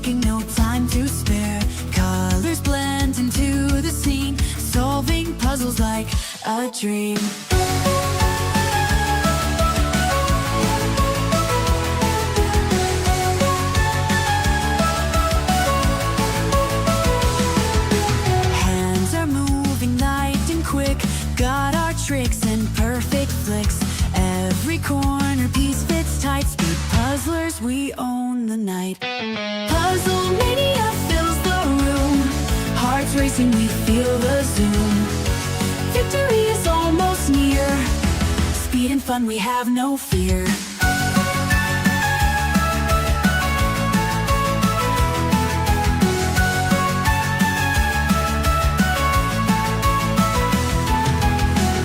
ticking, no time to spare. Colors blend into the scene, solving puzzles like a dream. Hands are moving light and quick, got our tricks and perfect flicks. Every corner piece fits tight, speed puzzlers, we own the night. Puzzle mania fills the room, hearts racing, we feel the zoom. Victory is almost near, speed and fun, we have no fear.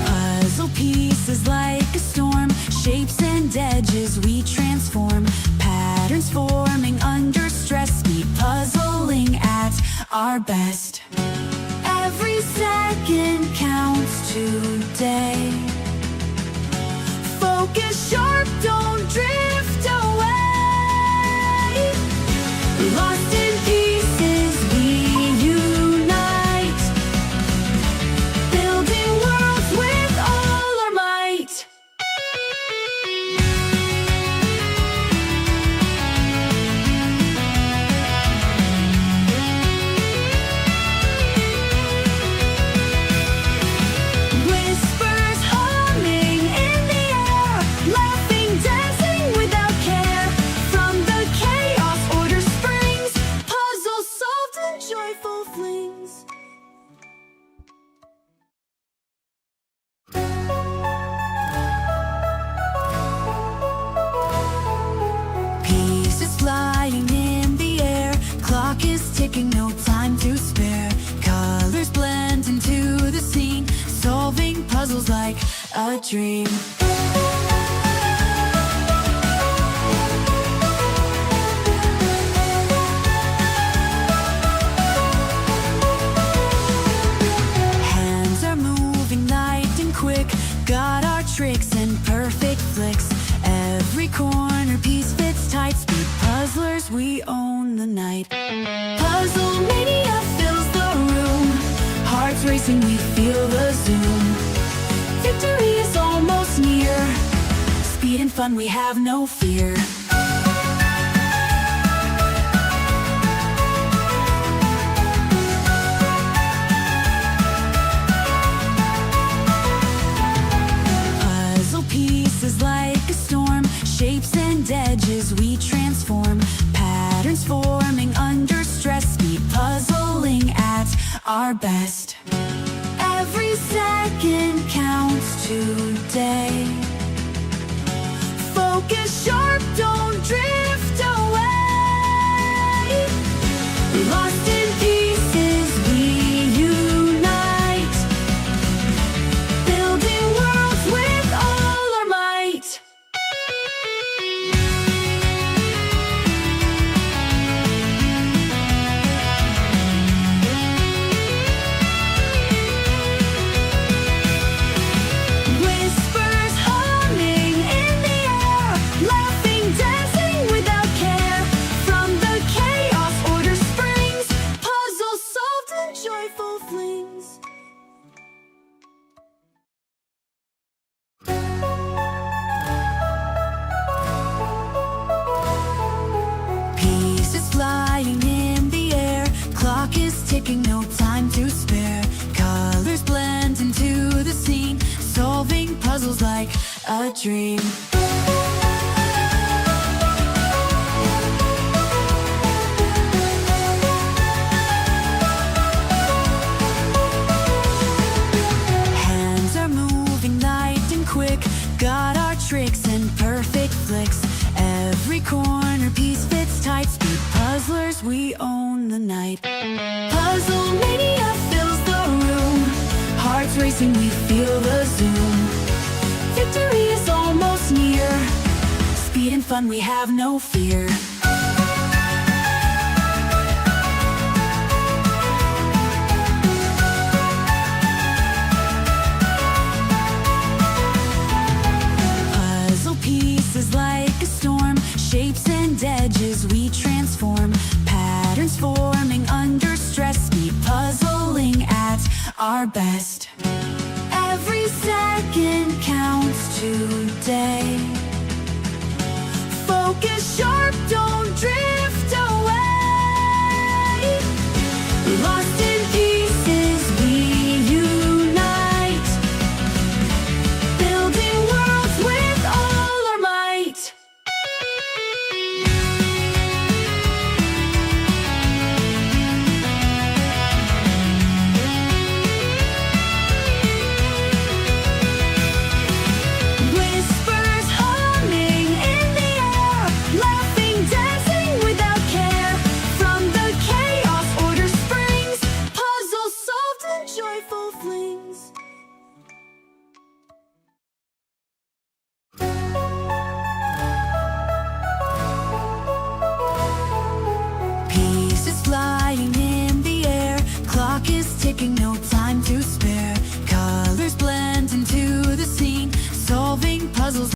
Puzzle pieces like a storm, shapes and edges we transform. Patterns forming under stress, speed puzzling at our best. Every second counts today. Focus sharp, don't drift away. Lost in pieces we unite, building worlds with all our might. Whispers humming in the air, laughing, dancing without care. From the chaos order springs, puzzles solved in joyful flings. Pieces flying in the air, clock is ticking, no time to spare. Colors blend into the scene, solving puzzles like a dream. Hands are moving light and quick, got our tricks and perfect flicks. Every corner piece fits tight, speed puzzlers, we own the night. Puzzle mania fills the room, hearts racing, we feel the zoom. Victory is almost near, speed and fun, we have no fear. Puzzle pieces like a storm, shapes and edges we transform. Patterns forming under stress, speed puzzling at our best. Every second counts today. Focus sharp, don't drift away. Lost in pieces we unite, building worlds with all our might. Whispers humming in the air, laughing, dancing without care. From the chaos order springs, puzzles solved in joyful flings. Pieces flying in the air, clock is ticking, no time to spare. Colors blend into the scene, solving puzzles like a dream. Hands are moving light and quick, got our tricks and perfect flicks. Every corner piece fits tight, speed puzzlers, we own the night. Puzzle mania fills the room, hearts racing, we feel the zoom. Victory is almost near, speed and fun, we have no fear. Puzzle pieces like a storm, shapes and edges we transform. best. Every second counts today. Focus sharp, don't drift away. Lost in pieces, we unite. Building worlds with all our might. Whispers humming in the air, laughing, dancing without care. From the chaos, order springs, puzzles solved in joyful flings. Pieces flying in the air, clock is ticking, no time to spare. Colors blend into the scene, solving puzzles.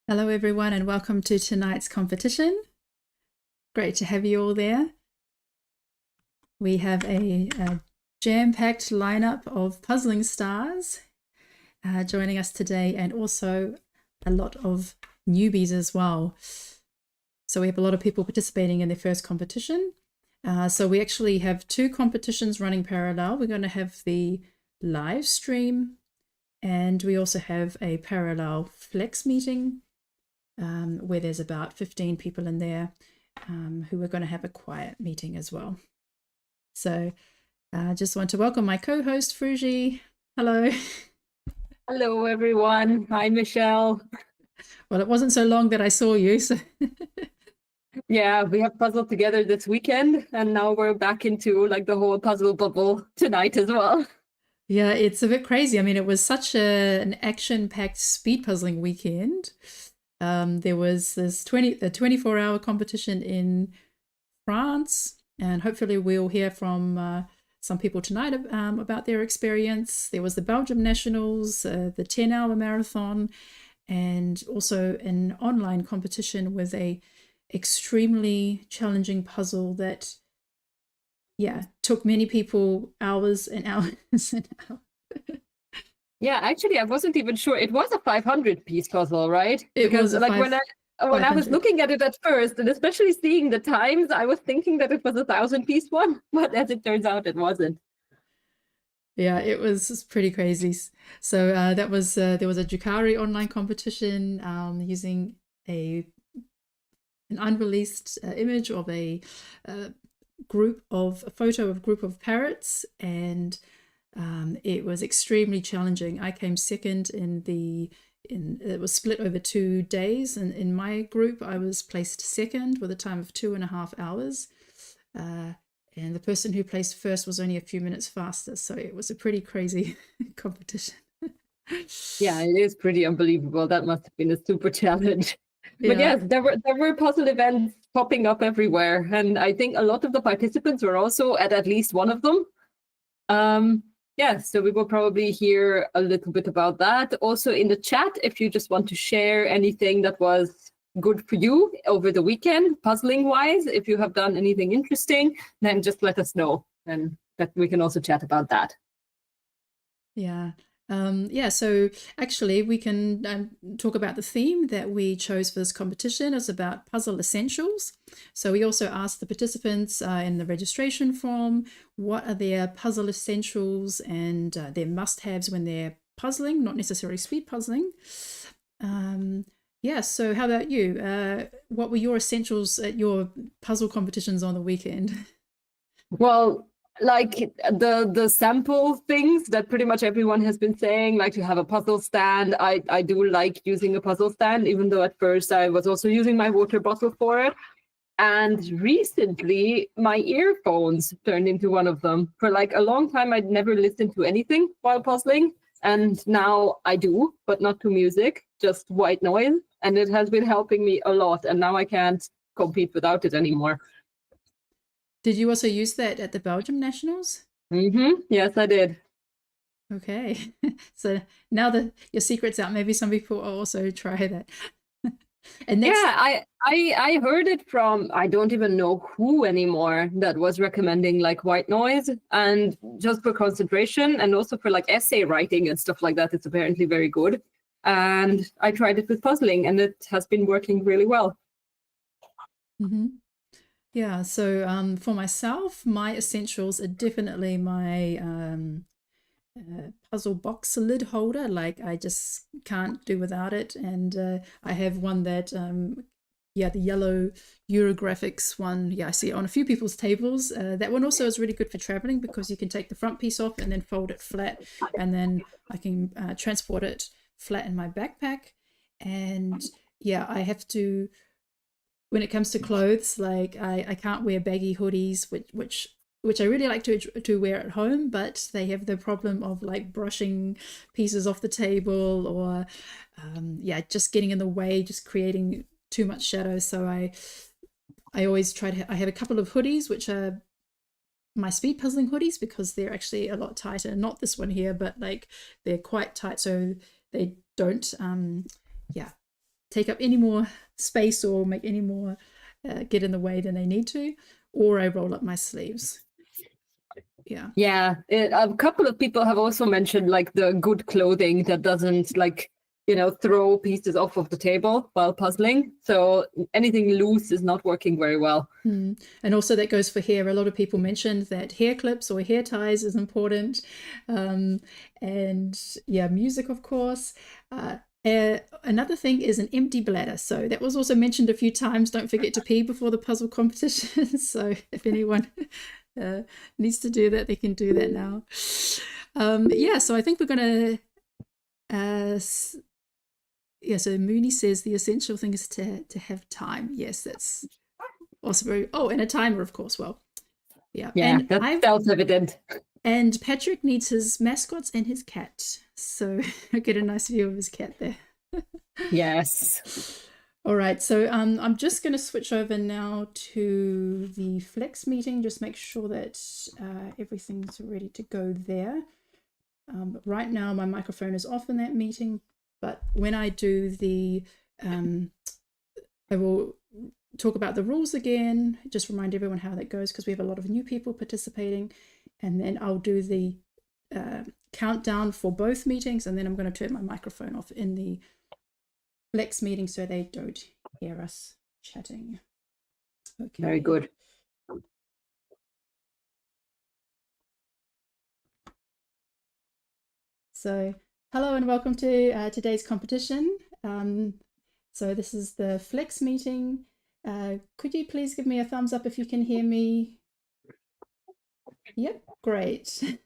Hello everyone and welcome to tonight's competition. Great to have you all there. We have a jam-packed lineup of puzzling stars joining us today, and also a lot of newbies as well. So we have a lot of people participating in their first competition. So we actually have two competitions running parallel. We're going to have the live stream, and we also have a parallel flex meeting where there's about 15 people in there who are going to have a quiet meeting as well. So I just want to welcome my co-host Fruji. Hello. Hello, everyone. Hi, Michelle. Well, it wasn't so long that I saw you. So Yeah, we have puzzled together this weekend, and now we're back into like the whole puzzle bubble tonight as well. yeah, it's a bit crazy. I mean, it was such an action-packed speed puzzling weekend. There was this 24-hour competition in France, and hopefully we'll hear from some people tonight about their experience. There was the Belgium Nationals, the 10-hour marathon, and also an online competition with a extremely challenging puzzle that, yeah, took many people hours and hours and hours. Yeah, actually, I wasn't even sure. It was a 500-piece puzzle, right? It was a like when I was 500. looking at it at first, and especially seeing the times, I was thinking that it was a 1,000-piece one, but as it turns out, it wasn't. Yeah, it was pretty crazy. So that was there was a Jukari online competition using an unreleased image of a photo of a group of parrots, and it was extremely challenging. I came second it was split over 2 days, and in my group I was placed second with a time of 2.5 hours. And the person who placed first was only a few minutes faster. So it was a pretty crazy competition. Yeah, it is pretty unbelievable. That must have been a super challenge. But Yeah. yes, there were puzzle events popping up everywhere. And I think a lot of the participants were also at least one of them. Yeah, so we will probably hear a little bit about that. Also in the chat, if you just want to share anything that was good for you over the weekend, puzzling-wise, if you have done anything interesting, then just let us know, and that we can also chat about that. Yeah. Yeah, so actually we can talk about the theme that we chose for this competition. It's about puzzle essentials. So we also asked the participants in the registration form, what are their puzzle essentials and their must-haves when they're puzzling, not necessarily speed puzzling. Yeah, so how about you? What were your essentials at your puzzle competitions on the weekend? Well, like the sample things that pretty much everyone has been saying, like to have a puzzle stand. I do like using a puzzle stand, even though at first I was also using my water bottle for it. And recently my earphones turned into one of them. For like a long time, I'd never listened to anything while puzzling. And now I do, but not to music, just white noise. And it has been helping me a lot. And now I can't compete without it anymore. Did you also use that at the Belgium Nationals? Yes, I did. Okay. So now that your secret's out, maybe some people will also try that. And next, yeah, I heard it from, I don't even know who anymore, that was recommending like white noise, and just for concentration and also for like essay writing and stuff like that, it's apparently very good. And I tried it with puzzling and it has been working really well. Yeah, so for myself, my essentials are definitely my puzzle box lid holder. Like I just can't do without it. And I have one that, yeah, the yellow Eurographics one. Yeah, I see it on a few people's tables. That one also is really good for traveling because you can take the front piece off and then fold it flat, and then I can transport it flat in my backpack. And yeah, I have to, when it comes to clothes, like I can't wear baggy hoodies, which I really like to wear at home, but they have the problem of like brushing pieces off the table, or yeah, just getting in the way, just creating too much shadow. So I always try to, I have a couple of hoodies which are my speed puzzling hoodies because they're actually a lot tighter. Not this one here, but like they're quite tight, so they don't yeah, take up any more space or make any more get in the way than they need to. Or I roll up my sleeves. Yeah, a couple of people have also mentioned like the good clothing that doesn't like, you know, throw pieces off of the table while puzzling. So anything loose is not working very well. And also that goes for hair. A lot of people mentioned that hair clips or hair ties is important. And yeah, music, of course. Another thing is an empty bladder. So that was also mentioned a few times. Don't forget to pee before the puzzle competition. So if anyone needs to do that, they can do that now. Yeah, so I think we're going to... yeah, so Mooney says the essential thing is to have time. Yes, that's also very... Oh, and a timer, of course. Well, yeah. Yeah, and that's self-evident. And Patrick needs his mascots and his cat. So I get a nice view of his cat there. Yes. All right, so I'm just going to switch over now to the Flex meeting. Just make sure that everything's ready to go there. But right now my microphone is off in that meeting. But when I do the, I will talk about the rules again. Just remind everyone how that goes because we have a lot of new people participating. And then I'll do the countdown for both meetings, and then I'm going to turn my microphone off in the Flex meeting so they don't hear us chatting. Okay. Very good. So hello and welcome to today's competition. So this is the Flex meeting. Could you please give me a thumbs up if you can hear me? Yep, great.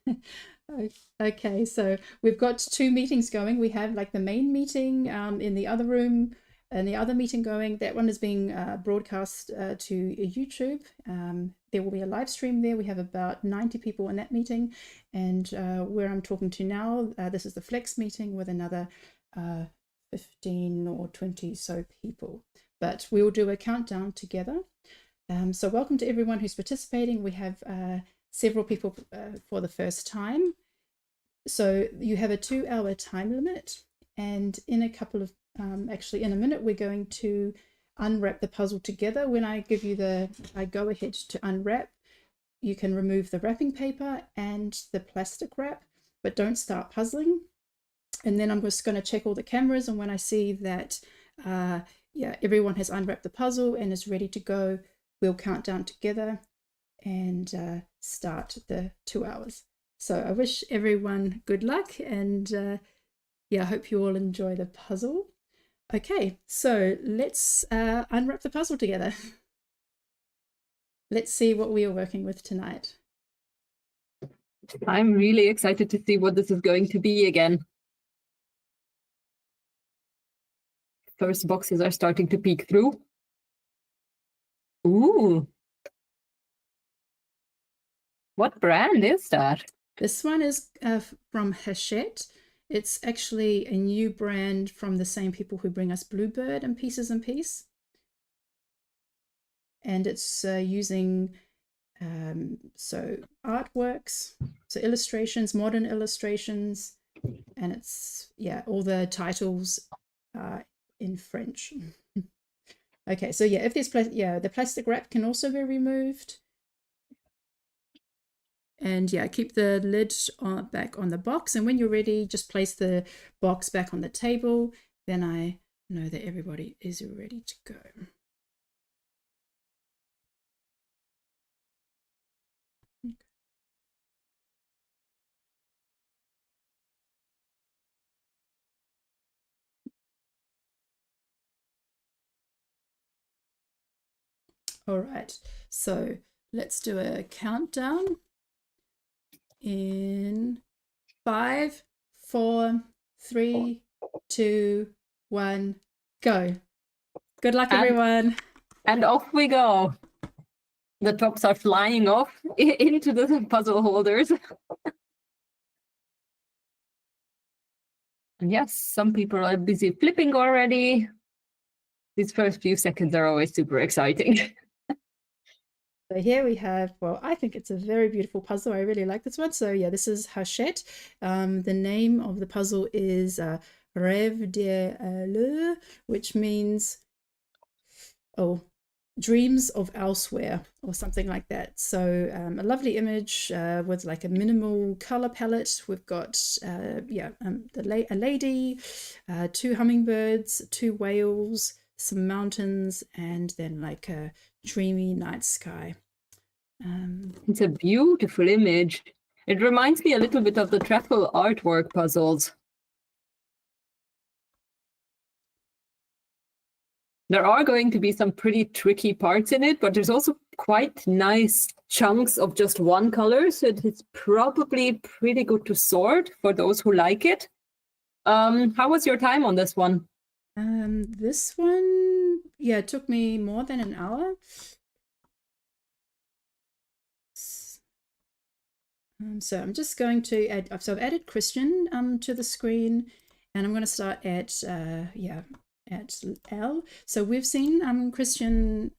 Okay, so we've got two meetings going. We have like the main meeting in the other room and the other meeting going. That one is being broadcast to YouTube. There will be a live stream there. We have about 90 people in that meeting. And where I'm talking to now, this is the Flex meeting with another 15 or 20 so people. But we will do a countdown together. So welcome to everyone who's participating. We have several people for the first time. So you have a 2-hour time limit, and in a couple of, actually in a minute, we're going to unwrap the puzzle together. When I give you the go ahead to unwrap, you can remove the wrapping paper and the plastic wrap, but don't start puzzling. And then I'm just going to check all the cameras, and when I see that yeah, everyone has unwrapped the puzzle and is ready to go, we'll count down together and start the 2 hours. So I wish everyone good luck, and yeah, I hope you all enjoy the puzzle. Okay, so let's unwrap the puzzle together. Let's see what we are working with tonight. I'm really excited to see what this is going to be again. First boxes are starting to peek through. Ooh. What brand is that? This one is from Hachette. It's actually a new brand from the same people who bring us Bluebird and Pieces and Peace. And it's using so artworks, so illustrations, modern illustrations, and it's, yeah, all the titles are in French. Okay, so yeah, if there's the plastic wrap can also be removed. And yeah, keep the lid back on the box, and when you're ready, just place the box back on the table. Then I know that everybody is ready to go. All right, so let's do a countdown in 5, 4, 3, 2, 1, go. Good luck, everyone. And off we go. The tops are flying off into the puzzle holders. And yes, some people are busy flipping already. These first few seconds are always super exciting. So here we have, well, I think it's a very beautiful puzzle. I really like this one. So yeah, this is Hachette. The name of the puzzle is Rêve de, which means, dreams of elsewhere, or something like that. So a lovely image with like a minimal color palette. We've got a lady, 2 hummingbirds, 2 whales, some mountains, and then like a dreamy night sky. It's a beautiful image. It reminds me a little bit of the truffle artwork puzzles. There are going to be some pretty tricky parts in it, but there's also quite nice chunks of just one color, so it's probably pretty good to sort for those who like it. How was your time on this one? This one, yeah, it took me more than an hour. So I'm just going to add, so I've added Christian to the screen, and I'm going to start at L. So we've seen Christian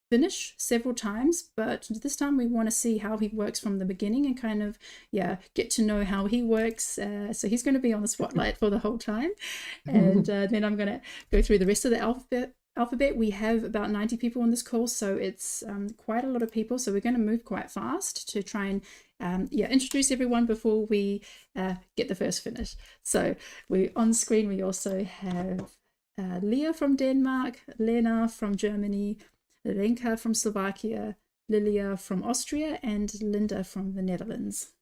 finish several times, but this time we want to see how he works from the beginning and kind of, get to know how he works. So he's going to be on the spotlight for the whole time. And then I'm going to go through the rest of the alphabet. We have about 90 people on this call, so it's quite a lot of people. So we're going to move quite fast to try and introduce everyone before we get the first finish. So on screen we also have Leah from Denmark, Lena from Germany, Lenka from Slovakia, Lilia from Austria, and Linda from the Netherlands.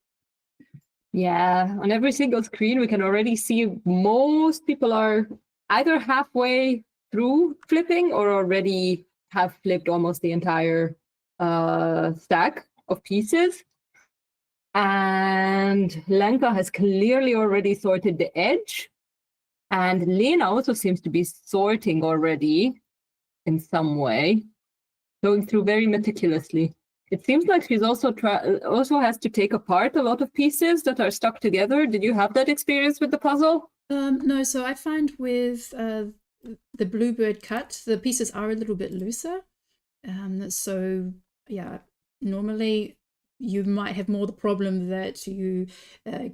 Yeah, on every single screen we can already see most people are either halfway through flipping or already have flipped almost the entire stack of pieces. And Lenka has clearly already sorted the edge. And Lena also seems to be sorting already in some way, going through very meticulously. It seems like she's also has to take apart a lot of pieces that are stuck together. Did you have that experience with the puzzle? No, so I find with the Bluebird cut, the pieces are a little bit looser. So yeah, normally you might have more the problem that you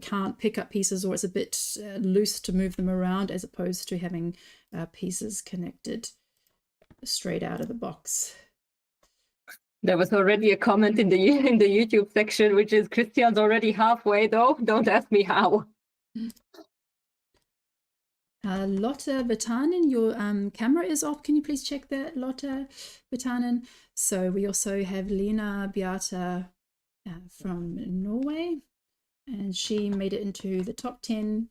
can't pick up pieces, or it's a bit loose to move them around, as opposed to having pieces connected straight out of the box. There was already a comment in the YouTube section, which is Christian's already halfway though. Don't ask me how. Lotta Vitanen, your camera is off. Can you please check that, Lotta Vitanen? So we also have Lena Beata from Norway, and she made it into the top 10.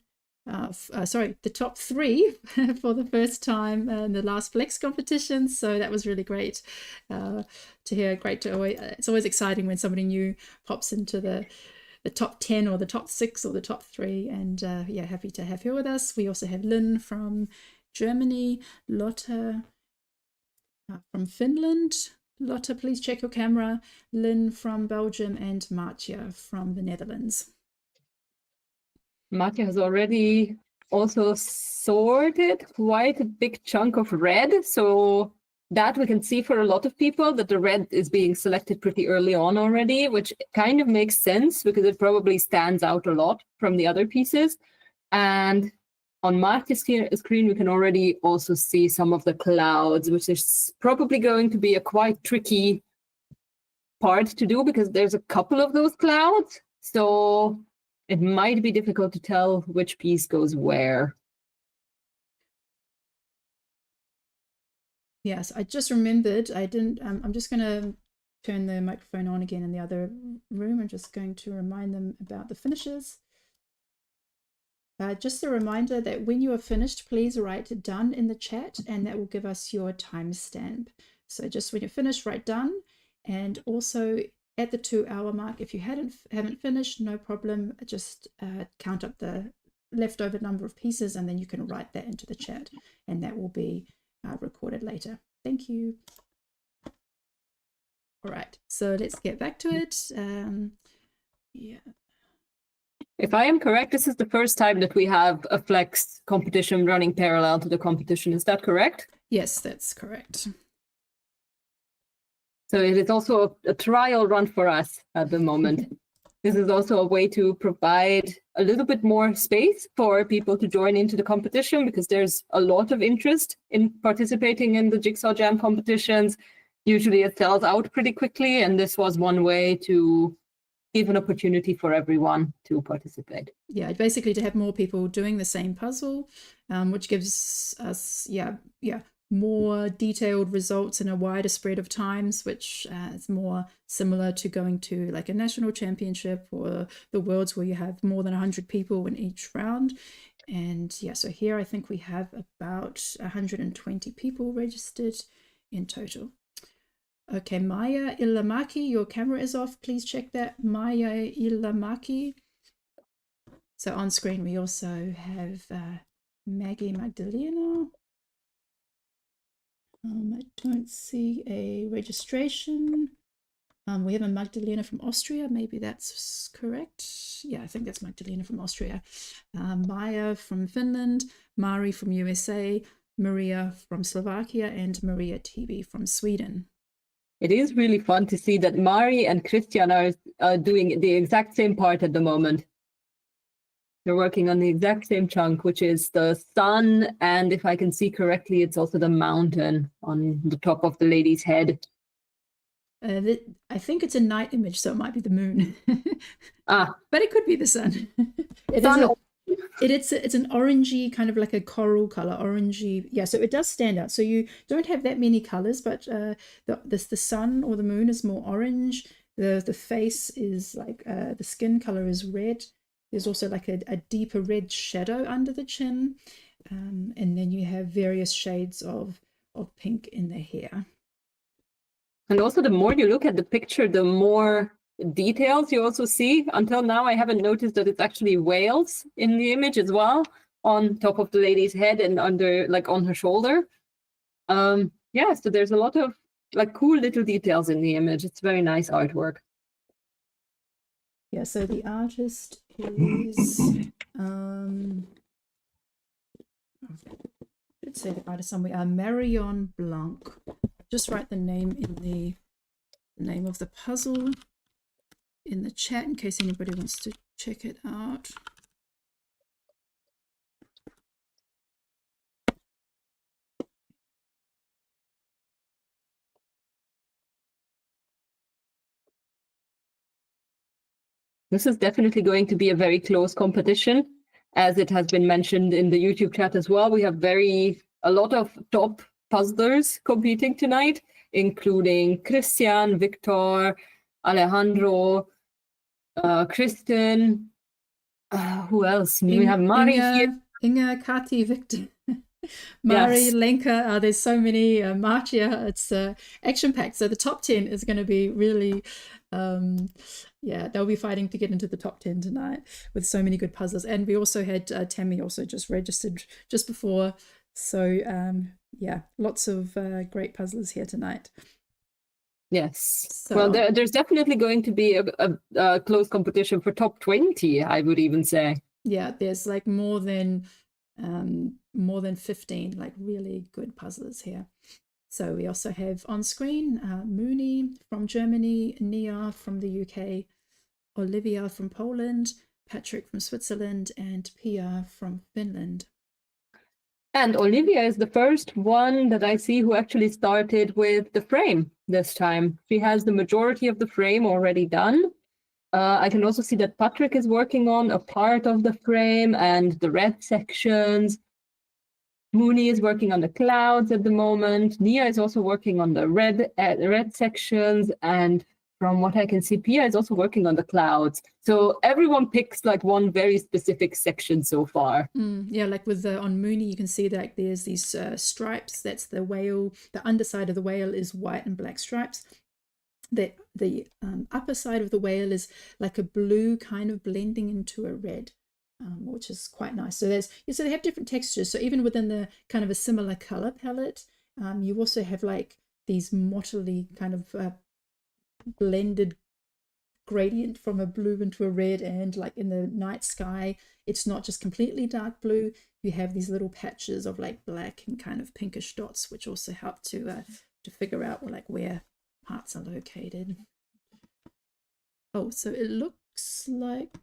The top 3 for the first time in the last Flex competition. So that was really great to hear. It's always exciting when somebody new pops into the top 10 or the top 6 or the top 3, and happy to have her with us. We also have Lynn from Germany, Lotta from Finland. Lotta, please check your camera. Lynn from Belgium, and Marcia from the Netherlands. Matja has already also sorted quite a big chunk of red. So that we can see for a lot of people that the red is being selected pretty early on already, which kind of makes sense because it probably stands out a lot from the other pieces. And on Matja's screen, we can already also see some of the clouds, which is probably going to be a quite tricky part to do because there's a couple of those clouds. So it might be difficult to tell which piece goes where. Yes, I just remembered I didn't. I'm just going to turn the microphone on again in the other room. I'm just going to remind them about the finishes. Just a reminder that when you are finished, please write done in the chat, and that will give us your timestamp. So just when you're finished, write done. And also at the 2-hour mark, if you haven't finished, no problem. Just count up the leftover number of pieces, and then you can write that into the chat, and that will be recorded later. Thank you. All right, so let's get back to it. Yeah. If I am correct, this is the first time that we have a flex competition running parallel to the competition. Is that correct? Yes, that's correct. So it is also a trial run for us at the moment. This is also a way to provide a little bit more space for people to join into the competition because there's a lot of interest in participating in the Jigsaw Jam competitions. Usually it sells out pretty quickly, and this was one way to give an opportunity for everyone to participate. Yeah, basically to have more people doing the same puzzle, which gives us, more detailed results in a wider spread of times, which is more similar to going to like a national championship or the Worlds where you have more than 100 people in each round. And yeah, so here I think we have about 120 people registered in total. Okay, Maya Ilamaki, your camera is off. Please check that. Maya Ilamaki. So on screen we also have Maggie Magdalena. I don't see a registration. We have a Magdalena from Austria. Maybe that's correct. Yeah, I think that's Magdalena from Austria. Maya from Finland, Mari from USA, Maria from Slovakia, and Maria TV from Sweden. It is really fun to see that Mari and Christian are doing the exact same part at the moment. They're working on the exact same chunk, which is the sun, and if I can see correctly, it's also the mountain on the top of the lady's head. I think it's a night image, so it might be the moon. But it could be the sun. It's an orangey, kind of like a coral color, orangey. Yeah, so it does stand out. So you don't have that many colors, but the sun or the moon is more orange. The face is like the skin color is red. There's also like a deeper red shadow under the chin. And then you have various shades of pink in the hair. And also the more you look at the picture, the more details you also see. Until now, I haven't noticed that it's actually whales in the image as well, on top of the lady's head and under, like on her shoulder. Yeah, so there's a lot of like cool little details in the image. It's very nice artwork. Yeah, so the artist is let's say the artist somewhere, Marion Blanc. Just write the name in the name of the puzzle in the chat in case anybody wants to check it out. This is definitely going to be a very close competition, as it has been mentioned in the YouTube chat as well. We have a lot of top puzzlers competing tonight, including Christian, Victor, Alejandro, Kristen. Who else? We have Mari here. Inga, Kati, Victor. Mari, yes. Lenka, there's so many. Marcia, it's action-packed. So the top 10 is going to be really, they'll be fighting to get into the top 10 tonight with so many good puzzles. And we also had Tammy also just registered just before. So lots of great puzzlers here tonight. Yes. So, well, there's definitely going to be a close competition for top 20, I would even say. Yeah, there's like more than 15 like really good puzzlers here. So we also have on screen Mooney from Germany, Nia from the UK, Olivia from Poland, Patrick from Switzerland, and Pia from Finland. And Olivia is the first one that I see who actually started with the frame this time. She has the majority of the frame already done. I can also see that Patrick is working on a part of the frame and the red sections. Mooney is working on the clouds at the moment. Nia is also working on the red sections, and from what I can see, Pia is also working on the clouds. So everyone picks like one very specific section so far. Yeah, like with on Mooney, you can see that there's these stripes. That's the whale. The underside of the whale is white and black stripes. The upper side of the whale is like a blue kind of blending into a red, which is quite nice. So so they have different textures. So even within the kind of a similar color palette, you also have like these mottly kind of blended gradient from a blue into a red, and like in the night sky, it's not just completely dark blue. You have these little patches of like black and kind of pinkish dots, which also help to figure out like where parts are located. Oh, so it looks like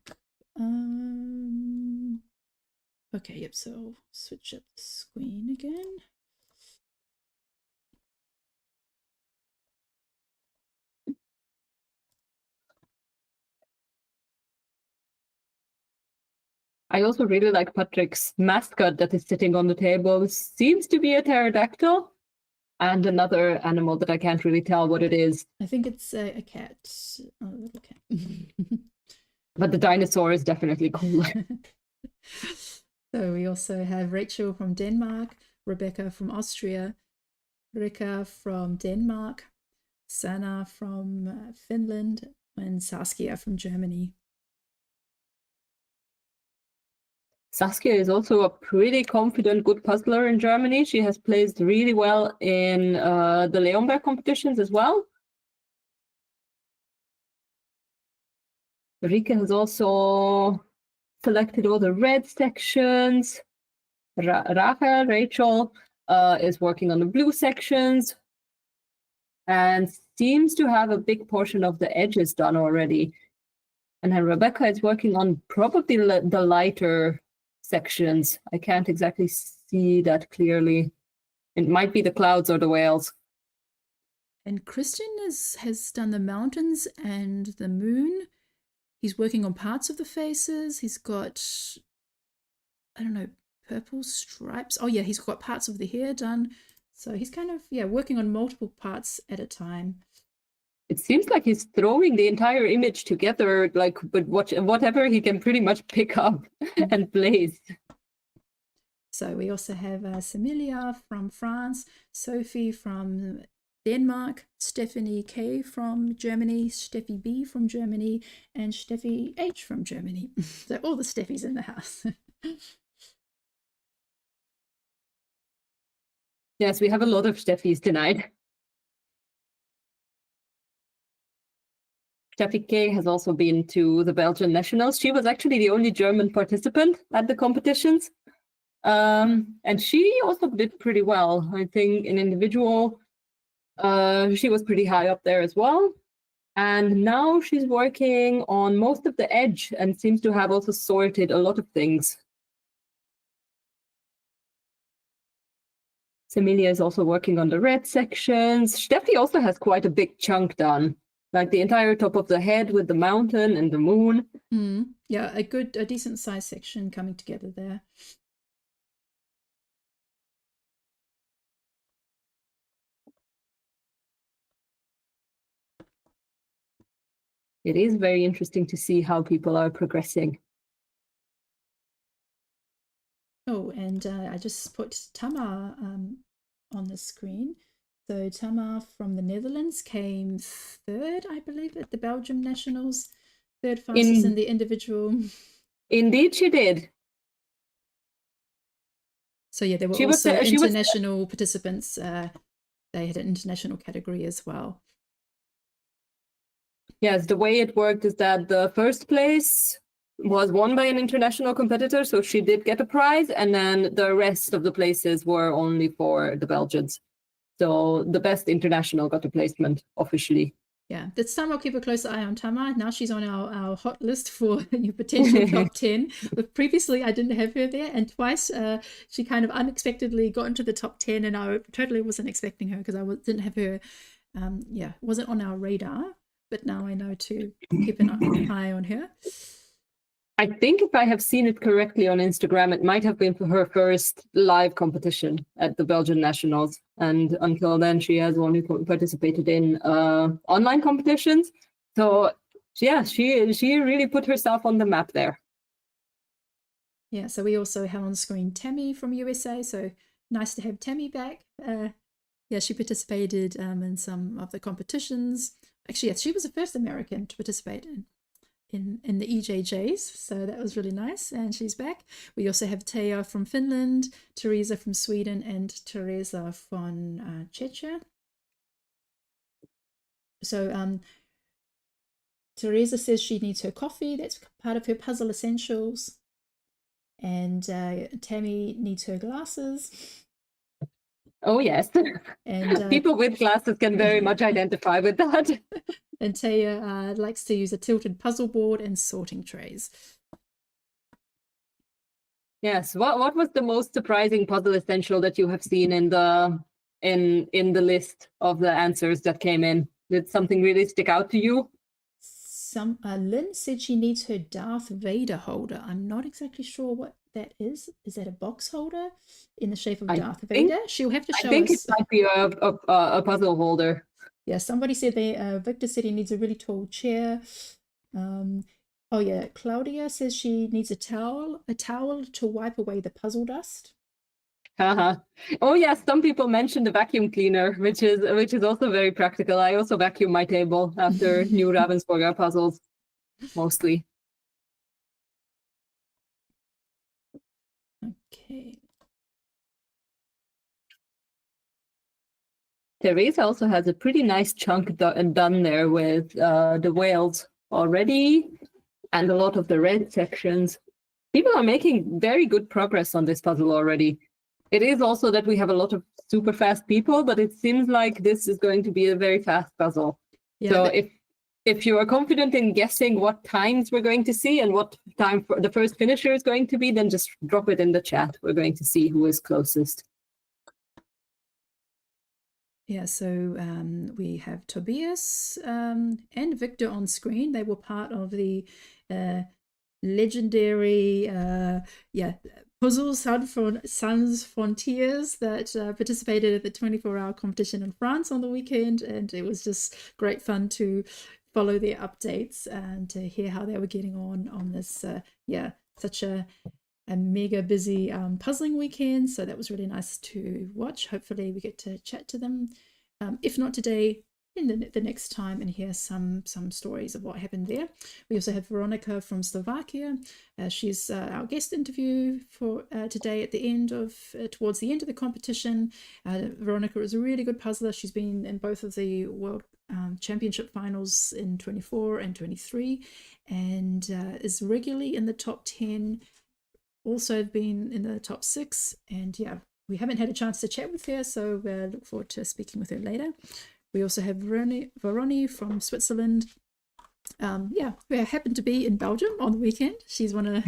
okay, yep, so I'll switch up the screen again. I also really like Patrick's mascot that is sitting on the table. Seems to be a pterodactyl. And another animal that I can't really tell what it is. I think it's a cat, a little cat. But the dinosaur is definitely cool. So we also have Rachel from Denmark, Rebecca from Austria, Rika from Denmark, Sana from Finland, and Saskia from Germany. Saskia is also a pretty confident, good puzzler in Germany. She has placed really well in the Leonberg competitions as well. Rika has also selected all the red sections. Rachel, is working on the blue sections and seems to have a big portion of the edges done already. And then Rebecca is working on probably the lighter sections. I can't exactly see that clearly. It might be the clouds or the whales. And Christian has done the mountains and the moon. He's working on parts of the faces. He's got, I don't know, purple stripes. Oh yeah, he's got parts of the hair done. So he's kind of, yeah, working on multiple parts at a time. It seems like he's throwing the entire image together, like, but whatever he can pretty much pick up and place. So we also have Semilia from France, Sophie from Denmark, Stephanie K from Germany, Steffi B from Germany, and Steffi H from Germany. So all the Steffies in the house. Yes, we have a lot of Steffis tonight. Steffi K has also been to the Belgian Nationals. She was actually the only German participant at the competitions. And she also did pretty well. I think in individual, she was pretty high up there as well. And now she's working on most of the edge and seems to have also sorted a lot of things. Semilia is also working on the red sections. Steffi also has quite a big chunk done, like the entire top of the head with the mountain and the moon. Yeah, a decent size section coming together there. It is very interesting to see how people are progressing. Oh, and I just put Tamar on the screen. So Tamar from the Netherlands came third, I believe, at the Belgium Nationals. Third fastest in the individual. Indeed, she did. So yeah, there were also international participants. They had an international category as well. Yes, the way it worked is that the first place was won by an international competitor, so she did get a prize, and then the rest of the places were only for the Belgians. So the best international got a placement officially. Yeah, this time I'll keep a close eye on Tama. Now she's on our hot list for your potential top 10. But previously I didn't have her there, and twice she kind of unexpectedly got into the top 10, and I totally wasn't expecting her because I didn't have her, wasn't on our radar. But now I know to keep an eye on her. I think if I have seen it correctly on Instagram, it might have been for her first live competition at the Belgian Nationals. And until then, she has only participated in online competitions. So yeah, she really put herself on the map there. Yeah, so we also have on screen Tammy from USA. So nice to have Tammy back. Yeah, she participated in some of the competitions. Actually, yes, she was the first American to participate in the EJJs, so that was really nice, and she's back. We also have Taya from Finland, Teresa from Sweden, and Teresa from Czechia. So Teresa says she needs her coffee. That's part of her puzzle essentials. And Tammy needs her glasses. Oh, yes. And people with glasses can very much identify with that. And Taya likes to use a tilted puzzle board and sorting trays. Yes. What was the most surprising puzzle essential that you have seen in the list of the answers that came in? Did something really stick out to you? Lynn said she needs her Darth Vader holder. I'm not exactly sure what that is. Is that a box holder in the shape of Darth Vader? She'll have to show us. I think it might be a puzzle holder. Yeah, somebody said Victor said he needs a really tall chair. Oh yeah, Claudia says she needs a towel to wipe away the puzzle dust. Oh yes, some people mentioned the vacuum cleaner, which is also very practical. I also vacuum my table after new Ravensburger puzzles, mostly. Okay. Teresa also has a pretty nice chunk done there with the whales already, and a lot of the red sections. People are making very good progress on this puzzle already. It is also that we have a lot of super fast people, but it seems like this is going to be a very fast puzzle. Yeah, so if you are confident in guessing what times we're going to see and what time the first finisher is going to be, then just drop it in the chat. We're going to see who is closest. Yeah, so we have Tobias and Victor on screen. They were part of the legendary Puzzle Sans Frontiers that participated at the 24-hour competition in France on the weekend, and it was just great fun to follow their updates and to hear how they were getting on this such a mega busy puzzling weekend. So that was really nice to watch. Hopefully we get to chat to them, if not today, in the next time, and hear some stories of what happened there. We also have Veronica from Slovakia. She's our guest interview for today at the end of towards the end of the competition. Veronica is a really good puzzler. She's been in both of the World Championship finals in 24 and 23, and is regularly in the top 10. Also been in the top 6, and yeah, we haven't had a chance to chat with her, so look forward to speaking with her later. We also have Veronica from Switzerland, who happened to be in Belgium on the weekend. She's one of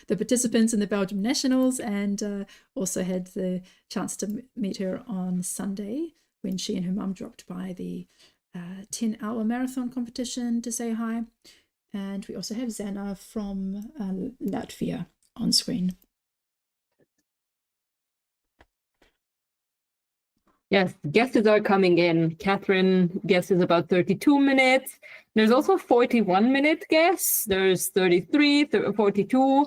the participants in the Belgium Nationals, and also had the chance to meet her on Sunday when she and her mum dropped by the 10-hour marathon competition to say hi. And we also have Zana from Latvia on screen. Yes, guesses are coming in. Catherine guesses about 32 minutes. There's also 41-minute guess. There's 33, 42.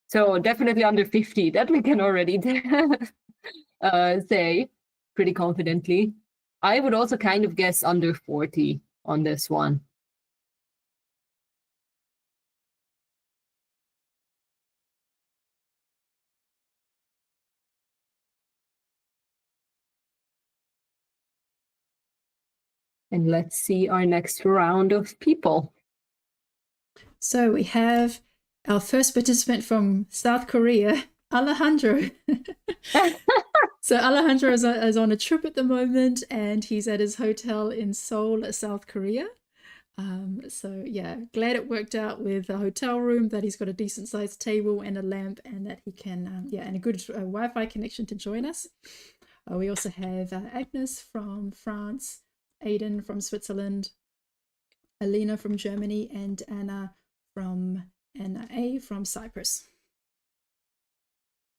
So definitely under 50. That we can already say pretty confidently. I would also kind of guess under 40 on this one. And let's see our next round of people. So we have our first participant from South Korea, Alejandro. So Alejandro is on a trip at the moment, and he's at his hotel in Seoul, South Korea. So yeah, glad it worked out with a hotel room, that he's got a decent sized table and a lamp, and that he can, and a good Wi-Fi connection to join us. We also have Agnes from France, Aidan from Switzerland, Alina from Germany, and Anna A from Cyprus.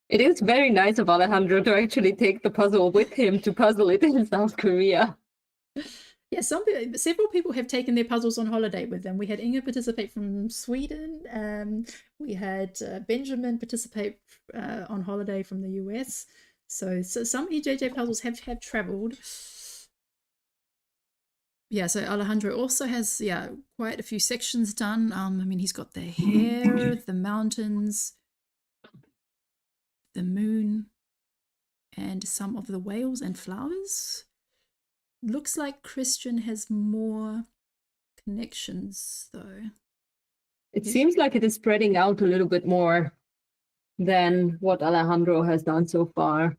It is very nice of Alejandro to actually take the puzzle with him to puzzle it in South Korea. Yeah, several people have taken their puzzles on holiday with them. We had Inga participate from Sweden. We had Benjamin participate on holiday from the US. So some EJJ puzzles have traveled. Yeah, so Alejandro also has quite a few sections done. I mean, he's got the hair, the mountains, the moon, and some of the whales and flowers. Looks like Christian has more connections, though. It seems like it is spreading out a little bit more than what Alejandro has done so far.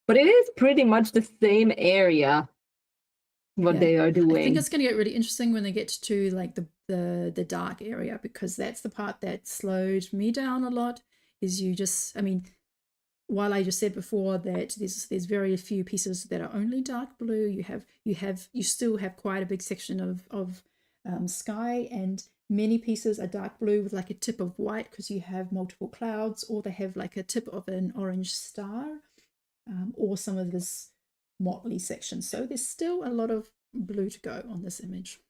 But it is pretty much the same area, what they are doing. I think it's going to get really interesting when they get to like the dark area, because that's the part that slowed me down a lot. Is you just, I mean, while I just said before that there's very few pieces that are only dark blue, you still have quite a big section of sky, and many pieces are dark blue with like a tip of white because you have multiple clouds, or they have like a tip of an orange star, or some of this motley section. So there's still a lot of blue to go on this image.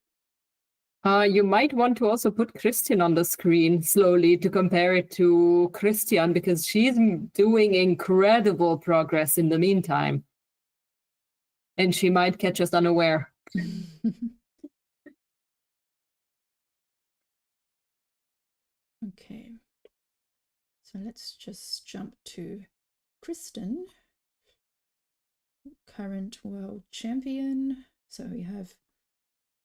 You might want to also put Christian on the screen slowly to compare it to Christian, because she's doing incredible progress in the meantime. And she might catch us unaware. Okay. So let's just jump to Kristen, current world champion. So we have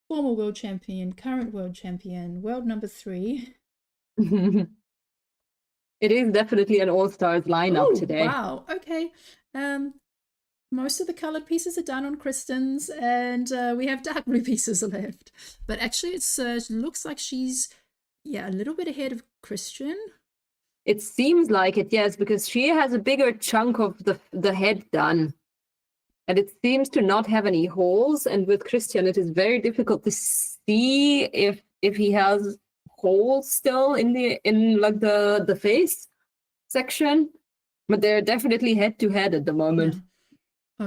former world champion, current world champion, world number 3. It is definitely an all-stars lineup today. Wow. Okay. Most of the colored pieces are done on Kristen's, and we have dark blue pieces left. But actually, it looks like she's a little bit ahead of Christian. It seems like it, yes, because she has a bigger chunk of the head done. And it seems to not have any holes. And with Christian, it is very difficult to see if he has holes still in like the face section. But they're definitely head to head at the moment. Yeah.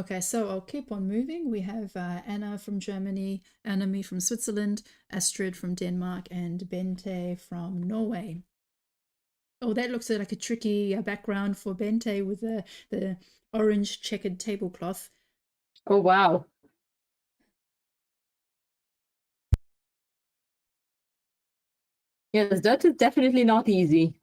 Okay, so I'll keep on moving. We have Anna from Germany, Annemie from Switzerland, Astrid from Denmark, and Bente from Norway. Oh, that looks like a tricky background for Bente with the orange checkered tablecloth. Oh, wow. Yes, that is definitely not easy.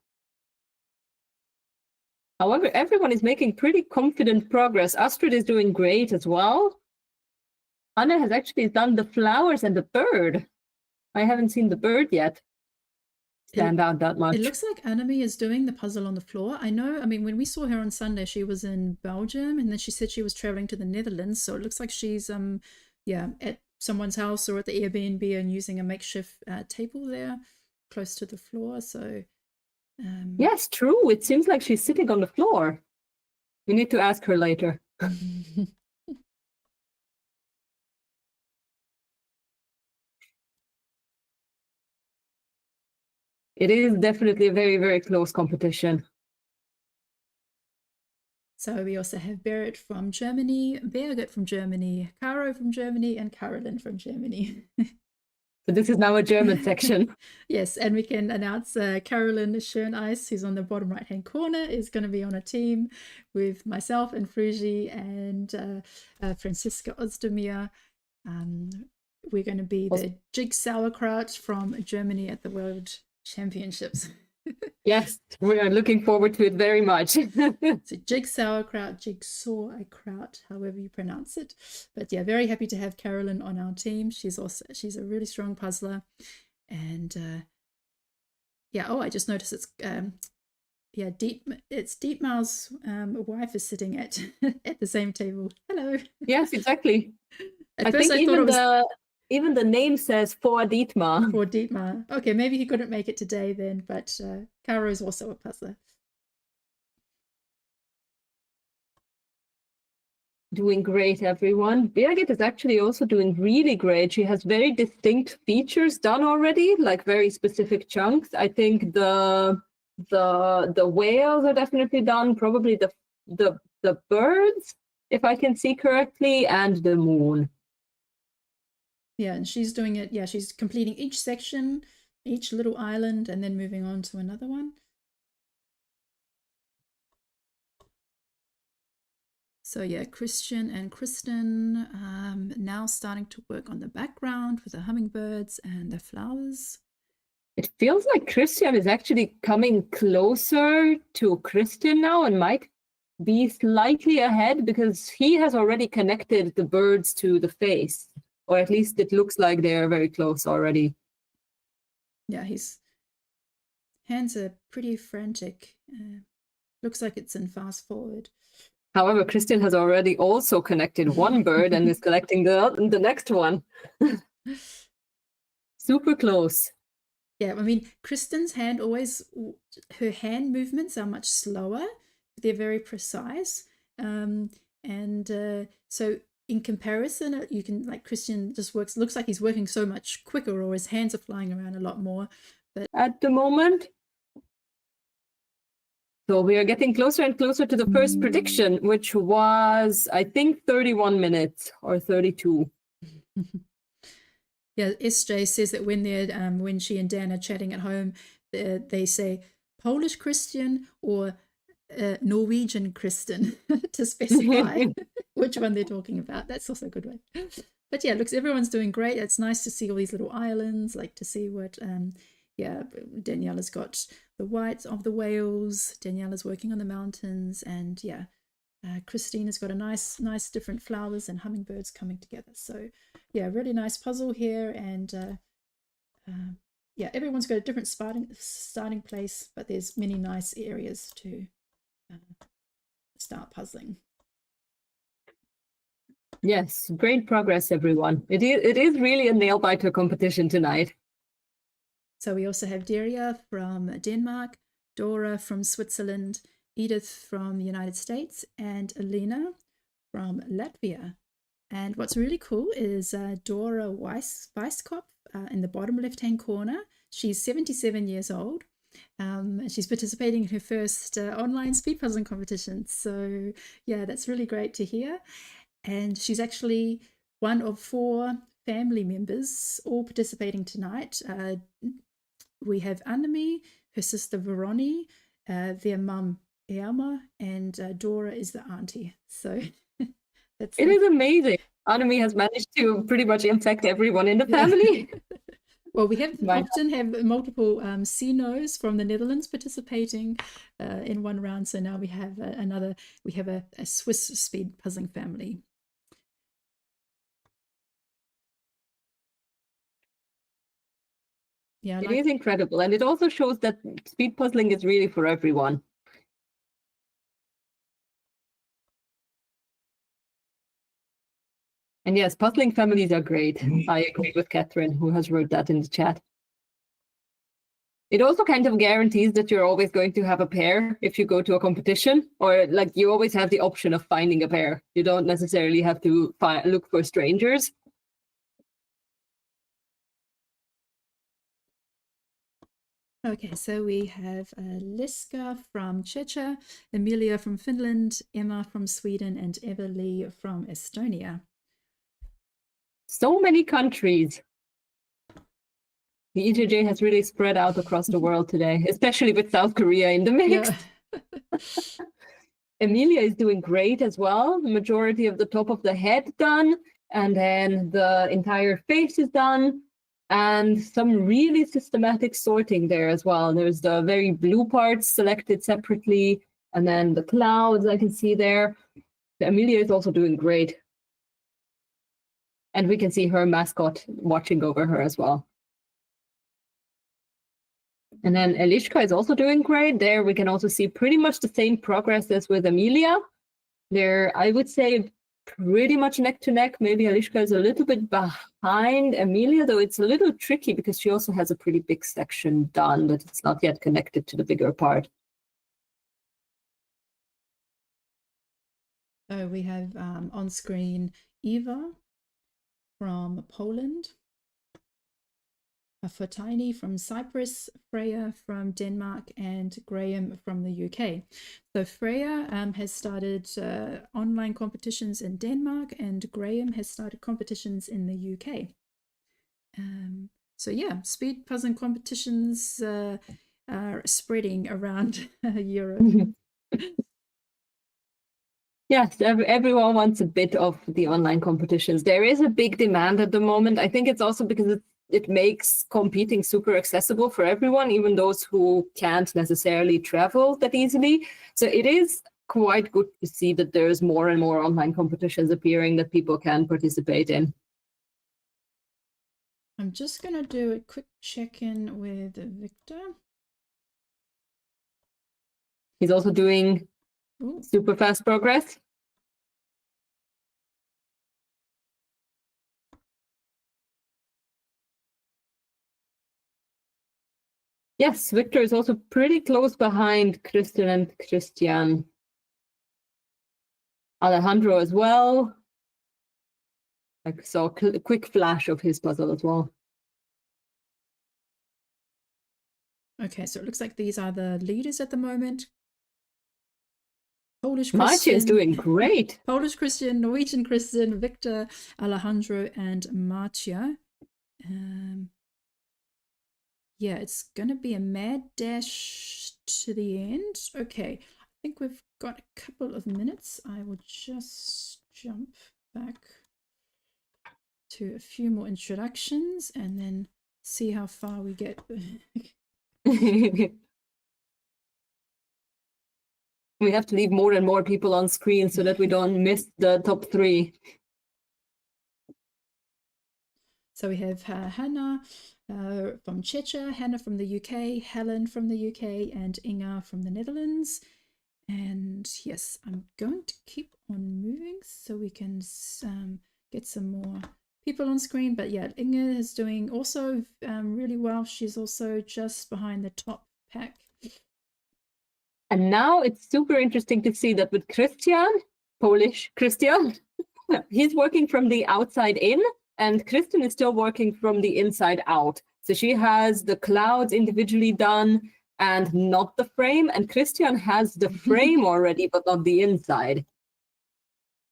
However, everyone is making pretty confident progress. Astrid is doing great as well. Anna has actually done the flowers and the bird. I haven't seen the bird yet stand out that much. It looks like Annemie is doing the puzzle on the floor. I mean, when we saw her on Sunday, she was in Belgium, and then she said she was traveling to the Netherlands. So it looks like she's at someone's house or at the Airbnb and using a makeshift table there close to the floor. So yes, true. It seems like she's sitting on the floor. We need to ask her later. It is definitely a very, very close competition. So we also have Berit from Germany, Birgit from Germany, Caro from Germany, and Carolyn from Germany. So this is now a German section. Yes, and we can announce Carolyn Schoeneis, who's on the bottom right-hand corner, is going to be on a team with myself and Fruji and Franziska Ozdemir. We're going to be the Jig Sauerkraut from Germany at the World Championships. Yes, we are looking forward to it very much. So jigsaw kraut, however you pronounce it. But yeah, very happy to have Carolyn on our team. She's a really strong puzzler. And oh, I just noticed it's Dietmar's wife is sitting at at the same table. Hello. Yes, exactly. At I first think I thought it was even the name says for Dietmar. for Dietmar. Okay, maybe he couldn't make it today then, but Caro is also a puzzler. Doing great, everyone. Birgit is actually also doing really great. She has very distinct features done already, like very specific chunks. I think the whales are definitely done. Probably the birds, if I can see correctly, and the moon. Yeah, and she's doing it. Yeah, she's completing each section, each little island, and then moving on to another one. So yeah, Christian and Kristen now starting to work on the background with the hummingbirds and the flowers. It feels like Christian is actually coming closer to Kristen now and might be slightly ahead because he has already connected the birds to the face, or at least it looks like they're very close already. Yeah, his hands are pretty frantic. Looks like it's in fast forward. However, Christian has already also connected one bird and is collecting the next one. Super close. Yeah, I mean, Kristen's hand her hand movements are much slower. They're very precise. So in comparison, you can, like, Christian just looks like he's working so much quicker, or his hands are flying around a lot more. But at the moment, so we are getting closer and closer to the first prediction, which was, I think, 31 minutes or 32. Yeah, SJ says that when she and Dan are chatting at home, they say Polish Christian or Norwegian Kristen to specify which one they're talking about. That's also a good way. But yeah, looks, everyone's doing great. It's nice to see all these little islands, like to see what Daniela's got the whites of the whales. Daniela's working on the mountains, and Christina's got a nice different flowers and hummingbirds coming together. So yeah, really nice puzzle here, and everyone's got a different starting place, but there's many nice areas to start puzzling. Yes, great progress, everyone. It is really a nail biter competition tonight. So we also have Daria from Denmark, Dora from Switzerland, Edith from the United States, and Elena from Latvia. And what's really cool is Dora Weisskopf in the bottom left-hand corner. She's 77 years old. She's participating in her first online speed puzzling competition. So yeah, that's really great to hear. And she's actually one of 4 family members all participating tonight. We have Annemie, her sister Veronica, their mum Irma, and Dora is the auntie. So it is amazing. Annemie has managed to pretty much infect everyone in the family. Well, we often have multiple CNOs from the Netherlands participating in one round. So now we have a Swiss speed puzzling family. Yeah, it is incredible. And it also shows that speed puzzling is really for everyone. And yes, puzzling families are great. I agree with Catherine, who has wrote that in the chat. It also kind of guarantees that you're always going to have a pair if you go to a competition, or like you always have the option of finding a pair. You don't necessarily have to look for strangers. Okay, so we have Liska from Czechia, Emilia from Finland, Emma from Sweden, and Everly from Estonia. So many countries. The EJJ has really spread out across the world today, especially with South Korea in the mix. Yeah. Emilia is doing great as well. The majority of the top of the head done, and then the entire face is done. And some really systematic sorting there as well. There's the very blue parts selected separately, and then the clouds I can see there. Emilia is also doing great. And we can see her mascot watching over her as well. And then Eliška is also doing great. There we can also see pretty much the same progress as with Emilia. They're, I would say, pretty much neck to neck. Maybe Eliška is a little bit behind Emilia, though it's a little tricky because she also has a pretty big section done, but it's not yet connected to the bigger part. So we have on screen Eva from Poland, Fotini from Cyprus, Freya from Denmark, and Graham from the UK. So Freya has started online competitions in Denmark, and Graham has started competitions in the UK. So yeah, speed puzzle competitions are spreading around Europe. Yes, everyone wants a bit of the online competitions. There is a big demand at the moment. I think it's also because it makes competing super accessible for everyone, even those who can't necessarily travel that easily. So it is quite good to see that there's more and more online competitions appearing that people can participate in. I'm just going to do a quick check-in with Victor. He's also doing super fast progress. Yes, Victor is also pretty close behind Christian and Christian. Alejandro as well. I saw a quick flash of his puzzle as well. Okay, so it looks like these are the leaders at the moment. Polish Maciej Christian is doing great. Polish Christian, Norwegian Christian, Victor, Alejandro, and Maciej. Yeah, it's going to be a mad dash to the end. Okay, I think we've got a couple of minutes. I will just jump back to a few more introductions and then see how far we get. We have to leave more and more people on screen so that we don't miss the top 3. So we have Hannah from Czechia, Hannah from the UK, Helen from the UK, and Inga from the Netherlands. And yes, I'm going to keep on moving so we can get some more people on screen. But yeah, Inga is doing also really well. She's also just behind the top pack. And now it's super interesting to see that with Christian, Polish Christian, he's working from the outside in, and Kristen is still working from the inside out. So she has the clouds individually done and not the frame, and Christian has the frame already, but not the inside.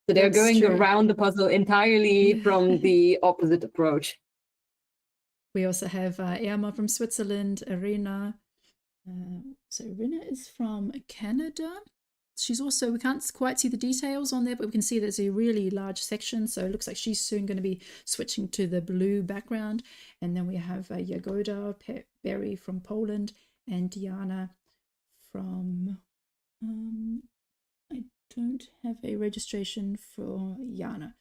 So they're going around the puzzle entirely from the opposite approach. We also have Irma from Switzerland, Irina. So Irina is from Canada. She's also, we can't quite see the details on there, but we can see there's a really large section. So it looks like she's soon going to be switching to the blue background. And then we have Jagoda Berry from Poland and Diana from, I don't have a registration for Jana.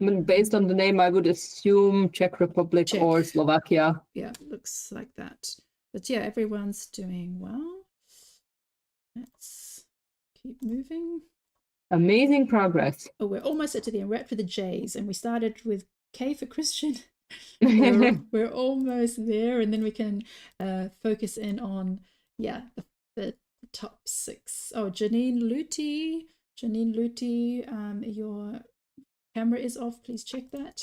I mean, based on the name, I would assume Czech Republic or Slovakia. Yeah, looks like that. But yeah, everyone's doing well. Let's keep moving. Amazing progress. Oh, we're almost at the Unwrapped with the J's, and we started with K for Christian. we're almost there, and then we can focus in on the top 6. Oh, Janine Luty, your camera is off. Please check that.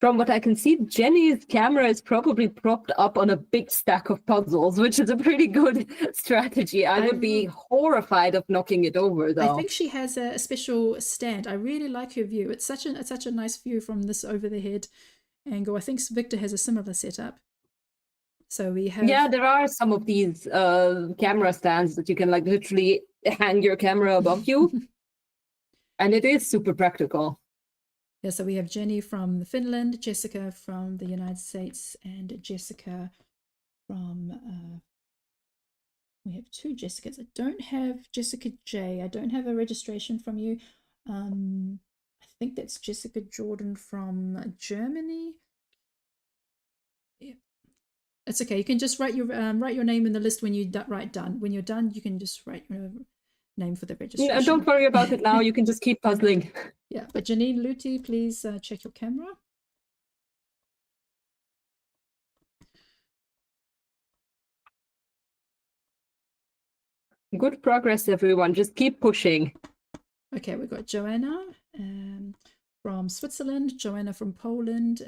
From what I can see, Jenny's camera is probably propped up on a big stack of puzzles, which is a pretty good strategy. I would be horrified of knocking it over, though. I think she has a special stand. I really like her view. It's such a nice view from this over the head angle. I think Victor has a similar setup. So we have... Yeah, there are some of these camera stands that you can like literally hang your camera above you. And it is super practical. Yeah, so we have Jenny from Finland, Jessica from the United States, and Jessica from, we have 2 Jessicas. I don't have Jessica J. I don't have a registration from you. I think that's Jessica Jordan from Germany. Yeah. It's okay. You can just write your name in the list when you write done. When you're done, you can just write your name for the registration. No, don't worry about it now. You can just keep puzzling. Yeah, but Janine Luti, please check your camera. Good progress, everyone. Just keep pushing. Okay, we've got Joanna from Switzerland, Joanna from Poland,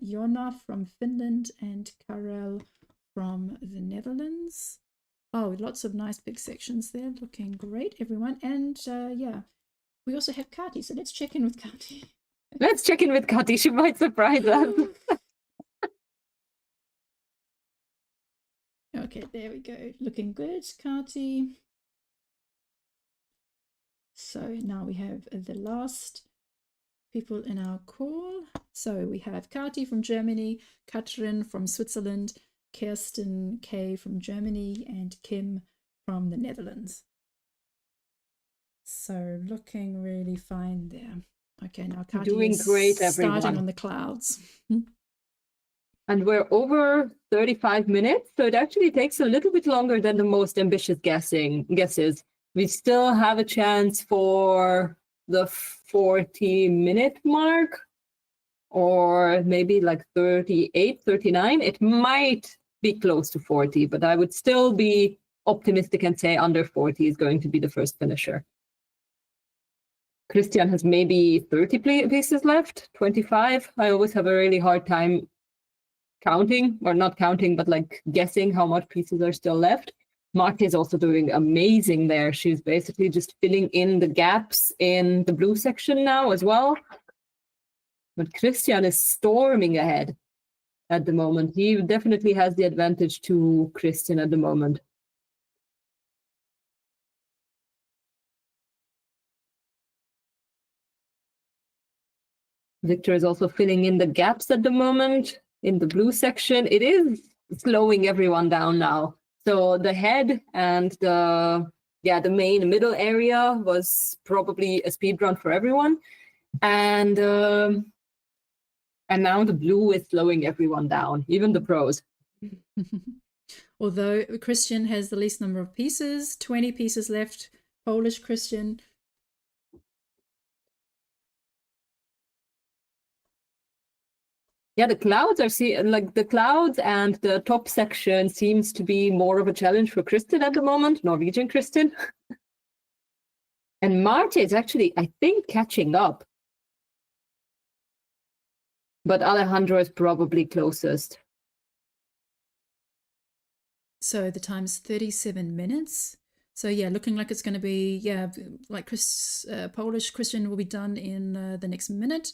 Jonna from Finland, and Karel from the Netherlands. Oh, lots of nice big sections there. Looking great, everyone. And yeah, we also have Kati, so let's check in with Kati. Let's check in with Kati. She might surprise us. Okay, there we go. Looking good, Kati. So now we have the last people in our call. So we have Kati from Germany, Katrin from Switzerland, Kirsten K from Germany, and Kim from the Netherlands. So looking really fine there. Okay, now Kati Doing is great, everyone. starting on the clouds. And we're over 35 minutes, so it actually takes a little bit longer than the most ambitious guesses. We still have a chance for the 40-minute mark, or maybe like 38, 39. It might be close to 40, but I would still be optimistic and say under 40 is going to be the first finisher. Christian has maybe 30 pieces left, 25. I always have a really hard time counting, or not counting, but like guessing how much pieces are still left. Marta is also doing amazing there. She's basically just filling in the gaps in the blue section now as well. But Christian is storming ahead at the moment. He definitely has the advantage to Christian at the moment. Victor is also filling in the gaps at the moment in the blue section. It is slowing everyone down now. So the head and the main middle area was probably a speed run for everyone. And now the blue is slowing everyone down, even the pros. Although Christian has the least number of pieces, 20 pieces left, Polish Christian. Yeah, the clouds the clouds and the top section seems to be more of a challenge for Kristen at the moment, Norwegian Kristen. And Marta is actually, I think, catching up. But Alejandro is probably closest. So the time's 37 minutes. So yeah, looking like it's going to be, like Polish Christian will be done in the next minute.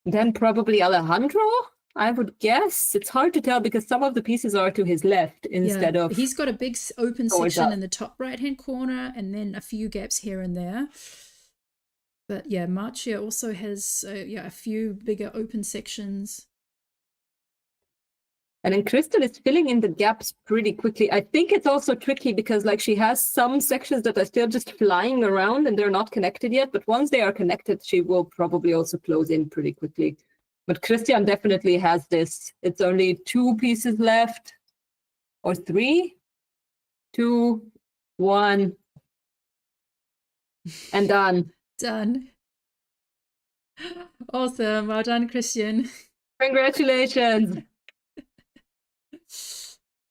Then probably Alejandro, I would guess. It's hard to tell because some of the pieces are to his left instead of... He's got a big open section in the top right-hand corner and then a few gaps here and there. But yeah, Marcia also has a few bigger open sections. And then Crystal is filling in the gaps pretty quickly. I think it's also tricky because like she has some sections that are still just flying around and they're not connected yet. But once they are connected, she will probably also close in pretty quickly. But Christian definitely has this. It's only 2 pieces left or 3, 2, 1, and done. Done. Awesome. Well done, Christian. Congratulations.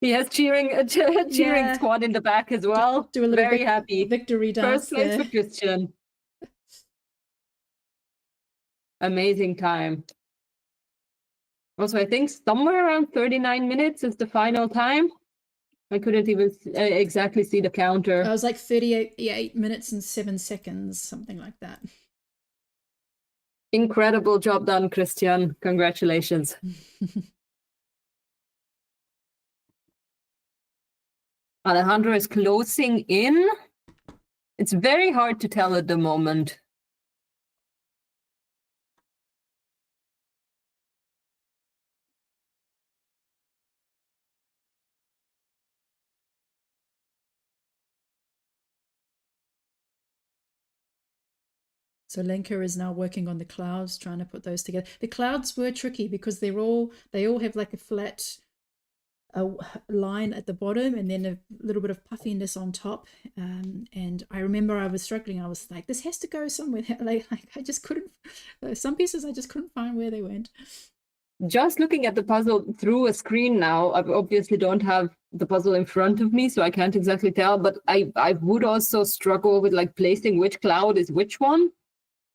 He has cheering squad in the back as well. Do a little very happy. Victory dance. First place for Christian. Amazing time. Also, I think somewhere around 39 minutes is the final time. I couldn't even exactly see the counter. It was like 38 minutes and 7 seconds, something like that. Incredible job done, Christian. Congratulations. Alejandro is closing in. It's very hard to tell at the moment. So Lenka is now working on the clouds, trying to put those together. The clouds were tricky because they all have like a flat a line at the bottom and then a little bit of puffiness on top. And I remember I was struggling. I was like, this has to go somewhere. Like I just couldn't, some pieces I just couldn't find where they went. Just looking at the puzzle through a screen now, I obviously don't have the puzzle in front of me, so I can't exactly tell, but I would also struggle with like placing which cloud is which one,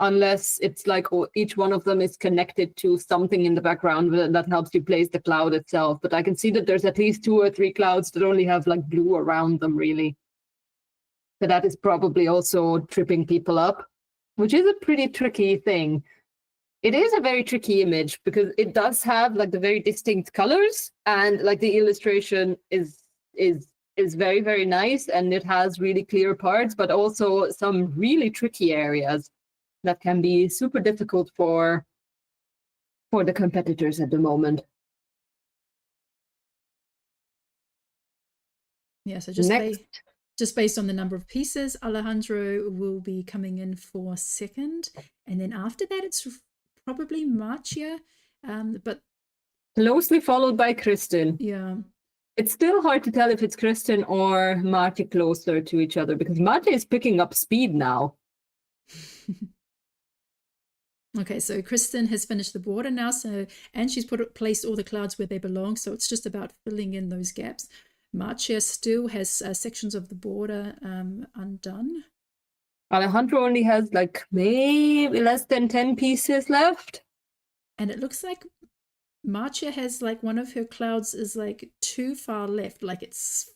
unless it's like each one of them is connected to something in the background that helps you place the cloud itself. But I can see that there's at least 2 or 3 clouds that only have like blue around them, really. So that is probably also tripping people up, which is a pretty tricky thing. It is a very tricky image because it does have like the very distinct colors, and like the illustration is very, very nice, and it has really clear parts, but also some really tricky areas that can be super difficult for the competitors at the moment. Yeah, so just based on the number of pieces, Alejandro will be coming in for second, and then after that it's probably Marcia, but closely followed by Kristen. Yeah, it's still hard to tell if it's Kristen or Marcia closer to each other, because Marcia is picking up speed now. Okay, so Kristen has finished the border now, and she's placed all the clouds where they belong, so it's just about filling in those gaps. Marcia still has sections of the border undone. Alejandro only has like maybe less than 10 pieces left. And it looks like Marcia has like one of her clouds is like too far left, like it's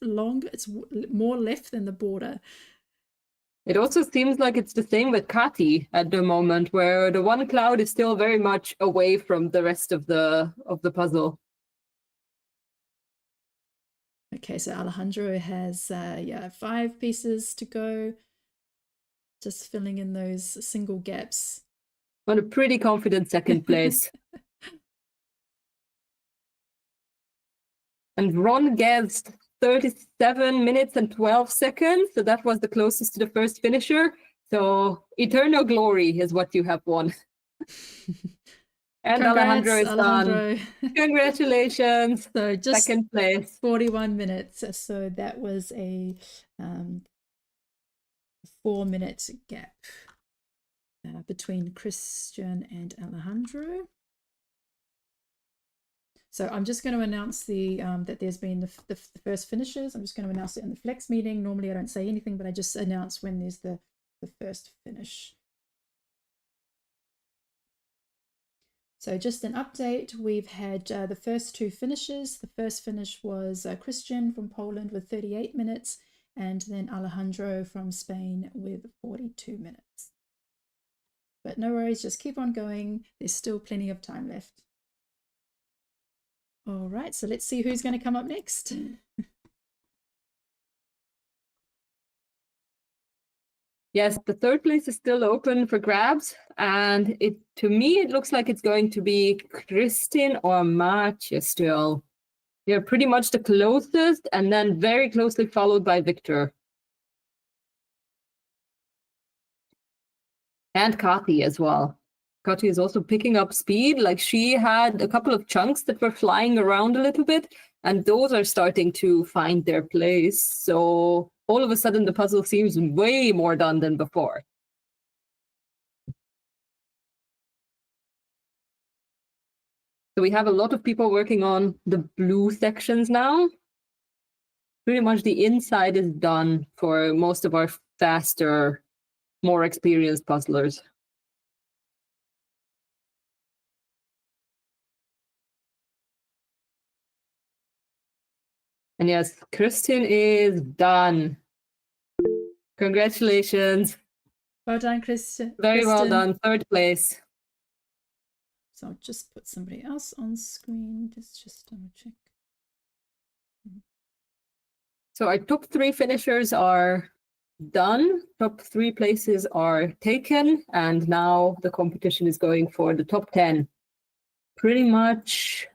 more left than the border. It also seems like it's the same with Kati at the moment, where the one cloud is still very much away from the rest of the puzzle. Okay, so Alejandro has 5 pieces to go. Just filling in those single gaps. On a pretty confident second place. And Ron guessed 37 minutes and 12 seconds. So that was the closest to the first finisher. So eternal glory is what you have won. And Alejandro is done. Congratulations. So just second place. 41 minutes. So that was a 4-minute gap between Christian and Alejandro. So I'm just going to announce that there's been the first finishes. I'm just going to announce it in the flex meeting. Normally I don't say anything, but I just announce when there's the first finish. So just an update, we've had the first 2 finishes. The first finish was Christian from Poland with 38 minutes, and then Alejandro from Spain with 42 minutes. But no worries, just keep on going. There's still plenty of time left. All right, so let's see who's going to come up next. Yes, the third place is still open for grabs, and to me it looks like it's going to be Kristin or Marcia still. They're pretty much the closest, and then very closely followed by Victor. And Kati as well. Kati is also picking up speed. Like, she had a couple of chunks that were flying around a little bit, and those are starting to find their place. So all of a sudden the puzzle seems way more done than before. So we have a lot of people working on the blue sections now. Pretty much the inside is done for most of our faster, more experienced puzzlers. And yes, Kristin is done. Congratulations. Well done, Kristin. Very well done. Third place. So I'll just put somebody else on screen. Just double check. So our top 3 finishers are done. Top 3 places are taken. And now the competition is going for the top 10. Pretty much,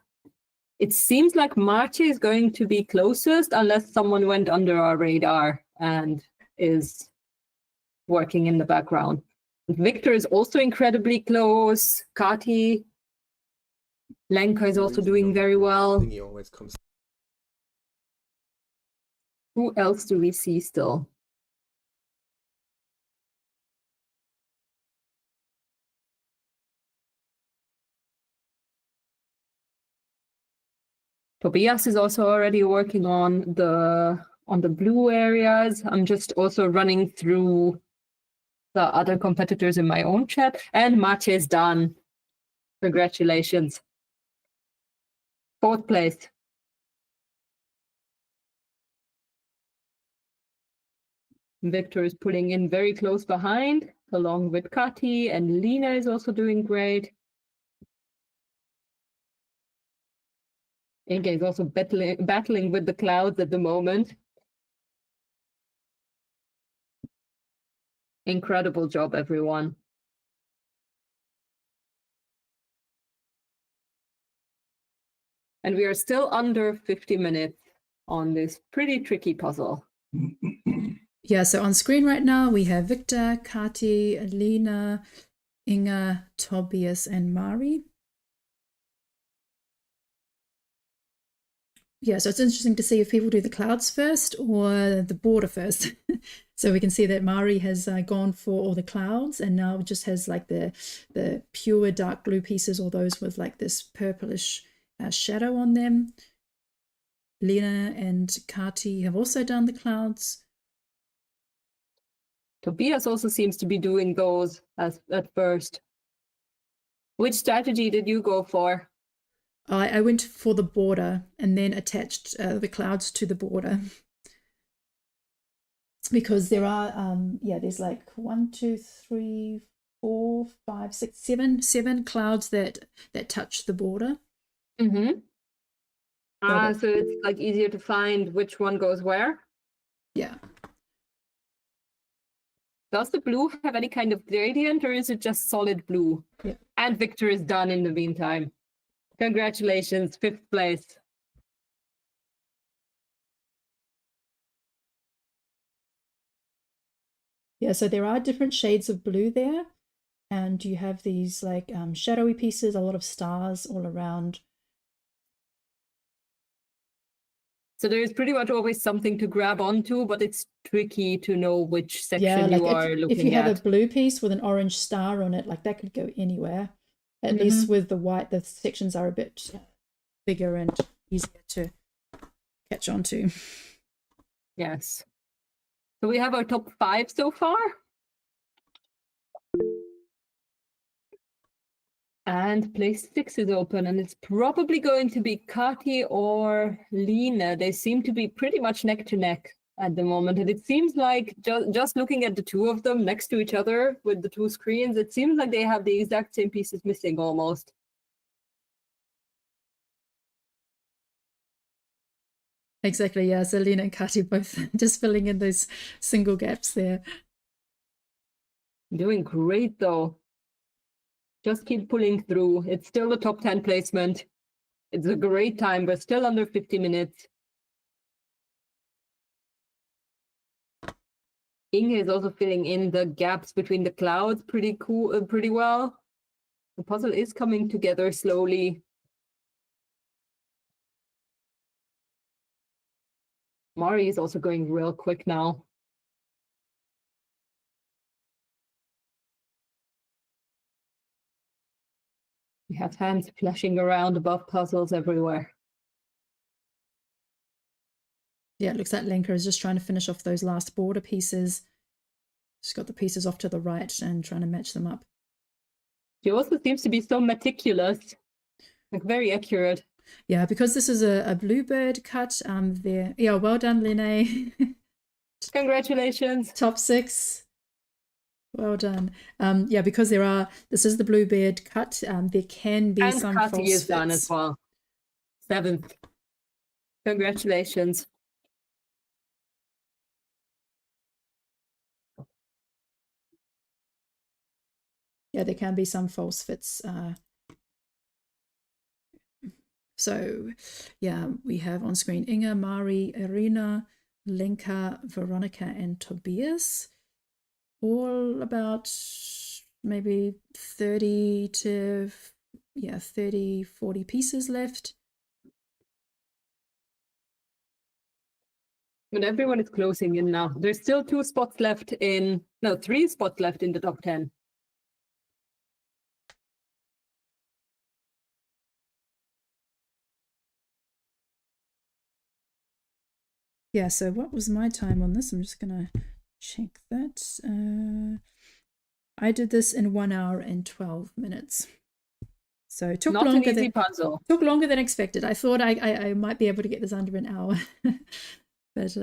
it seems like Marcia is going to be closest, unless someone went under our radar and is working in the background. Victor is also incredibly close. Kati, Lenka is also doing very well. Who else do we see still? Tobias is also already working on the blue areas. I'm just also running through the other competitors in my own chat. And Mache is done. Congratulations. 4th place. Victor is pulling in very close behind, along with Kati, and Lena is also doing great. Inge is also battling with the clouds at the moment. Incredible job, everyone. And we are still under 50 minutes on this pretty tricky puzzle. Yeah, so on screen right now we have Victor, Kati, Lena, Inga, Tobias, and Mari. Yeah, so it's interesting to see if people do the clouds first or the border first. So we can see that Mari has gone for all the clouds and now just has like the pure dark blue pieces, or those with like this purplish shadow on them. Lena and Kati have also done the clouds. Tobias also seems to be doing those at first. Which strategy did you go for? I went for the border and then attached the clouds to the border. Because there are, there's like 1, 2, 3, 4, 5, 6, 7 clouds that touch the border. Mm-hmm. So it's like easier to find which one goes where? Yeah. Does the blue have any kind of gradient, or is it just solid blue? Yeah. And Victor is done in the meantime. Congratulations, 5th place. Yeah, so there are different shades of blue there. And you have these like shadowy pieces, a lot of stars all around. So there's pretty much always something to grab onto, but it's tricky to know which section you are looking at. If you have a blue piece with an orange star on it, like that could go anywhere. At least with the white, the sections are a bit bigger and easier to catch onto. Yes. So we have our top 5 so far. And place 6 is open, and it's probably going to be Kati or Lena. They seem to be pretty much neck to neck at the moment. And it seems like just looking at the two of them next to each other with the 2 screens, it seems like they have the exact same pieces missing almost. Exactly, yeah. So Lena and Kati both just filling in those single gaps there. Doing great, though. Just keep pulling through. It's still a top 10 placement. It's a great time. We're still under 50 minutes. Inge is also filling in the gaps between the clouds pretty well. The puzzle is coming together slowly. Mari is also going real quick now. We have hands flashing around above puzzles everywhere. Yeah, it looks like Lenka is just trying to finish off those last border pieces. She's got the pieces off to the right and trying to match them up. She also seems to be so meticulous, like very accurate. Yeah, because this is a bluebird cut there. Yeah, well done, Lene. Congratulations. Top 6. Well done. Yeah, because this is the bluebird cut, there can be some false fits. And Kati is done as well. 7th. Congratulations. Yeah, there can be some false fits. So, yeah, we have on screen Inga, Mari, Irina, Lenka, Veronica, and Tobias. All about maybe 30 to 40 pieces left. But everyone is closing in now. There's still 2 spots left in, no, 3 spots left in the top 10. Yeah, so what was my time on this? I'm just going to check that. I did this in 1 hour and 12 minutes. So it took Not longer an easy than puzzle. took longer than expected. I thought I might be able to get this under an hour. But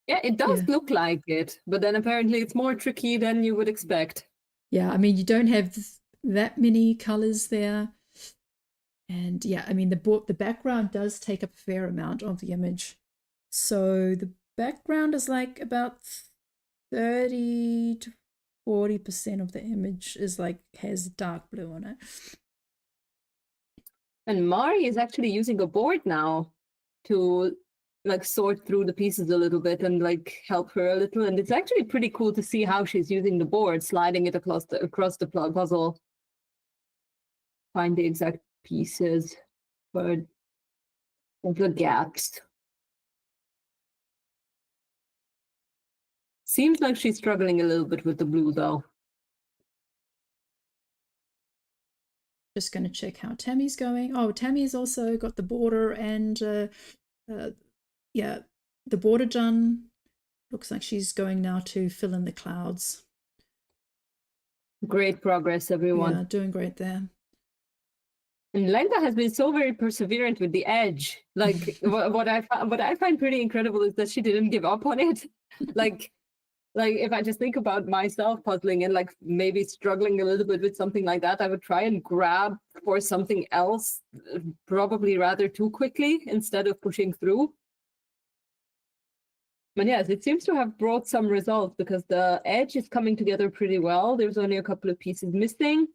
yeah, it does yeah. look like it, but then apparently it's more tricky than you would expect. Yeah, I mean, you don't have that many colors there. And yeah, I mean, the background does take up a fair amount of the image. So the background is like about 30 to 40% of the image is like has dark blue on it. And Mari is actually using a board now to like sort through the pieces a little bit and like help her a little. And it's actually pretty cool to see how she's using the board, sliding it across the puzzle. Find the exact pieces for the gaps. Seems like she's struggling a little bit with the blue though. Just going to check how Tammy's going. Oh, Tammy's also got the border and yeah, the border done. Looks like she's going now to fill in the clouds. Great progress, everyone. Yeah, doing great there. And Lenka has been so very perseverant with the edge. Like what I find pretty incredible is that she didn't give up on it. Like if I just think about myself puzzling and like maybe struggling a little bit with something like that, I would try and grab for something else, probably rather too quickly instead of pushing through. But yes, it seems to have brought some results because the edge is coming together pretty well. There's only a couple of pieces missing.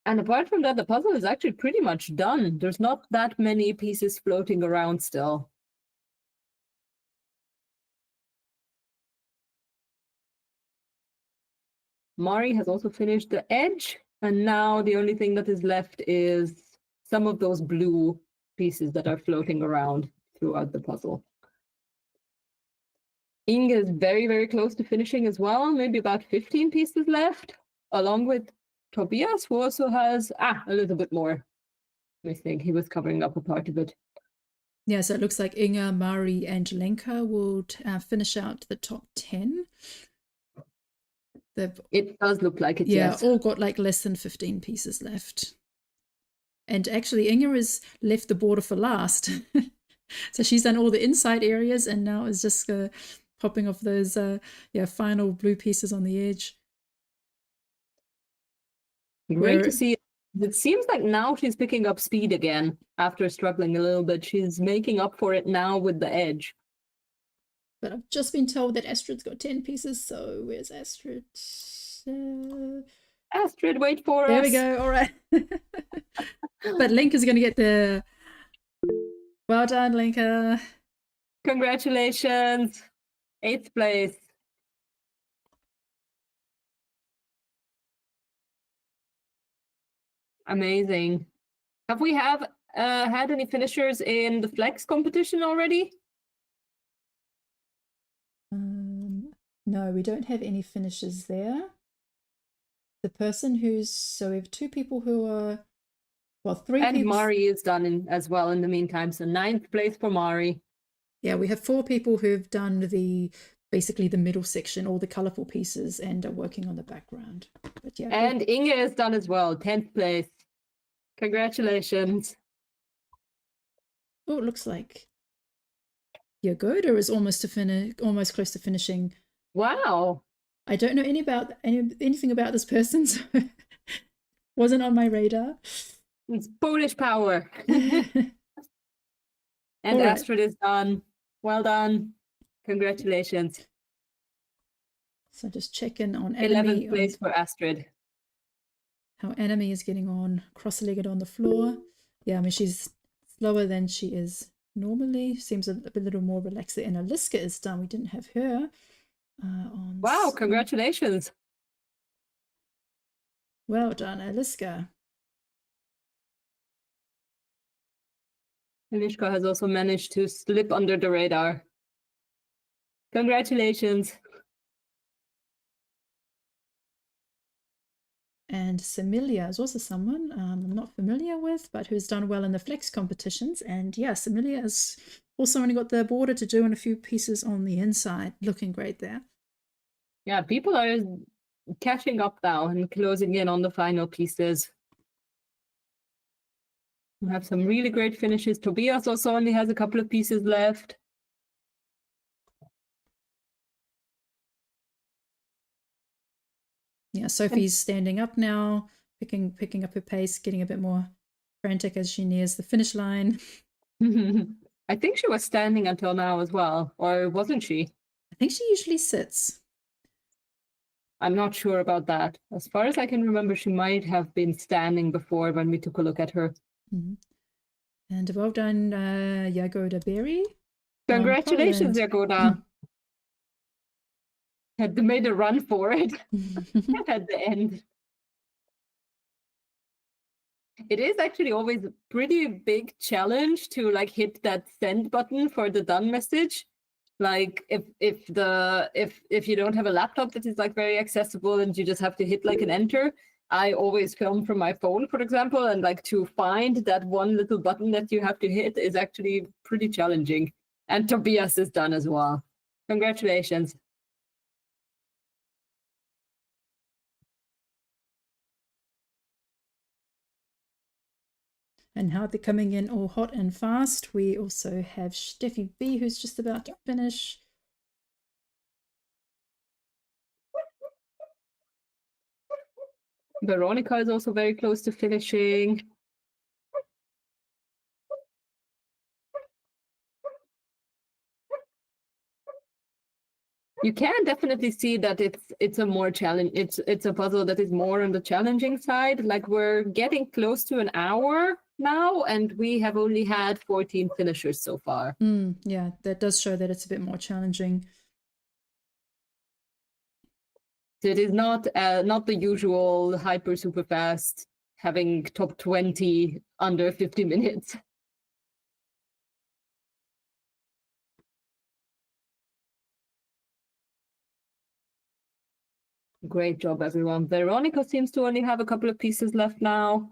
And apart from that, the puzzle is actually pretty much done. There's not that many pieces floating around still. Mari has also finished the edge, and now the only thing that is left is some of those blue pieces that are floating around throughout the puzzle. Inge is very, very close to finishing as well, maybe about 15 pieces left, along with Tobias, who also has a little bit more missing. He was covering up a part of it. Yeah, so it looks like Inge, Mari, and Lenka will finish out the top 10. It does look like it, yeah, yes. all got like less than 15 pieces left. And actually, Inge has left the border for last. So she's done all the inside areas and now is just popping off those final blue pieces on the edge. Great to see. It seems like now she's picking up speed again after struggling a little bit. She's making up for it now with the edge. But I've just been told that Astrid's got 10 pieces, so where's Astrid? Astrid, wait for us. There we go, all right. But Lenka's going to get the... Well done, Lenka. Congratulations. 8th place. Amazing. Have we had any finishers in the flex competition already? No, we don't have any finishers there. The person who's... So we have 2 people who are... Well, 3 people... And Mari is done as well in the meantime. So 9th place for Mari. Yeah, we have 4 people who've done basically the middle section, all the colourful pieces, and are working on the background. But yeah, and Inge is done as well, 10th place. Congratulations. Oh, it looks like you're good, or is almost close to finishing. Wow. I don't know anything about this person, so wasn't on my radar. It's Polish power. And right. Astrid is done. Well done. Congratulations. So just check in on Enemy. 11th place for Astrid. How Enemy is getting on, cross-legged on the floor. Yeah, I mean, she's slower than she is normally. Seems a little more relaxed there. And Aliska is done. We didn't have her on. Wow, congratulations. Well done, Aliska. Eliška has also managed to slip under the radar. Congratulations. And Semilia is also someone I'm not familiar with, but who's done well in the flex competitions. And yeah, Semilia has also only got the border to do and a few pieces on the inside. Looking great there. Yeah, people are catching up now and closing in on the final pieces. We have some really great finishes. Tobias also only has a couple of pieces left. Yeah, Sophie's standing up now, picking up her pace, getting a bit more frantic as she nears the finish line. I think she was standing until now as well, or wasn't she? I think she usually sits. I'm not sure about that. As far as I can remember, she might have been standing before when we took a look at her. Mm-hmm. And well done, Jagoda Berry. Congratulations, Jagoda. Had made a run for it at the end. It is actually always a pretty big challenge to like hit that send button for the done message. Like if you don't have a laptop that is like very accessible and you just have to hit like an enter, I always film from my phone, for example, and like to find that one little button that you have to hit is actually pretty challenging. And Tobias is done as well. Congratulations. And how they're coming in all hot and fast. We also have Steffi B, who's just about to finish. Veronica is also very close to finishing. You can definitely see that it's a more challenge. It's a puzzle that is more on the challenging side. Like we're getting close to an hour now, and we have only had 14 finishers so far. Yeah, that does show that it's a bit more challenging. So it is not the usual hyper super fast having top 20 under 50 minutes. Great job, everyone. Veronica seems to only have a couple of pieces left now.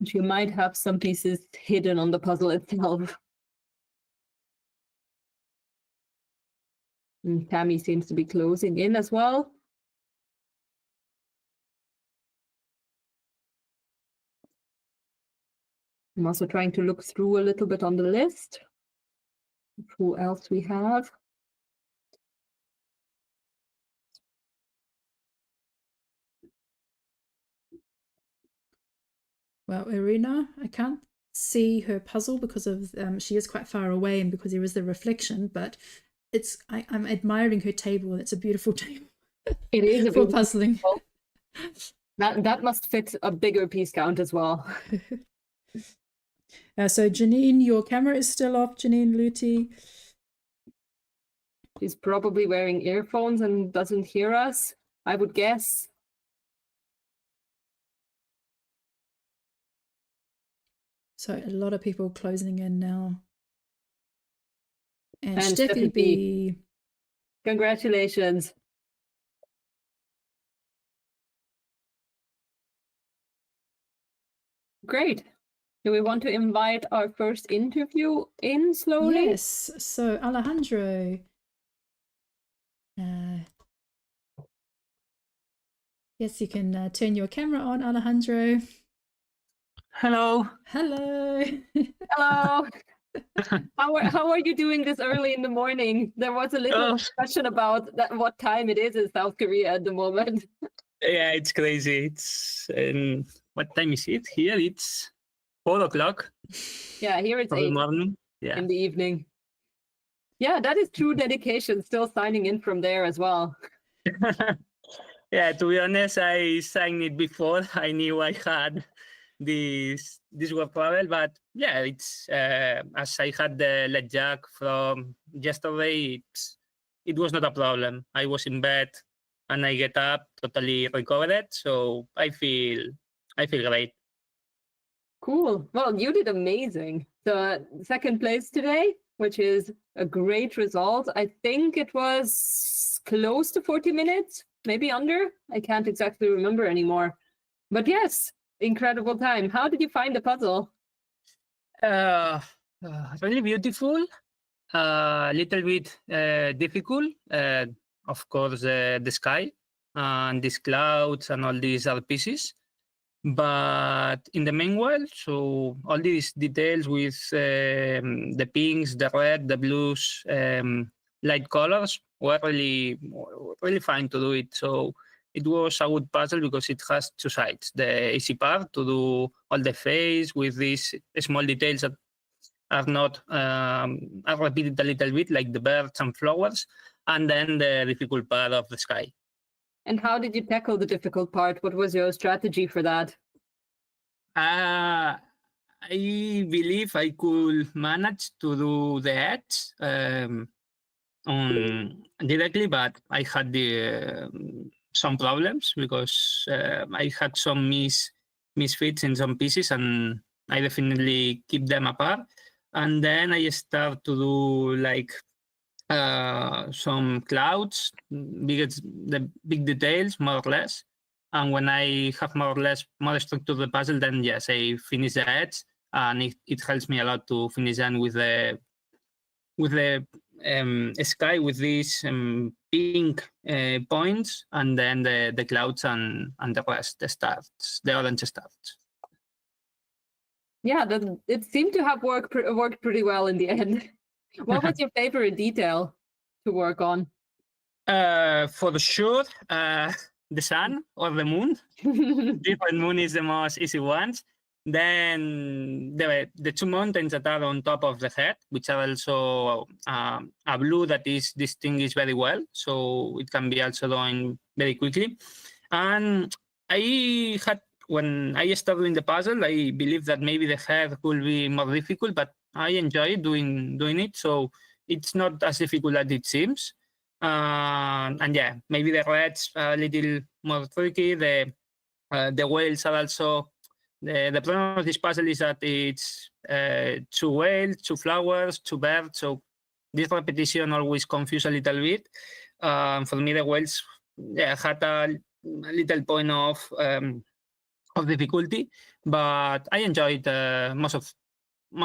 She might have some pieces hidden on the puzzle itself. And Tammy seems to be closing in as well. I'm also trying to look through a little bit on the list. Who else we have? Well, Irina, I can't see her puzzle because of she is quite far away and because there is the reflection, but I'm admiring her table. It's a beautiful table. It is a for puzzling. That must fit a bigger piece count as well. So Janine, your camera is still off, Janine Luti. She's probably wearing earphones and doesn't hear us, I would guess. So a lot of people closing in now. And Steffi Steffi B. Congratulations. Great. Do we want to invite our first interview in slowly? Yes. So Alejandro. Yes, you can turn your camera on, Alejandro. Hello. Hello. Hello. How are you doing this early in the morning? There was a little discussion about what time it is in South Korea at the moment. Yeah, it's crazy. It's what time is it? Here it's 4 o'clock. Yeah, here it's 8 in the morning. Yeah. In the evening. Yeah, that is true dedication. Still signing in from there as well. Yeah, to be honest, I signed it before. I knew I had this web travel, but yeah, it's as I had the leg jack from yesterday, it was not a problem. I was in bed and I get up totally recovered, so I feel great. Cool. Well, you did amazing. So second place today. which is a great result. I think it was close to 40 minutes, maybe under. I can't exactly remember anymore. But yes, incredible time. How did you find the puzzle? Really beautiful. A little bit difficult. Of course, the sky and these clouds and all these other pieces. But in the main world, so all these details with the pinks, the red, the blues, light colors were really fun to do it. So it was a good puzzle because it has two sides. The easy part to do all the face with these small details that are not are repeated a little bit, like the birds and flowers, and then the difficult part of the sky. And how did you tackle the difficult part? What was your strategy for that? I believe I could manage to do that on directly, but I had some problems because I had some misfits in some pieces, and I definitely keep them apart. And then I start to do like some clouds, the big details, more or less. And when I have more or less more structure the puzzle, then yes, I finish the edge, and it helps me a lot to finish then with the sky with these pink points, and then the clouds and the rest, the stars, the orange stars. Yeah, it seemed to have worked pretty well in the end. What was your favorite detail to work on? For sure, the sun or the moon. Different moon is the most easy ones. Then the two mountains that are on top of the head, which are also a blue that is distinguished very well, so it can be also done very quickly. And when I started doing the puzzle, I believe that maybe the head will be more difficult, but I enjoy doing it, so it's not as difficult as it seems. And yeah, maybe the reds are a little more tricky. The whales are also the problem of this puzzle is that it's two whales, two flowers, two birds. So this repetition always confuses a little bit. For me, the whales had a little point of difficulty, but I enjoyed most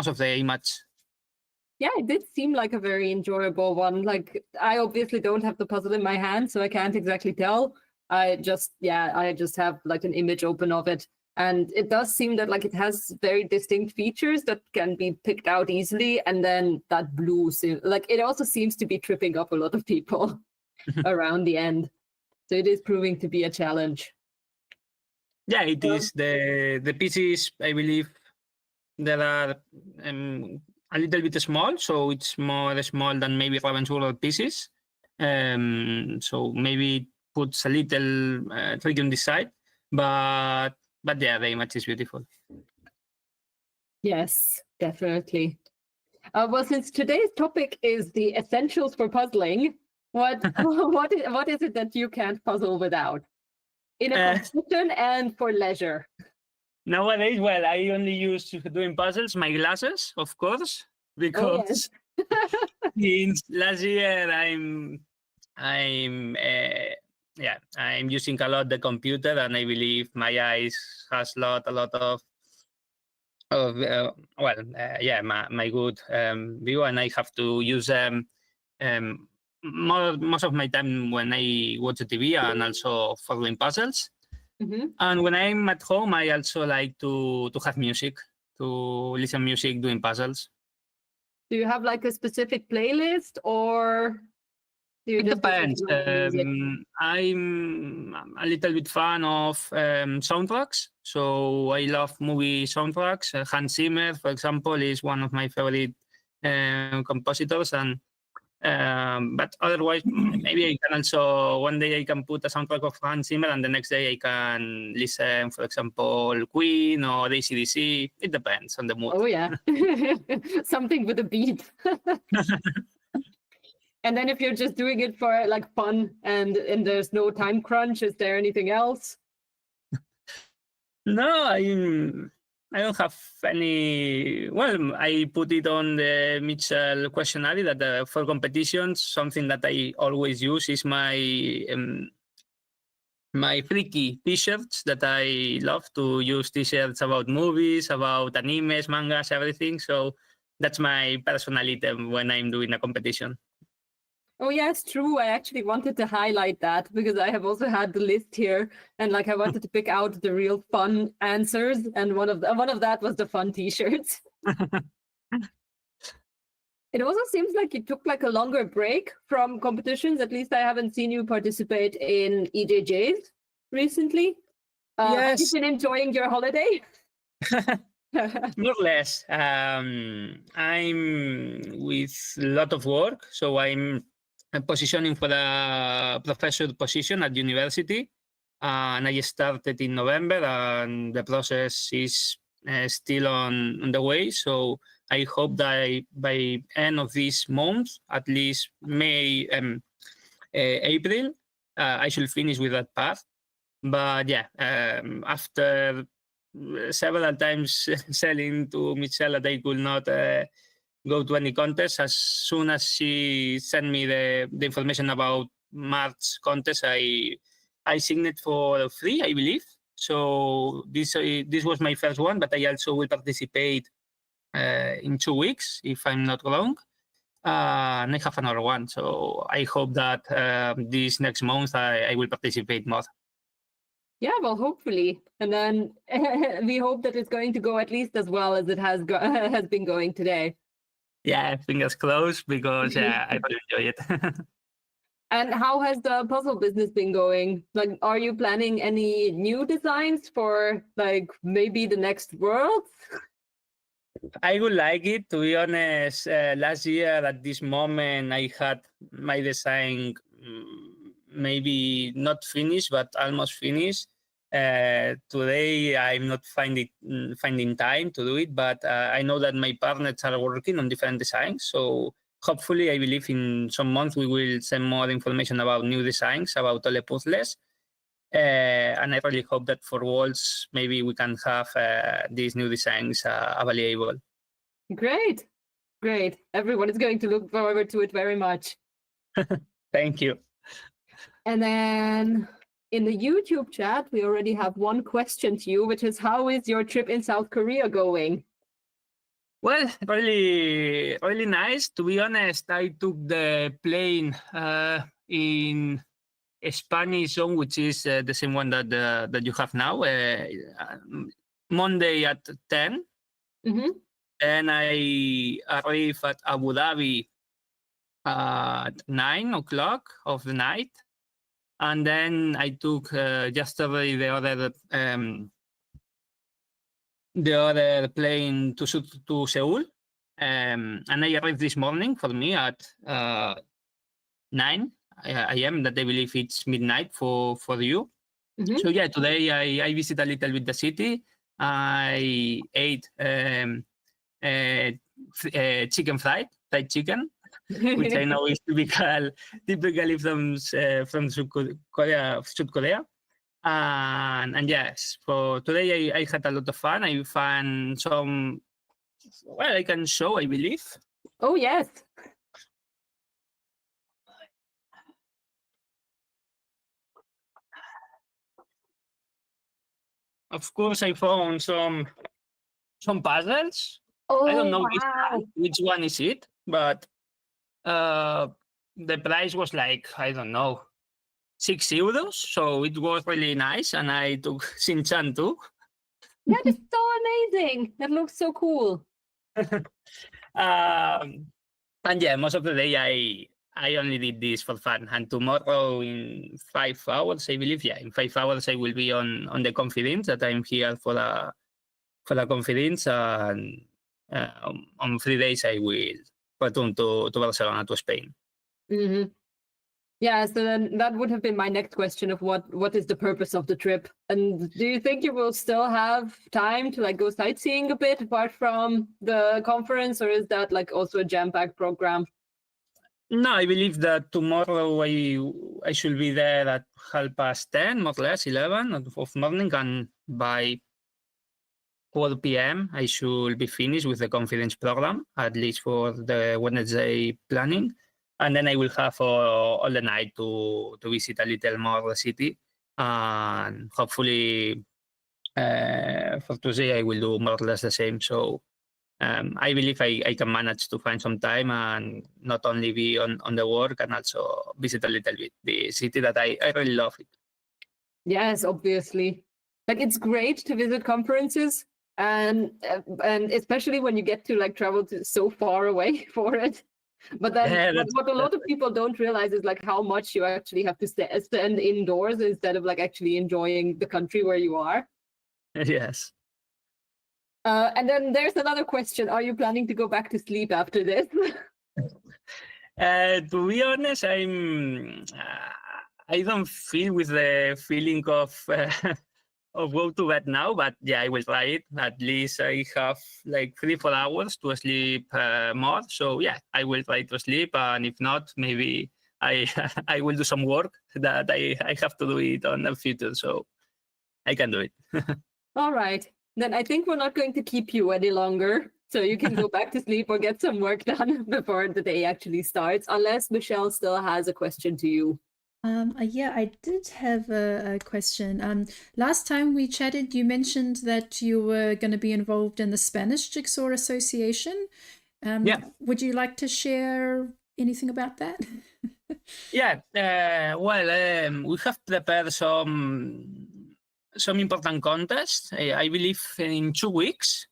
of the image. Yeah, it did seem like a very enjoyable one. Like, I obviously don't have the puzzle in my hand, so I can't exactly tell. I just have like an image open of it. And it does seem that like it has very distinct features that can be picked out easily. And then that blue, like it also seems to be tripping up a lot of people around the end. So it is proving to be a challenge. Yeah, it is. The pieces, I believe, that are a little bit small, so it's more small than maybe Ravensburger pieces. So maybe it puts a little trick on this side, but yeah, the image is beautiful. Yes, definitely. Well, since today's topic is the essentials for puzzling, what is it that you can't puzzle without in a competition and for leisure? Nowadays, well, I only use doing puzzles my glasses, of course, because since last year I'm using a lot the computer, and I believe my eyes has a lot of my good view, and I have to use most of my time when I watch the TV and also for doing puzzles. Mm-hmm. And when I'm at home, I also like to have music, to listen music doing puzzles. Do you have like a specific playlist, or do you it depends. I'm a little bit fan of soundtracks, so I love movie soundtracks. Hans Zimmer, for example, is one of my favorite compositors, and but otherwise, maybe I can also, one day I can put a soundtrack of Hans Zimmer, and the next day I can listen, for example, Queen or AC/DC. It depends on the mood. Oh yeah, something with a beat. And then if you're just doing it for like fun and there's no time crunch, is there anything else? No, I don't have any. Well, I put it on the Mitchell questionnaire that for competitions, something that I always use is my freaky T-shirts that I love to use T-shirts about movies, about animes, mangas, everything. So that's my personal item when I'm doing a competition. Oh yes, true. I actually wanted to highlight that because I have also had the list here, and like I wanted to pick out the real fun answers, and one of that was the fun T-shirts. It also seems like you took like a longer break from competitions. At least I haven't seen you participate in EJJs recently. Have you Yes. been enjoying your holiday? More or less. I'm with a lot of work, so I'm positioning for a professor position at university, and I started in November, and the process is still on the way. So I hope that by end of this month, at least May, April, I should finish with that path. But yeah, after several times selling to Michelle that I could not go to any contest, as soon as she sent me the information about March contest, I signed it for free, I believe. So this was my first one, but I also will participate in 2 weeks, if I'm not wrong. And I have another one. So I hope that this next month I will participate more. Yeah, well, hopefully, and then we hope that it's going to go at least as well as it has has been going today. Yeah, fingers crossed, because yeah, I really enjoy it. And how has the puzzle business been going? Like, are you planning any new designs for like maybe the next world? I would like it, to be honest. Last year at this moment, I had my design maybe not finished, but almost finished. Today, I'm not finding time to do it, but I know that my partners are working on different designs. So hopefully, I believe in some months we will send more information about new designs, about all the puzzles. And I really hope that for walls, maybe we can have these new designs available. Great, great. Everyone is going to look forward to it very much. Thank you. And then in the YouTube chat, we already have one question to you, which is, how is your trip in South Korea going? Well, really, really nice. To be honest, I took the plane in Spanish zone, which is the same one that you have now. Monday at 10, Mm-hmm. and I arrived at Abu Dhabi at 9 o'clock of the night, and then I took yesterday the other plane to Seoul, and I arrived this morning for me at 9 a.m. That I believe it's midnight for you. Mm-hmm. So yeah, today I visited a little bit the city. I ate chicken fried chicken, which I know is typically from South Korea. And yes, for today I had a lot of fun. I found some, well, I can show, I believe. Oh, yes. Of course, I found some puzzles. Oh, I don't know wow. which one is it, but the price was like, I don't know, €6. So it was really nice, and I took Shin-chan too. That is so amazing. That looks so cool. And yeah, most of the day I only did this for fun. And tomorrow in 5 hours, I believe, in 5 hours I will be on the conference that I'm here for the conference, and on 3 days I will return to Barcelona, to Spain. Mm-hmm. Yeah, so then that would have been my next question of what is the purpose of the trip? And do you think you will still have time to like go sightseeing a bit apart from the conference, or is that like also a jam-packed program? No, I believe that tomorrow I should be there at 10:30, more or less 11 of morning, and by 4 p.m. I should be finished with the confidence program, at least for the Wednesday planning. And then I will have all the night to visit a little more the city. And hopefully for Tuesday, I will do more or less the same. So I believe I can manage to find some time and not only be on the work and also visit a little bit the city that I really love it. Yes, obviously. Like, it's great to visit conferences, and especially when you get to like travel to so far away for it. But then Yeah, what a lot of people don't realize is like how much you actually have to stand indoors instead of like actually enjoying the country where you are. Yes. And then there's another question. Are you planning to go back to sleep after this? To be honest, I don't feel with the feeling of go to bed now, but yeah, I will try it. At least I have like 3-4 hours to sleep more. So yeah, I will try to sleep, and if not, maybe I I will do some work that I have to do it on the future. So I can do it. All right. Then I think we're not going to keep you any longer. So you can go back to sleep or get some work done before the day actually starts, unless Michelle still has a question to you. Yeah, I did have a question. Last time we chatted, you mentioned that you were going to be involved in the Spanish Jigsaw Association. Yeah. Would you like to share anything about that? Yeah. Well, we have prepared some important contests. I believe in 2 weeks.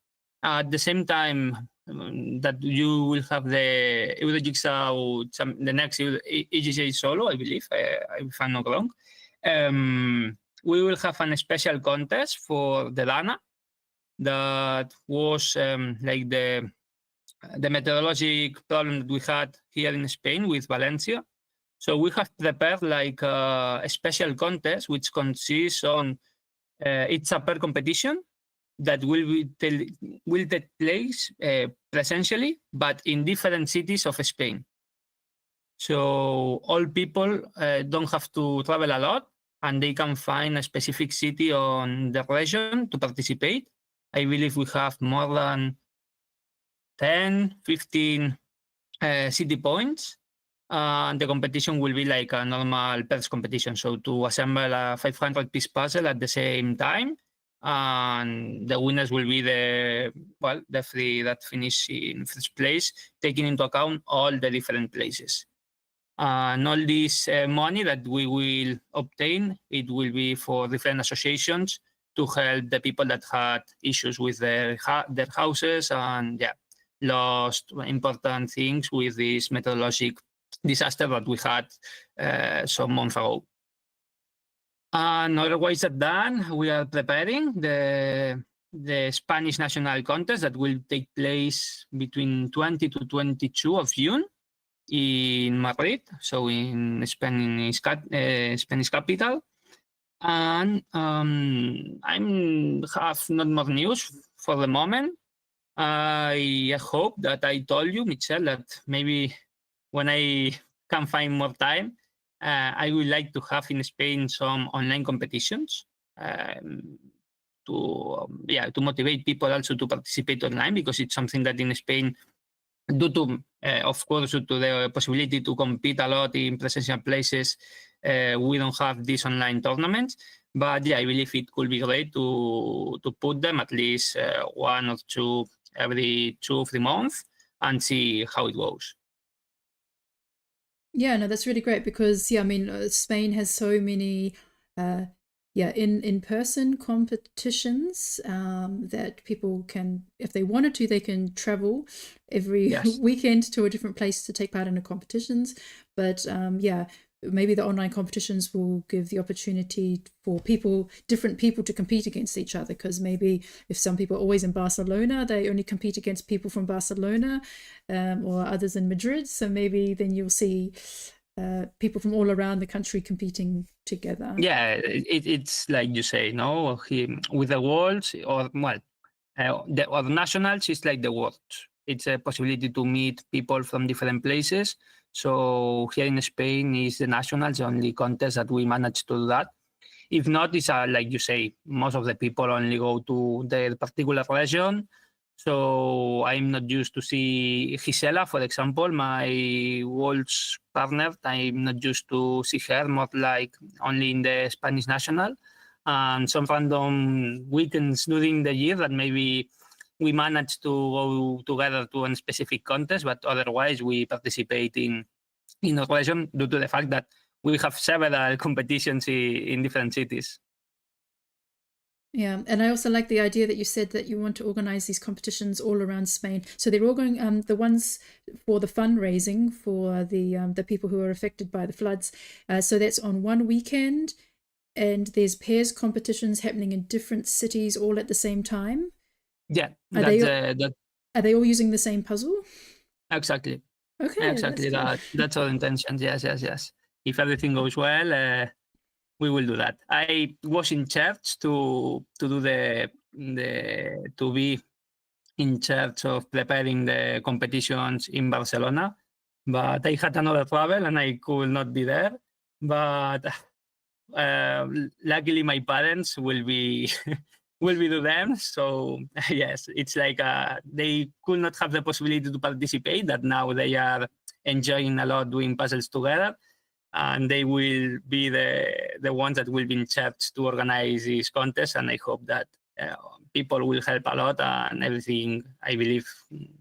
At the same time that you will have the Euro Jigsaw, the next EGJ solo, I believe, if I'm not wrong. We will have a special contest for the Dana that was like the meteorologic problem that we had here in Spain with Valencia. So we have prepared like a special contest which consists on it's a pair competition that will take place presentially, but in different cities of Spain. So all people don't have to travel a lot, and they can find a specific city on the region to participate. I believe we have more than 10, 15 city points. And the competition will be like a normal pairs competition. So to assemble a 500-piece puzzle at the same time. And the winners will be the 3 that finish in first place, taking into account all the different places. And all this money that we will obtain, it will be for different associations to help the people that had issues with their houses and lost important things with this meteorological disaster that we had some months ago. And otherwise than that, we are preparing the Spanish national contest that will take place between 20 to 22 of June in Madrid, so in Spanish capital. And I have not more news for the moment. I hope that I told you, Michelle, that maybe when I can find more time, I would like to have in Spain some online competitions to motivate people also to participate online, because it's something that in Spain, due to the possibility to compete a lot in presential places, we don't have these online tournaments. But I believe it could be great to put them at least 1 or 2 every 2 or 3 months and see how it goes. Yeah, no, that's really great because, Spain has so many, in-person competitions that people can, if they wanted to, they can travel every weekend to a different place to take part in the competitions. But maybe the online competitions will give the opportunity for different people to compete against each other, because maybe if some people are always in Barcelona, they only compete against people from Barcelona or others in Madrid. So maybe then you'll see people from all around the country competing together. Yeah, it's like you say, no? With the Worlds or the nationals, it's like the Worlds. It's a possibility to meet people from different places. So here in Spain is the nationals, the only contest that we managed to do that. If not, it's like you say, most of the people only go to their particular region. So I'm not used to see Gisela, for example, my Wolves partner. I'm not used to see her, more like only in the Spanish national. And some random weekends during the year that maybe we manage to go together to a specific contest, but otherwise we participate in a region due to the fact that we have several competitions in different cities. Yeah, and I also like the idea that you said that you want to organize these competitions all around Spain. So they're all going, the ones for the fundraising for the people who are affected by the floods. So that's on one weekend, and there's pairs competitions happening in different cities all at the same time. Yeah, are they all using the same puzzle? Exactly. Okay, exactly. That's our intention. Yes. If everything goes well, we will do that. I was in charge to do to be in charge of preparing the competitions in Barcelona, but I had another travel and I could not be there. But luckily, my parents will be will be to them. So yes, it's like they could not have the possibility to participate. That now they are enjoying a lot doing puzzles together. And they will be the ones that will be in charge to organize this contest. And I hope that people will help a lot and everything, I believe,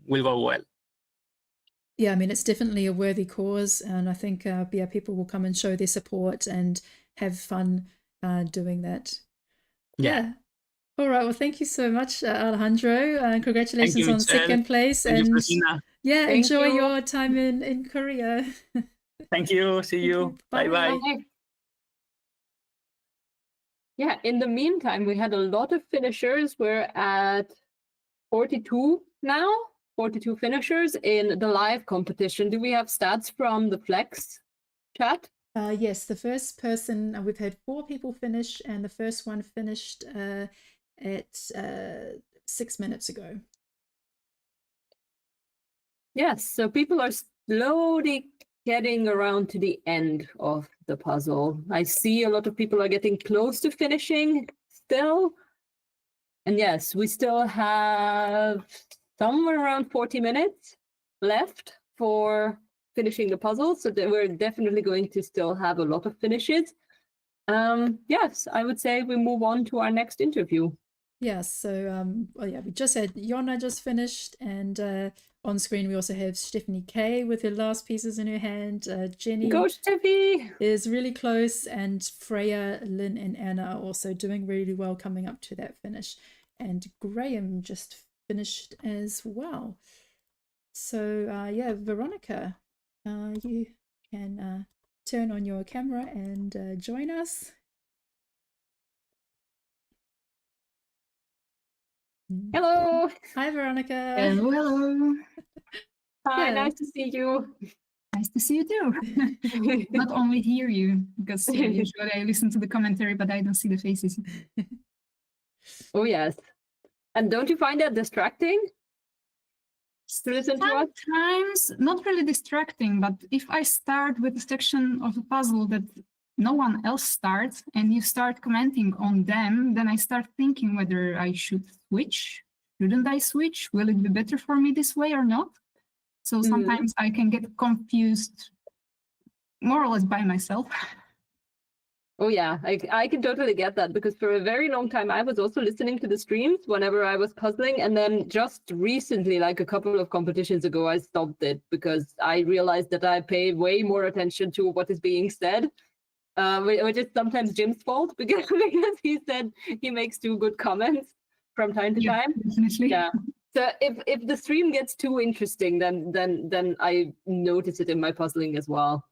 will go well. Yeah, I mean, it's definitely a worthy cause. And I think, people will come and show their support and have fun doing that. Yeah. All right. Well, thank you so much, Alejandro. Congratulations on second place. Thank you, Christina. Yeah, enjoy your time in Korea. Thank you. See you. Bye-bye. Yeah, in the meantime, we had a lot of finishers. We're at 42 now, 42 finishers in the live competition. Do we have stats from the Flex chat? Yes, the first person, we've had 4 people finish, and the first one finished at 6 minutes ago. Yes, so people are slowly getting around to the end of the puzzle. I see a lot of people are getting close to finishing still. And yes, we still have somewhere around 40 minutes left for finishing the puzzle. So we're definitely going to still have a lot of finishes. Yes, I would say we move on to our next interview. Yes, so we just had Jonna just finished, and on screen we also have Stephanie K with her last pieces in her hand. Jenny Go Steffi! is really close, and Freya, Lynn, and Anna are also doing really well coming up to that finish. And Graham just finished as well. So Veronica, you can turn on your camera and join us. Hello! Hi, Veronica. Hello. Hi, Yeah. nice to see you. Nice to see you too. Not only hear you, because usually I listen to the commentary, but I don't see the faces. Oh, yes. And don't you find that distracting? To listen to us? Sometimes not really distracting, but if I start with a section of a puzzle that no one else starts and you start commenting on them, then I start thinking whether I should switch. Shouldn't I switch? Will it be better for me this way or not? So sometimes I can get confused more or less by myself. Oh yeah, I can totally get that, because for a very long time I was also listening to the streams whenever I was puzzling, and then just recently, like a couple of competitions ago, I stopped it because I realized that I pay way more attention to what is being said, which is sometimes Jim's fault because he said he makes 2 good comments from time to time. Definitely. Yeah. So if the stream gets too interesting, then I notice it in my puzzling as well.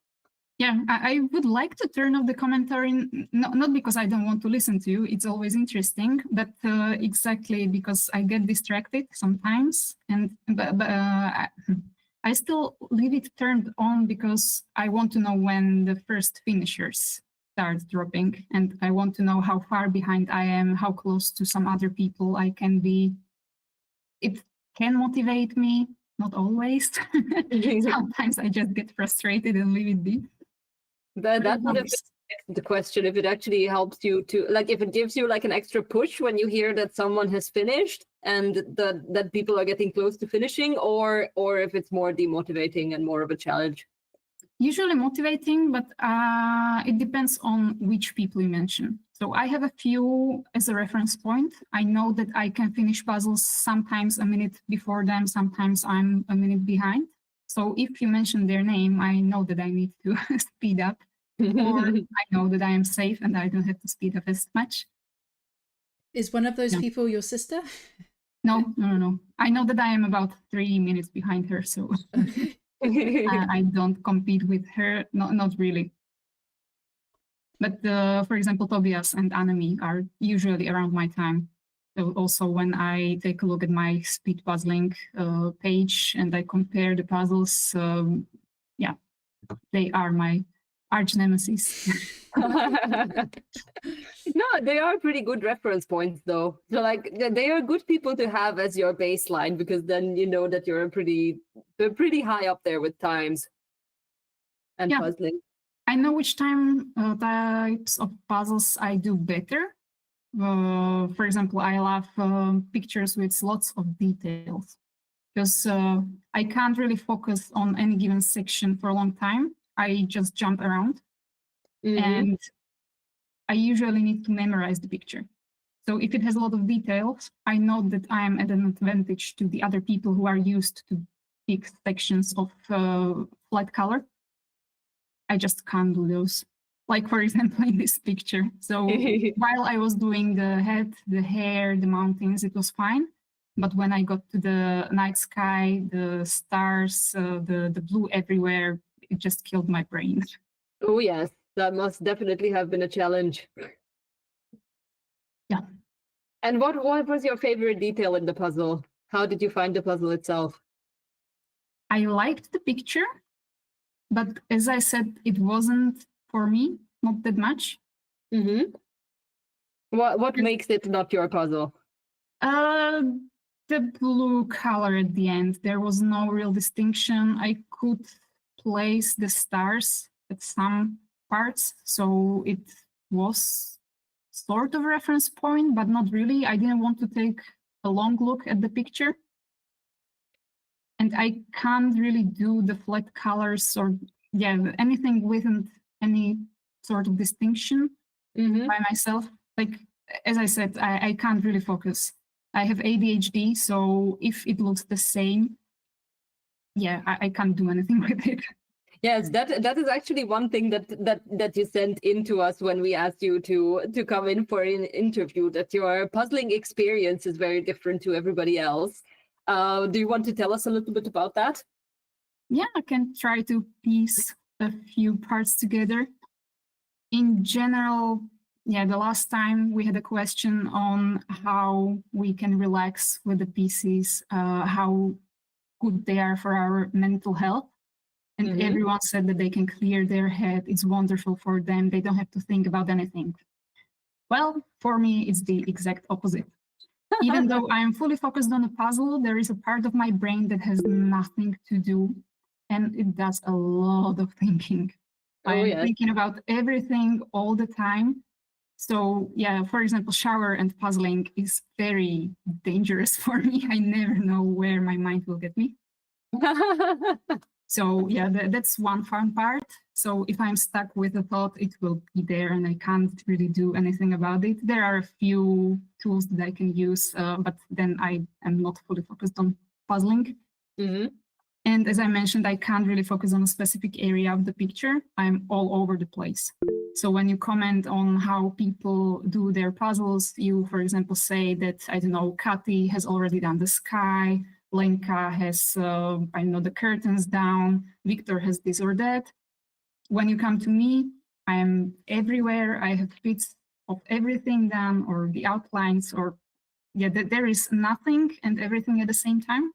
Yeah, I would like to turn off the commentary, not because I don't want to listen to you, it's always interesting, but exactly because I get distracted sometimes, but I still leave it turned on because I want to know when the first finishers start dropping, and I want to know how far behind I am, how close to some other people I can be. It can motivate me, not always. Sometimes I just get frustrated and leave it be. That would have been the question if it actually helps you to, like, if it gives you like an extra push when you hear that someone has finished and that people are getting close to finishing, or if it's more demotivating and more of a challenge. Usually motivating, but it depends on which people you mention. So I have a few as a reference point. I know that I can finish puzzles sometimes a minute before them, sometimes I'm a minute behind. So if you mention their name, I know that I need to speed up, or I know that I am safe and I don't have to speed up as much. Is one of those No. people your sister? No. I know that I am about 3 minutes behind her, so I don't compete with her, not really. But for example, Tobias and Anami are usually around my time. So also when I take a look at my speed puzzling page and I compare the puzzles, yeah, they are my arch nemesis. No, they are pretty good reference points though. So like they are good people to have as your baseline, because then you know that they're pretty high up there with times and puzzling. I know which types of puzzles I do better. For example, I love pictures with lots of details, because I can't really focus on any given section for a long time. I just jump around, and I usually need to memorize the picture. So if it has a lot of details, I know that I am at an advantage to the other people who are used to big sections of flat color. I just can't do those. Like, for example, in this picture. So while I was doing the head, the hair, the mountains, it was fine. But when I got to the night sky, the stars, the blue everywhere, it just killed my brain. Oh, yes. That must definitely have been a challenge. Yeah. And what was your favorite detail in the puzzle? How did you find the puzzle itself? I liked the picture, but as I said, it wasn't for me, not that much. What makes it not your puzzle? The blue color at the end. There was no real distinction. I could place the stars at some parts, so it was sort of a reference point, but not really. I didn't want to take a long look at the picture. And I can't really do the flat colors or anything without any sort of distinction by myself. Like, as I said, I can't really focus. I have ADHD, so if it looks the same, I can't do anything with it. Yes, that is actually one thing that you sent in to us when we asked you to come in for an interview, that your puzzling experience is very different to everybody else. Do you want to tell us a little bit about that? Yeah, I can try to piece a few parts together. In general, the last time we had a question on how we can relax with the pieces, how good they are for our mental health. And everyone said that they can clear their head. It's wonderful for them. They don't have to think about anything. Well, for me, it's the exact opposite. Even though I am fully focused on a puzzle, there is a part of my brain that has nothing to do, and it does a lot of thinking. I'm thinking about everything all the time. So for example, shower and puzzling is very dangerous for me. I never know where my mind will get me. So that's one fun part. So if I'm stuck with a thought, it will be there and I can't really do anything about it. There are a few tools that I can use, but then I am not fully focused on puzzling. And as I mentioned, I can't really focus on a specific area of the picture. I'm all over the place. So when you comment on how people do their puzzles, you, for example, say that, I don't know, Kati has already done the sky, Lenka has, the curtains down, Victor has this or that. When you come to me, I am everywhere. I have bits of everything done, or the outlines, or there is nothing and everything at the same time.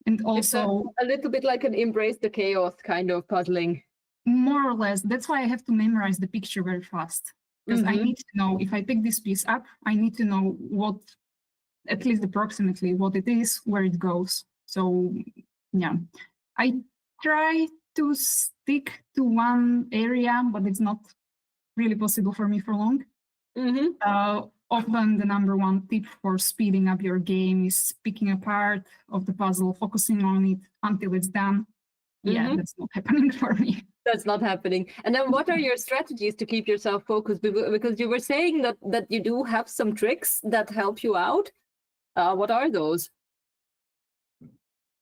And also it's a little bit like an embrace the chaos kind of puzzling. More or less. That's why I have to memorize the picture very fast. Because I need to know, if I pick this piece up, I need to know what, at least approximately what it is, where it goes. So I try to stick to one area, but it's not really possible for me for long. Often the number one tip for speeding up your game is picking a part of the puzzle, focusing on it until it's done. Yeah, that's not happening for me. That's not happening. And then what are your strategies to keep yourself focused? Because you were saying that you do have some tricks that help you out. What are those?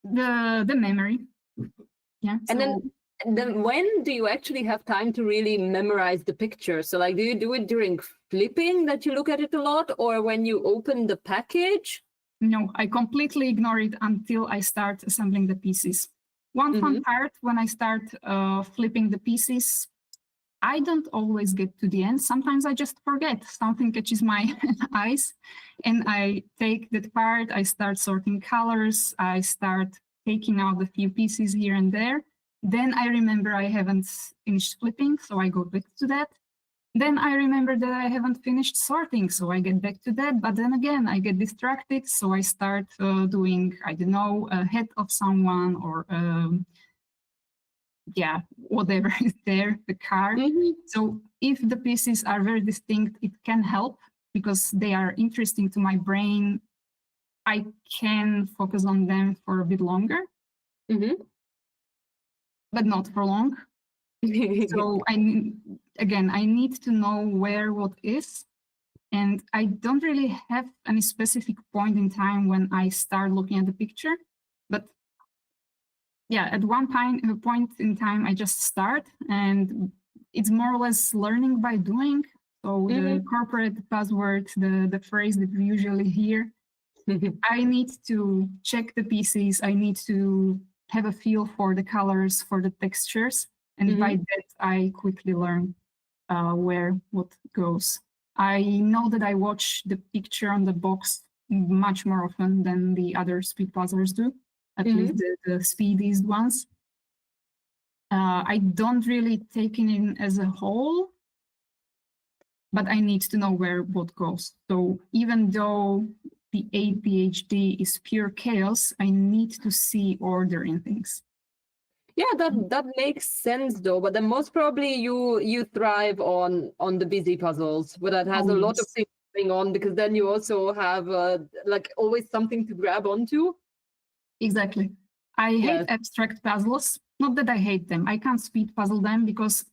The memory. Yeah. And then when do you actually have time to really memorize the picture? So like, do you do it during flipping that you look at it a lot, or when you open the package? No, I completely ignore it until I start assembling the pieces. One fun part, when I start flipping the pieces, I don't always get to the end. Sometimes I just forget. Something catches my eyes and I take that part. I start sorting colors. I start taking out a few pieces here and there. Then I remember I haven't finished flipping, so I go back to that. Then I remember that I haven't finished sorting, so I get back to that. But then again, I get distracted, so I start doing, I don't know, a head of someone or, yeah, whatever is there, the car. So if the pieces are very distinct, it can help because they are interesting to my brain. I can focus on them for a bit longer, but not for long. So I need to know where what is, and I don't really have any specific point in time when I start looking at the picture, but yeah, at one point in time I just start, and it's more or less learning by doing. So the corporate buzzword, the phrase that we usually hear, I need to check the pieces, I need to have a feel for the colors, for the textures. And by that, I quickly learn where what goes. I know that I watch the picture on the box much more often than the other speed puzzlers do, at least the speediest ones. I don't really take it in as a whole, but I need to know where what goes. So even though the ADHD is pure chaos, I need to see order in things. Yeah, that makes sense though. But then most probably you thrive on the busy puzzles, where that has a lot of things going on, because then you also have like always something to grab onto. Exactly. I hate abstract puzzles. Not that I hate them. I can't speed puzzle them because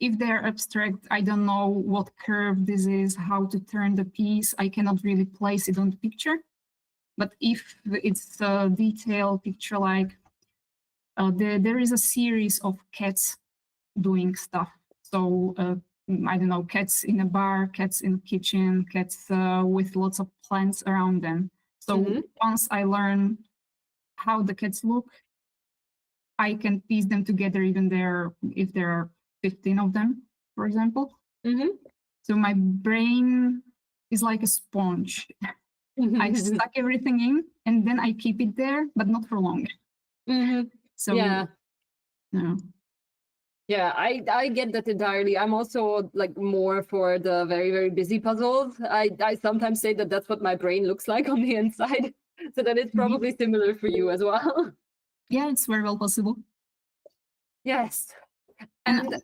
if they're abstract, I don't know what curve this is, how to turn the piece. I cannot really place it on the picture. But if it's a detailed picture, like there is a series of cats doing stuff. So I don't know, cats in a bar, cats in the kitchen, cats with lots of plants around them. So once I learn how the cats look, I can piece them together even if there are 15 of them, for example. So my brain is like a sponge. I suck everything in and then I keep it there, but not for long. So yeah. No. Yeah, I get that entirely. I'm also like more for the very, very busy puzzles. I sometimes say that that's what my brain looks like on the inside. So that it's probably similar for you as well. Yeah, it's very well possible. Yes. And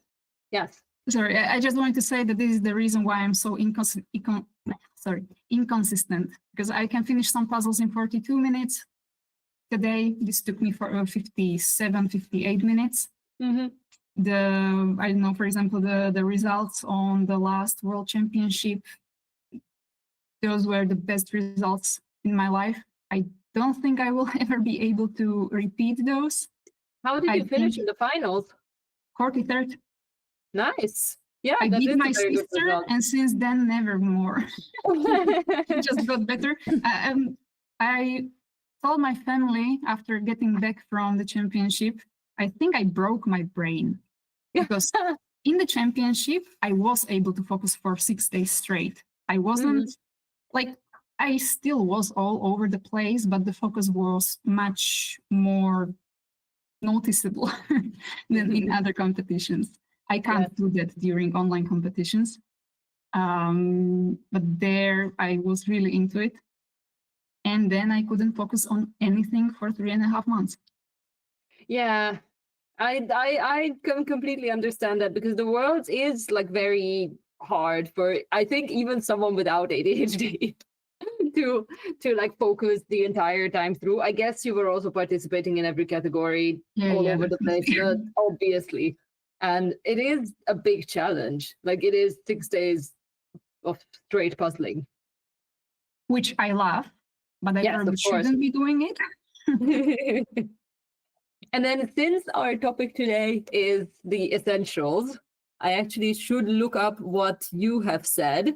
yes. Sorry, I just wanted to say that this is the reason why I'm so inconsistent, because I can finish some puzzles in 42 minutes. Today, this took me for 57, 58 minutes. I don't know, for example, the results on the last World Championship, those were the best results in my life. I don't think I will ever be able to repeat those. How did you finish in the finals? 43rd. Nice. Yeah, I beat my sister, and since then, never more. It just got better. I told my family after getting back from the championship, I think I broke my brain. Because in the championship, I was able to focus for 6 days straight. I wasn't like, I still was all over the place, but the focus was much more noticeable than in other competitions. I can't do that during online competitions. But there I was really into it. And then I couldn't focus on anything for 3.5 months. Yeah. I can completely understand that, because the world is like very hard for, I think, even someone without ADHD to like focus the entire time through. I guess you were also participating in every category all over the place, but obviously, and it is a big challenge. Like, it is 6 days of straight puzzling, which I love, but I yes, probably of course. shouldn't be doing it. And then, since our topic today is the essentials, I actually should look up what you have said,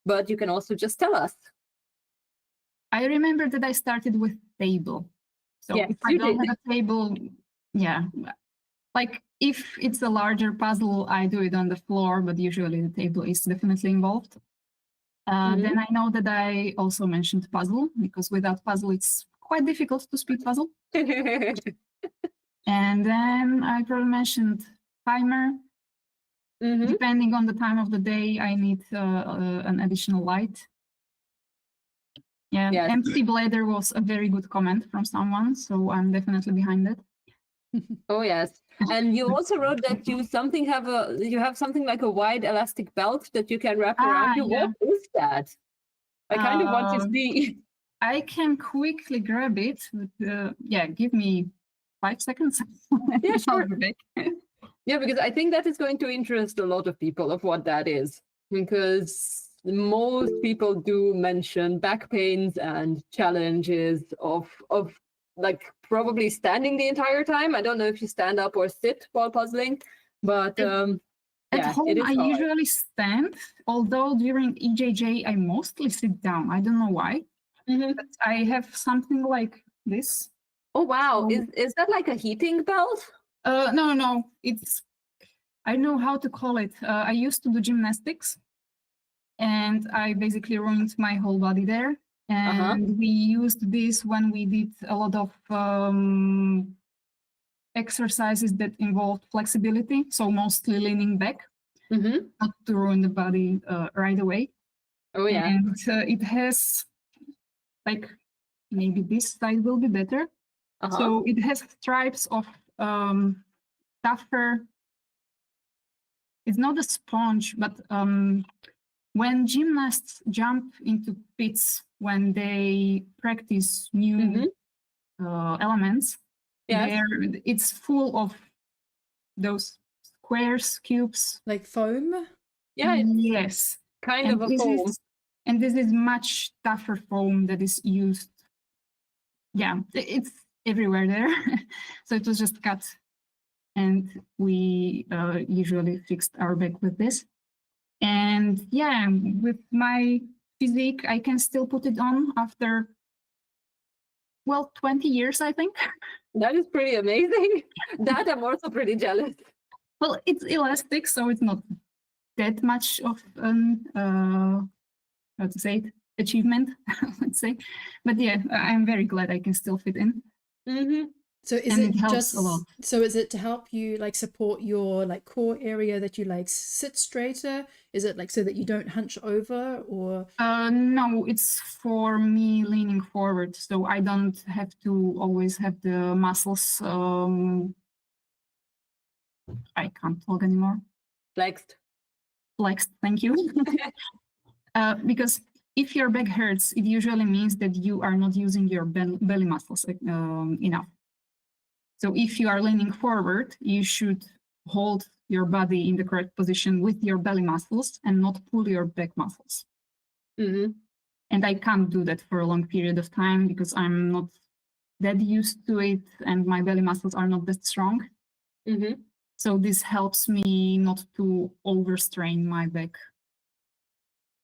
but you can also just tell us. I remember that I started with table. So Yes, if I you don't did. have a table, yeah. Like if it's a larger puzzle, I do it on the floor, but usually the table is definitely involved. Then I know that I also mentioned puzzle, because without puzzle, it's quite difficult to speed puzzle. And then I probably mentioned timer. Depending on the time of the day, I need an additional light. Yeah, Yes. empty bladder was a very good comment from someone, so I'm definitely behind it. Oh yes, and you also wrote that you have something like a wide elastic belt that you can wrap around you. Yeah. What is that? I kind of want to see. I can quickly grab it. Yeah, give me 5 seconds. Yeah, sure. I'll be back. Yeah, because I think that is going to interest a lot of people of what that is, because most people do mention back pains and challenges of like probably standing the entire time. I don't know if you stand up or sit while puzzling, but At home, it is I hard. usually stand, although during EJJ, I mostly sit down. I don't know why. But I have something like this. Oh, wow. So- Is that like a heating belt? No. It's, I don't know how to call it. I used to do gymnastics, and I basically ruined my whole body there. And we used this when we did a lot of exercises that involved flexibility, so mostly leaning back, not to ruin the body right away. Oh, yeah. And it has, like, maybe this side will be better. So it has stripes of tougher. It's not a sponge, but when gymnasts jump into pits when they practice new elements, it's full of those squares, cubes. Like foam? Yeah, yes. Kind of a foam. And this is much tougher foam that is used. Yeah, it's everywhere there. So it was just cut. And we usually fixed our back with this. And yeah, with my physique, I can still put it on after, 20 years, I think. That is pretty amazing. That I'm also pretty jealous. Well, it's elastic, so it's not that much of an, how to say it, achievement, let's say. But yeah, I'm very glad I can still fit in. So is And it it helps just a lot. so is it to help you like support your like core area that you like sit straighter? Is it like so that you don't hunch over, or No, it's for me leaning forward, so I don't have to always have the muscles. I can't talk anymore. Flexed. Thank you. Because if your back hurts, it usually means that you are not using your belly muscles enough. So if you are leaning forward, you should hold your body in the correct position with your belly muscles and not pull your back muscles. And I can't do that for a long period of time because I'm not that used to it and my belly muscles are not that strong. So this helps me not to overstrain my back.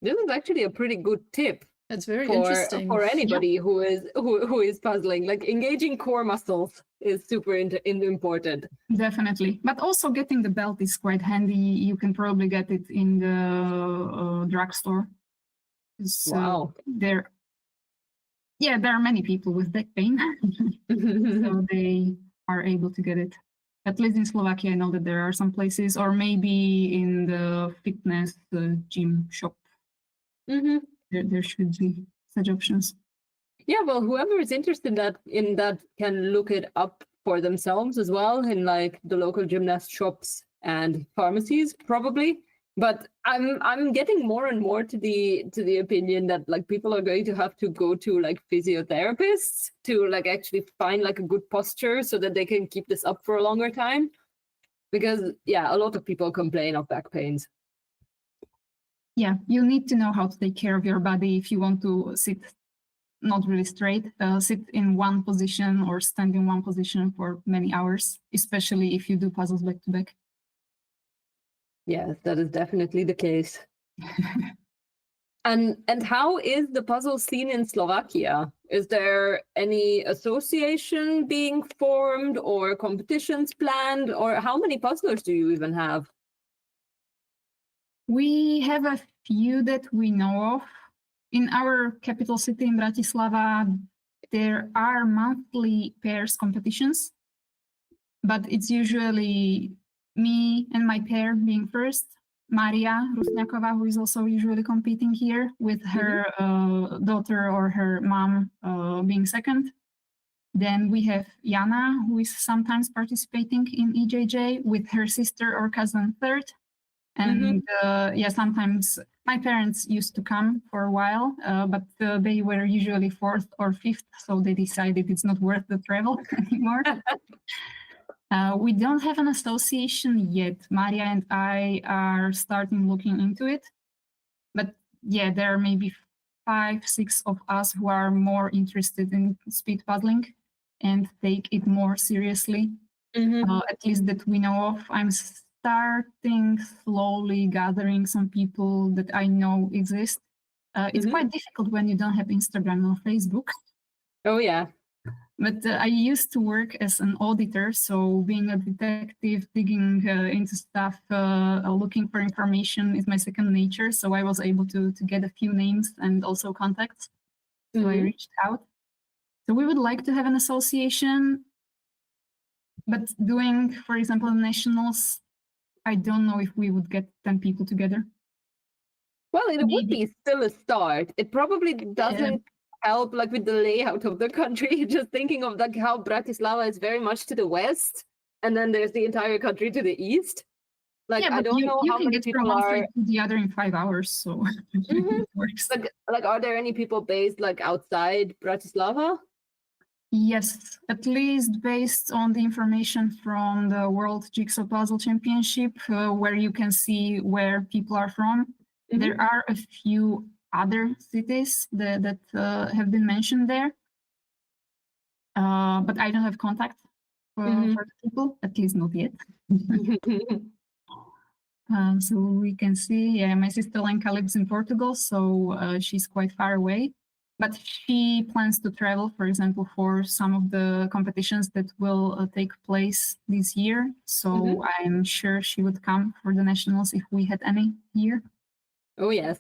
This is actually a pretty good tip. That's very interesting for anybody who is puzzling. Like, engaging core muscles is super important. Definitely, but also getting the belt is quite handy. You can probably get it in the drugstore. Wow. There are many people with back pain, so they are able to get it. At least in Slovakia, I know that there are some places, or maybe in the fitness gym shop. There should be such options. Yeah, well, whoever is interested in that can look it up for themselves as well in like the local gymnast shops and pharmacies, probably. But I'm getting more and more to the opinion that like people are going to have to go to like physiotherapists to like actually find like a good posture so that they can keep this up for a longer time. Because yeah, a lot of people complain of back pains. Yeah, you need to know how to take care of your body if you want to sit not really straight, sit in one position or stand in one position for many hours, especially if you do puzzles back to back. Yes, that is definitely the case. And how is the puzzle scene in Slovakia? Is there any association being formed or competitions planned, or how many puzzlers do you even have? We have a few that we know of. In our capital city in Bratislava, there are monthly pairs competitions, but it's usually me and my pair being first, Maria Rusňáková, who is also usually competing here, with her daughter or her mom being second. Then we have Jana, who is sometimes participating in EJJ, with her sister or cousin third. And yeah, sometimes my parents used to come for a while, but they were usually fourth or fifth, so they decided it's not worth the travel anymore. We don't have an association yet. Maria and I are starting looking into it. But yeah, there are maybe 5, 6 of us who are more interested in speed puzzling and take it more seriously, at least that we know of. I'm starting slowly gathering some people that I know exist. It's quite difficult when you don't have Instagram or Facebook. Oh, yeah. But I used to work as an auditor, so being a detective, digging into stuff, looking for information is my second nature. So I was able to get a few names and also contacts. So I reached out. So we would like to have an association, but doing, for example, nationals, I don't know if we would get 10 people together. Well, it would be still a start. It probably doesn't help like with the layout of the country. Just thinking of like how Bratislava is very much to the west, and then there's the entire country to the east. Like I don't know how many people are to the other in 5 hours, so it works. Like, are there any people based like outside Bratislava? Yes, at least based on the information from the World Jigsaw Puzzle Championship, where you can see where people are from. There are a few other cities that have been mentioned there, but I don't have contact for the people, at least not yet. So we can see, yeah, my sister Lenka lives in Portugal, so she's quite far away. But she plans to travel, for example, for some of the competitions that will take place this year. So I'm sure she would come for the nationals if we had any here. Oh, yes.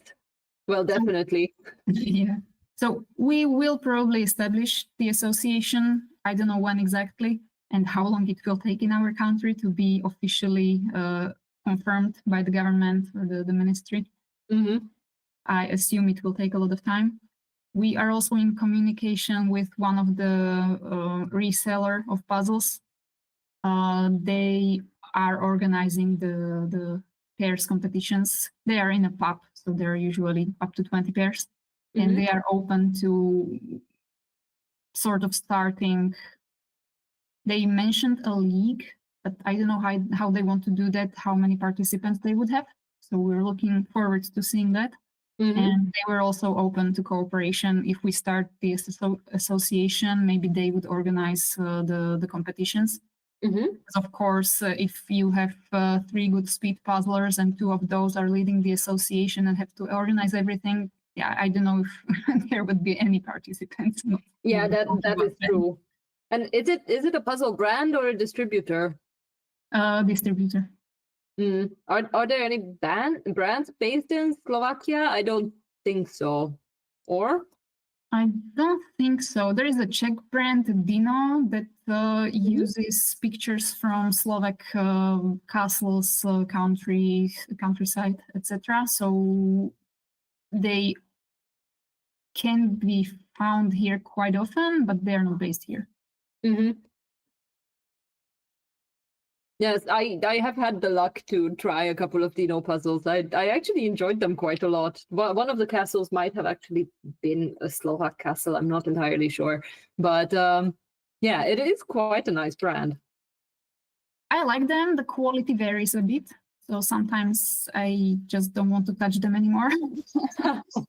Well, definitely. Yeah. So we will probably establish the association. I don't know when exactly and how long it will take in our country to be officially confirmed by the government or the ministry. I assume it will take a lot of time. We are also in communication with one of the reseller of puzzles. They are organizing the pairs competitions. They are in a pub, so there are usually up to 20 pairs. And they are open to sort of starting. They mentioned a league, but I don't know how they want to do that, how many participants they would have. So we're looking forward to seeing that. And they were also open to cooperation. If we start this association, maybe they would organize the competitions. Because of course, if you have 3 good speed puzzlers and 2 of those are leading the association and have to organize everything, yeah, I don't know if there would be any participants. Yeah, that is true. And is it a puzzle brand or a distributor? Distributor. Are there any brands based in Slovakia? I don't think so. Or? I don't think so. There is a Czech brand, Dino, that uses pictures from Slovak castles, countryside, etc. So they can be found here quite often, but they are not based here. Yes, I have had the luck to try a couple of Dino puzzles. I actually enjoyed them quite a lot. Well, one of the castles might have actually been a Slovak castle. I'm not entirely sure, but yeah, it is quite a nice brand. I like them. The quality varies a bit. So sometimes I just don't want to touch them anymore.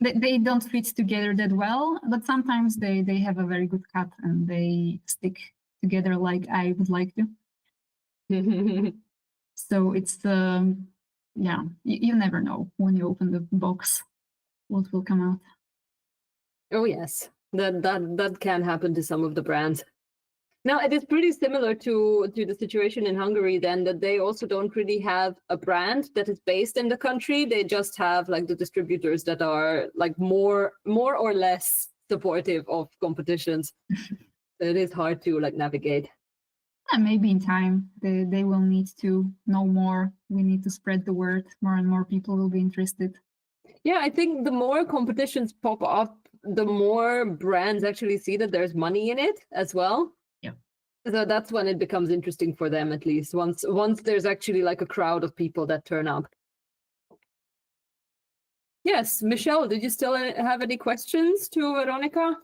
They don't fit together that well, but sometimes they have a very good cut and they stick together like I would like to. So it's, yeah, you never know when you open the box what will come out. Oh yes, that can happen to some of the brands. Now it is pretty similar to the situation in Hungary then, that they also don't really have a brand that is based in the country. They just have like the distributors that are like more or less supportive of competitions. It is hard to like navigate. And maybe in time they will need to know more. We need to spread the word. More and more people will be interested. Yeah, I think the more competitions pop up, the more brands actually see that there's money in it as well. Yeah. So that's when it becomes interesting for them, at least once there's actually like a crowd of people that turn up. Yes, Michelle, did you still have any questions to Veronica?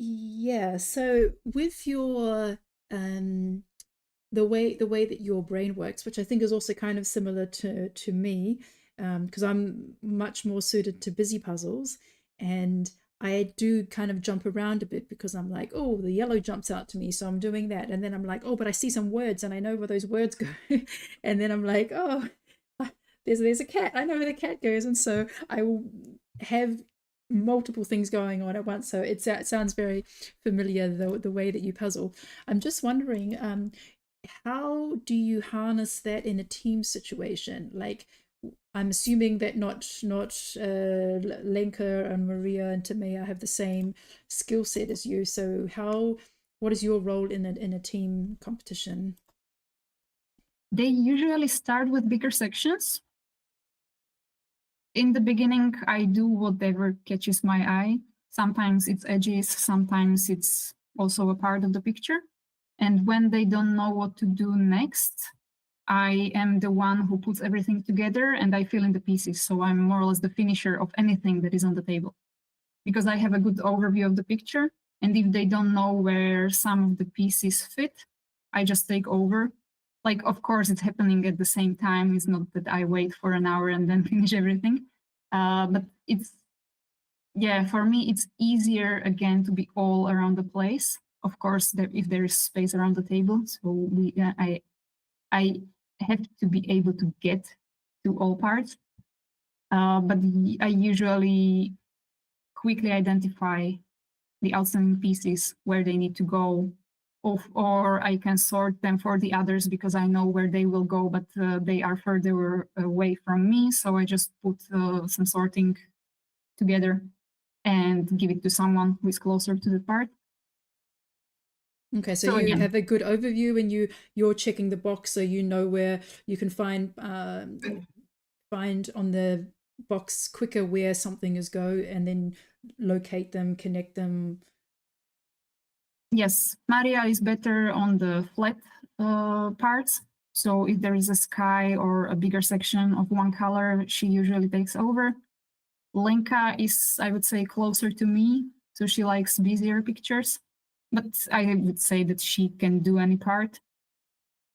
Yeah, so with your the way that your brain works, which I think is also kind of similar to me, because I'm much more suited to busy puzzles, and I do kind of jump around a bit because I'm like, oh, the yellow jumps out to me, so I'm doing that, and then I'm like, oh, but I see some words and I know where those words go, and then I'm like, oh, there's a cat, I know where the cat goes, and so I will have multiple things going on at once. So it sounds very familiar, the way that you puzzle. I'm just wondering, how do you harness that in a team situation? Like, I'm assuming that not Lenka and Maria and Tamea have the same skill set as you. So what is your role in a team competition? They usually start with bigger sections. In the beginning, I do whatever catches my eye. Sometimes it's edges, sometimes it's also a part of the picture. And when they don't know what to do next, I am the one who puts everything together and I fill in the pieces. So I'm more or less the finisher of anything that is on the table, because I have a good overview of the picture. And if they don't know where some of the pieces fit, I just take over. Like, of course, it's happening at the same time. It's not that I wait for an hour and then finish everything. But it's, yeah, for me, it's easier, again, to be all around the place. Of course, if there is space around the table. So I have to be able to get to all parts. But I usually quickly identify the outstanding pieces, where they need to go, or I can sort them for the others because I know where they will go, but they are further away from me. So I just put some sorting together and give it to someone who is closer to the part. Okay, so you have a good overview and you're checking the box, so you know where you can find on the box quicker where something is go, and then locate them, connect them. Yes, Maria is better on the flat parts. So if there is a sky or a bigger section of one color, she usually takes over. Lenka is, I would say, closer to me, so she likes busier pictures. But I would say that she can do any part.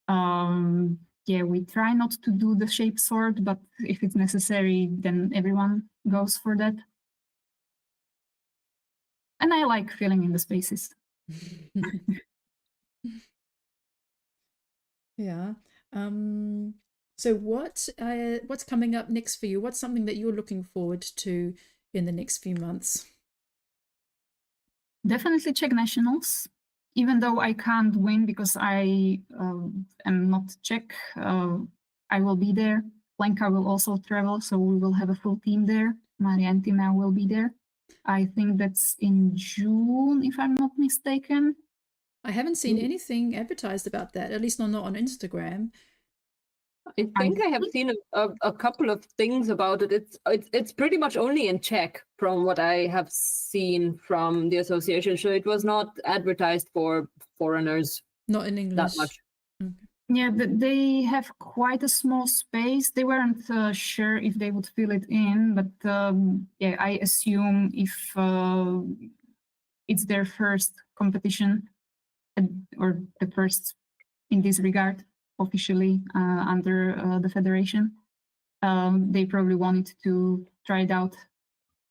Yeah, we try not to do the shape sort, but if it's necessary, then everyone goes for that. And I like filling in the spaces. Yeah. So what's coming up next for you? What's something that you're looking forward to in the next few months? Definitely Czech nationals, even though I can't win because I am not Czech. I will be there. Lenka will also travel, so we will have a full team there. Maria and Tina will be there. I think that's in June, if I'm not mistaken. I haven't seen anything advertised about that, at least not on Instagram. I think I have seen a couple of things about it. It's pretty much only in Czech from what I have seen from the association. So it was not advertised for foreigners. Not in English. That much. Yeah, they have quite a small space. They weren't sure if they would fill it in, but yeah, I assume if it's their first competition or the first in this regard officially under the federation, they probably wanted to try it out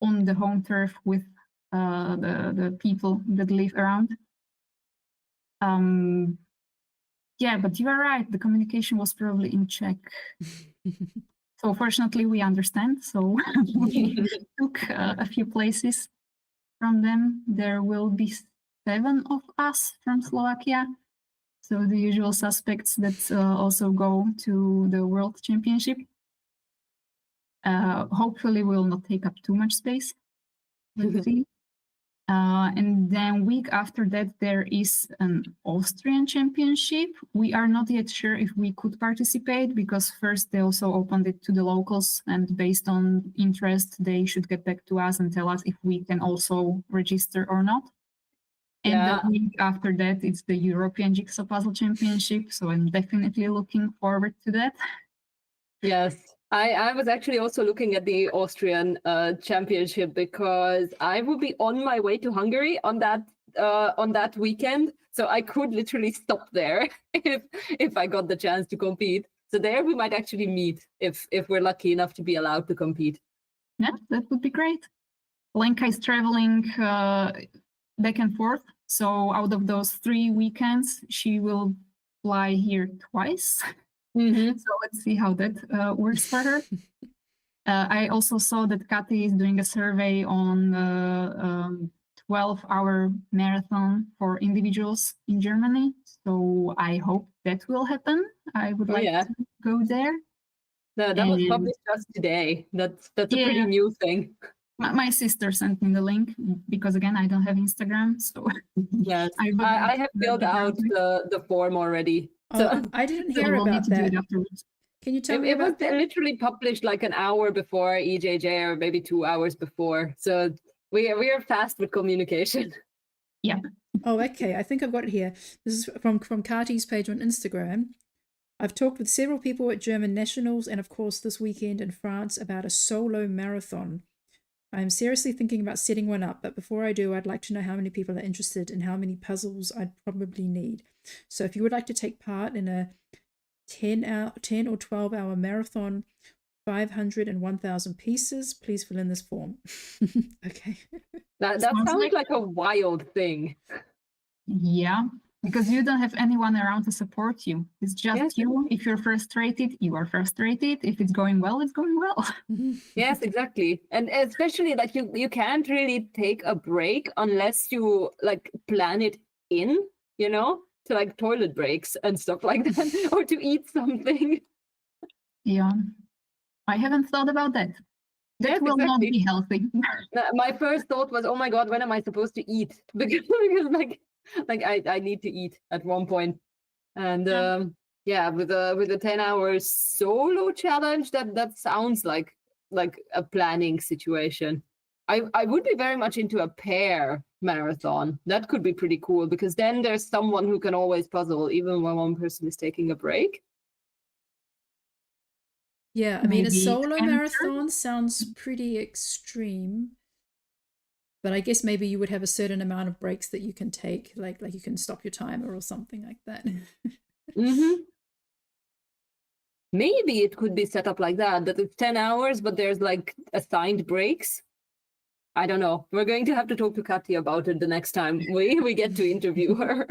on the home turf with the people that live around. Yeah, but you are right. The communication was probably in check. So fortunately, we understand. So we took a few places from them. There will be 7 of us from Slovakia. So the usual suspects that also go to the World Championship. Hopefully, will not take up too much space. Let's see. And then week after that, there is an Austrian championship. We are not yet sure if we could participate because first they also opened it to the locals, and based on interest, they should get back to us and tell us if we can also register or not. And the week after that, it's the European Jigsaw Puzzle Championship. So I'm definitely looking forward to that. Yes. I was actually also looking at the Austrian championship because I will be on my way to Hungary on that weekend. So I could literally stop there if I got the chance to compete. So there we might actually meet if we're lucky enough to be allowed to compete. Yeah, that would be great. Lenka is traveling back and forth. So out of those 3 weekends, she will fly here twice. Mm-hmm. So let's see how that works for her. I also saw that Kati is doing a survey on 12-hour marathon for individuals in Germany. So I hope that will happen. I would like to go there. That was published just today. That's a pretty new thing. My sister sent me the link because, again, I don't have Instagram. So yes, I have filled out the form already. So I didn't hear about that. Can you tell me about that? It was literally published like an hour before EJJ or maybe 2 hours before. So we are fast with communication. Yeah. Oh, okay. I think I've got it here. This is from Kati's page on Instagram. I've talked with several people at German nationals and, of course, this weekend in France about a solo marathon. I'm seriously thinking about setting one up, but before I do, I'd like to know how many people are interested and how many puzzles I'd probably need. So if you would like to take part in a 10 or 12-hour marathon, 500 and 1,000 pieces, please fill in this form. Okay. That sounds like a wild thing. Yeah, because you don't have anyone around to support you. It's just you. If you're frustrated, you are frustrated. If it's going well, it's going well. Yes, exactly. And especially like you can't really take a break unless you like plan it in, you know, to like toilet breaks and stuff like that, or to eat something. Yeah, I haven't thought about that. That will not be healthy. My first thought was, oh my God, when am I supposed to eat? Because like I need to eat at one point. And with a 10 hours solo challenge, that sounds like a planning situation. I would be very much into a pair marathon. That could be pretty cool because then there's someone who can always puzzle even when one person is taking a break. Yeah, I mean, a solo marathon sounds pretty extreme. But I guess maybe you would have a certain amount of breaks that you can take, like you can stop your timer or something like that. Mm-hmm. Maybe it could be set up like that it's 10 hours, but there's like assigned breaks. I don't know. We're going to have to talk to Kati about it the next time we get to interview her.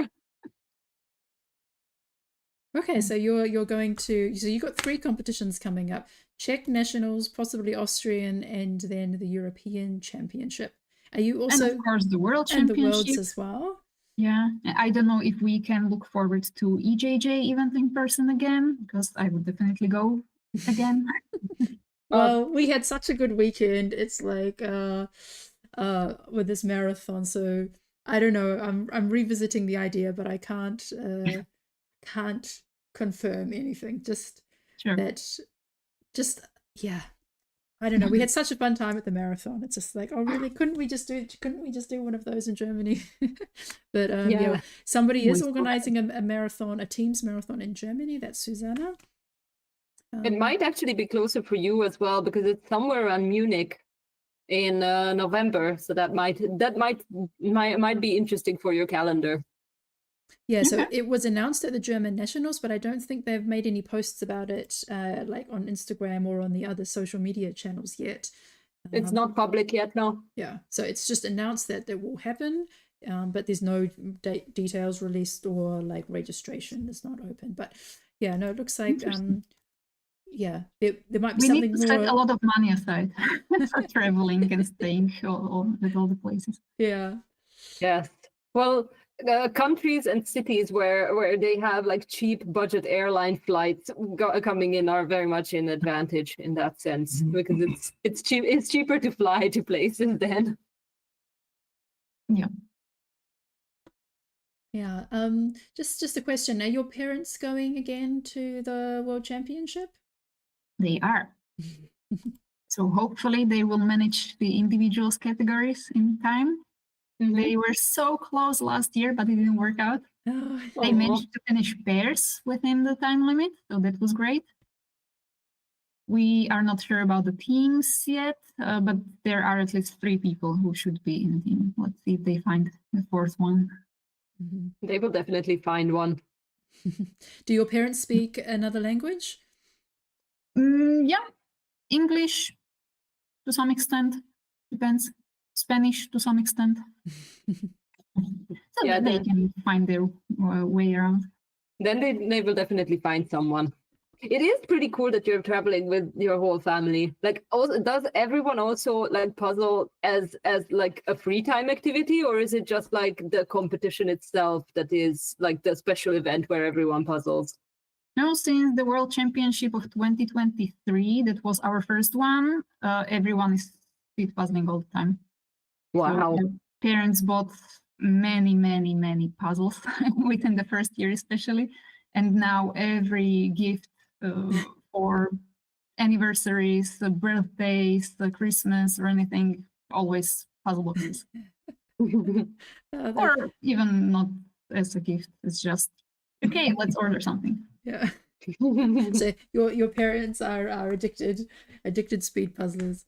Okay, so you're going to, so you've got 3 competitions coming up: Czech nationals, possibly Austrian, and then the European Championship. Are you also, and of course, the World Championship. And the Worlds as well? Yeah, I don't know if we can look forward to EJJ event in person again, because I would definitely go again. Well, we had such a good weekend. It's like with this marathon, so I don't know. I'm revisiting the idea, but I can't confirm anything. Just sure. that, just yeah. I don't know. We had such a fun time at the marathon. It's just like, oh, really? Couldn't we just do one of those in Germany? But yeah, somebody is organizing a marathon, a team's marathon in Germany. That's Susanna. It might actually be closer for you as well because it's somewhere around Munich in November. So that might be interesting for your calendar. Yeah, so it was announced at the German Nationals, but I don't think they've made any posts about it, like on Instagram or on the other social media channels yet. It's not public yet, no. Yeah, so it's just announced that it will happen, but there's no details released or like registration is not open. But yeah, no, it looks like yeah, there might be something more. We need to set a lot of money aside for traveling and staying with all the places. Yeah. Yes. Well, countries and cities where they have like cheap budget airline flights coming in are very much in advantage in that sense because it's cheaper to fly to places then. Yeah. Just a question. Are your parents going again to the World Championship? They are. So hopefully they will manage the individuals categories in time. They were so close last year, but it didn't work out. They managed to finish pairs within the time limit, so that was great. We are not sure about the teams yet, but there are at least 3 people who should be in a team. Let's see if they find the 4th one. They will definitely find one. Do your parents speak another language? Yeah, English to some extent, depends. Spanish to some extent. So they can find their way around. Then they will definitely find someone. It is pretty cool that you're traveling with your whole family. Like, also, does everyone also like puzzle as like a free time activity, or is it just like the competition itself that is like the special event where everyone puzzles? No, since the World Championship of 2023, that was our first one, everyone is speed puzzling all the time. Wow. So parents bought many puzzles within the first year especially. And now every gift for anniversaries, birthdays, Christmas or anything, always puzzle boxes. Or even not as a gift, it's just, okay, let's order something. Yeah. So your parents are addicted speed puzzlers.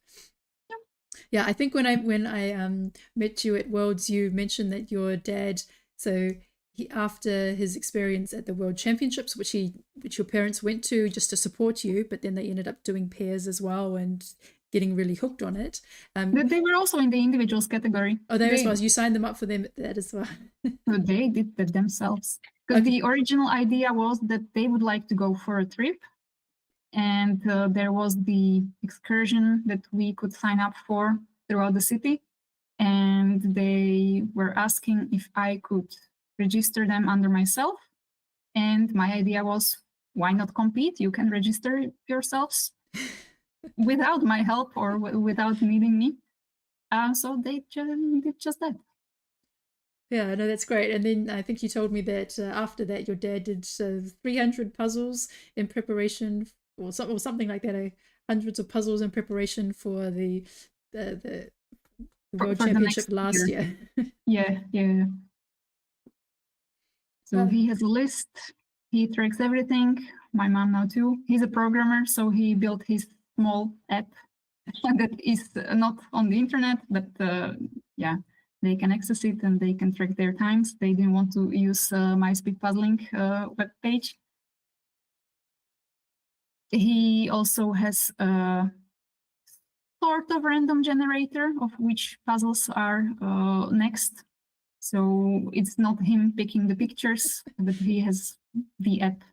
Yeah, I think when I met you at Worlds, you mentioned that your dad, so after his experience at the World Championships, which your parents went to just to support you, but then they ended up doing pairs as well and getting really hooked on it. They were also in the individuals category. Oh, they as well. You signed them up for them at that as well. So they did that themselves. Because the original idea was that they would like to go for a trip. And there was the excursion that we could sign up for throughout the city. And they were asking if I could register them under myself. And my idea was, why not compete? You can register yourselves without my help or without needing me. So they did just that. Yeah, no, that's great. And then I think you told me that after that, your dad did 300 puzzles in preparation, or something like that. Hundreds of puzzles in preparation for the World Championship last year. Yeah. So he has a list. He tracks everything. My mom now too. He's a programmer, so he built his small app that is not on the internet, but yeah. They can access it and they can track their times. They didn't want to use my speed puzzling web page. He also has a sort of random generator of which puzzles are next. So it's not him picking the pictures, but he has the app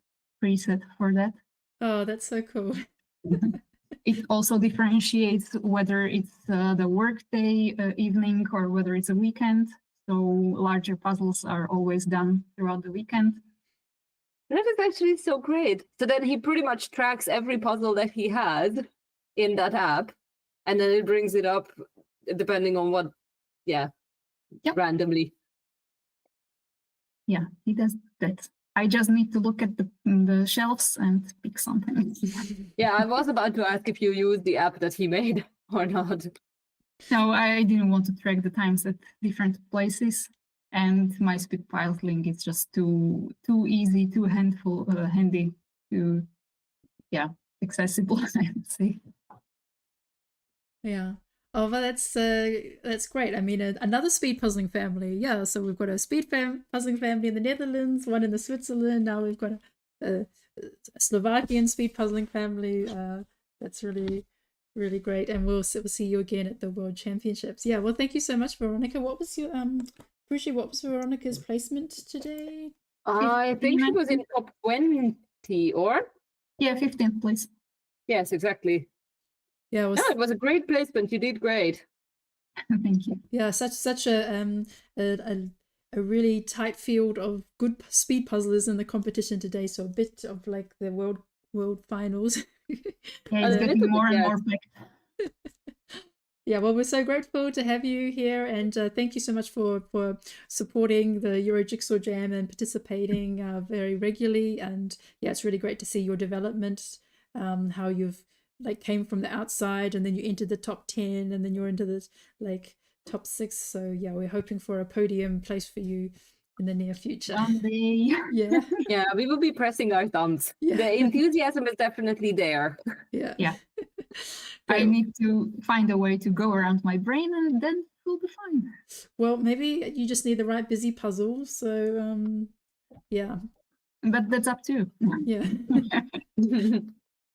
preset for that. Oh, that's so cool. It also differentiates whether it's the workday evening or whether it's a weekend. So larger puzzles are always done throughout the weekend. That is actually so great. So then he pretty much tracks every puzzle that he has in that app, and then it brings it up depending on what, randomly. Yeah, he does that. I just need to look at the shelves and pick something. Yeah, I was about to ask if you used the app that he made or not. No, I didn't want to track the times at different places, and my speed piling is just too easy, too handy, too accessible. I would say. Yeah. Oh, well, that's great. I mean, another speed puzzling family. Yeah, so we've got a speed puzzling family in the Netherlands, one in the Switzerland. Now we've got a Slovakian speed puzzling family. That's really, really great. And we'll see you again at the World Championships. Yeah. Well, thank you so much, Veronica. What was your Brucey, what was Veronica's placement today? I think she was in top 20, or? Yeah, 15th place. Yes, exactly. Yeah, it was a great placement. You did great. Thank you. Yeah, such a really tight field of good speed puzzlers in the competition today. So a bit of like the world finals. Yeah, it's getting more and more packed. Yeah, well, we're so grateful to have you here, and thank you so much for supporting the Euro Jigsaw Jam and participating very regularly. And yeah, it's really great to see your development, how you've like came from the outside and then you entered the top 10 and then you're into the like top 6. So yeah, we're hoping for a podium place for you in the near future. Someday. Yeah. Yeah, we will be pressing our thumbs. Yeah. The enthusiasm is definitely there. Yeah. Yeah. I need to find a way to go around my brain and then we'll be fine. Well, maybe you just need the right busy puzzle. So yeah. But that's up to you. Yeah.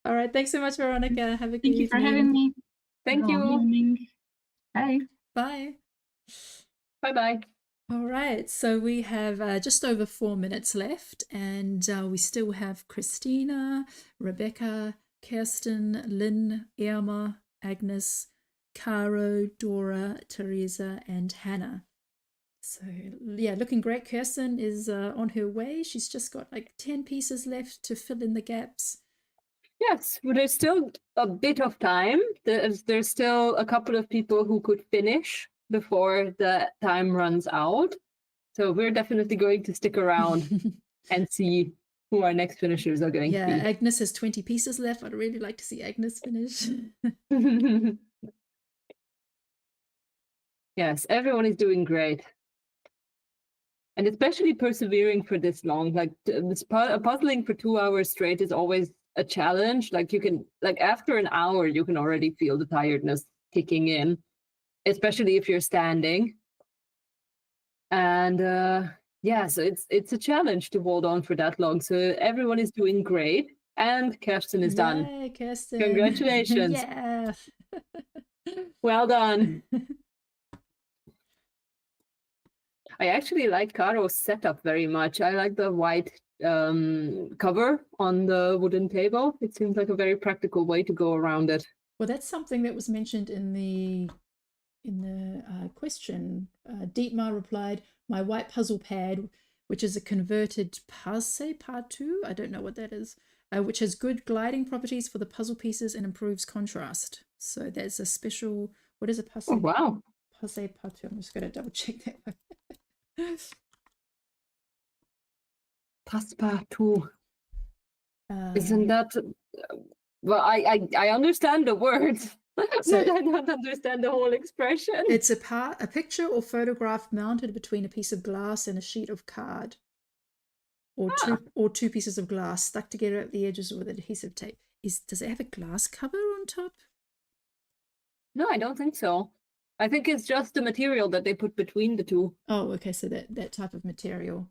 All right. Thanks so much, Veronica. Have a good Thank you for having me. Thank you. Evening. Bye. Bye. Bye-bye. All right. So we have just over 4 minutes left, and we still have Christina, Rebecca, Kirsten, Lynn, Irma, Agnes, Caro, Dora, Teresa, and Hannah. So yeah, looking great. Kirsten is on her way. She's just got like 10 pieces left to fill in the gaps. Yes, well, there's still a bit of time. There's still a couple of people who could finish before the time runs out. So we're definitely going to stick around and see who our next finishers are going to be. Yeah, Agnes has 20 pieces left. I'd really like to see Agnes finish. Yes, everyone is doing great. And especially persevering for this long. Like puzzling for 2 hours straight is always a challenge. Like you can, like after an hour, you can already feel the tiredness kicking in, especially if you're standing. And yeah, so it's a challenge to hold on for that long. So everyone is doing great, and Kirsten is done. Yay, Kirsten. Congratulations. Yeah. Well done. I actually like Caro's setup very much. I like the white cover on the wooden table. It seems like a very practical way to go around it. Well, that's something that was mentioned in the question. Dietmar replied, "My white puzzle pad, which is a converted passe-partout, I don't know what that is, which has good gliding properties for the puzzle pieces and improves contrast." So there's a special, what is a passe? Oh, wow. Passe-partout. I'm just going to double check that. Passepartout. Isn't that? Well, I understand the words, So- but I don't understand the whole expression. It's a picture or photograph mounted between a piece of glass and a sheet of card, or two pieces of glass stuck together at the edges with adhesive tape. Does it have a glass cover on top? No, I don't think so. I think it's just the material that they put between the two. Oh, okay, so that type of material.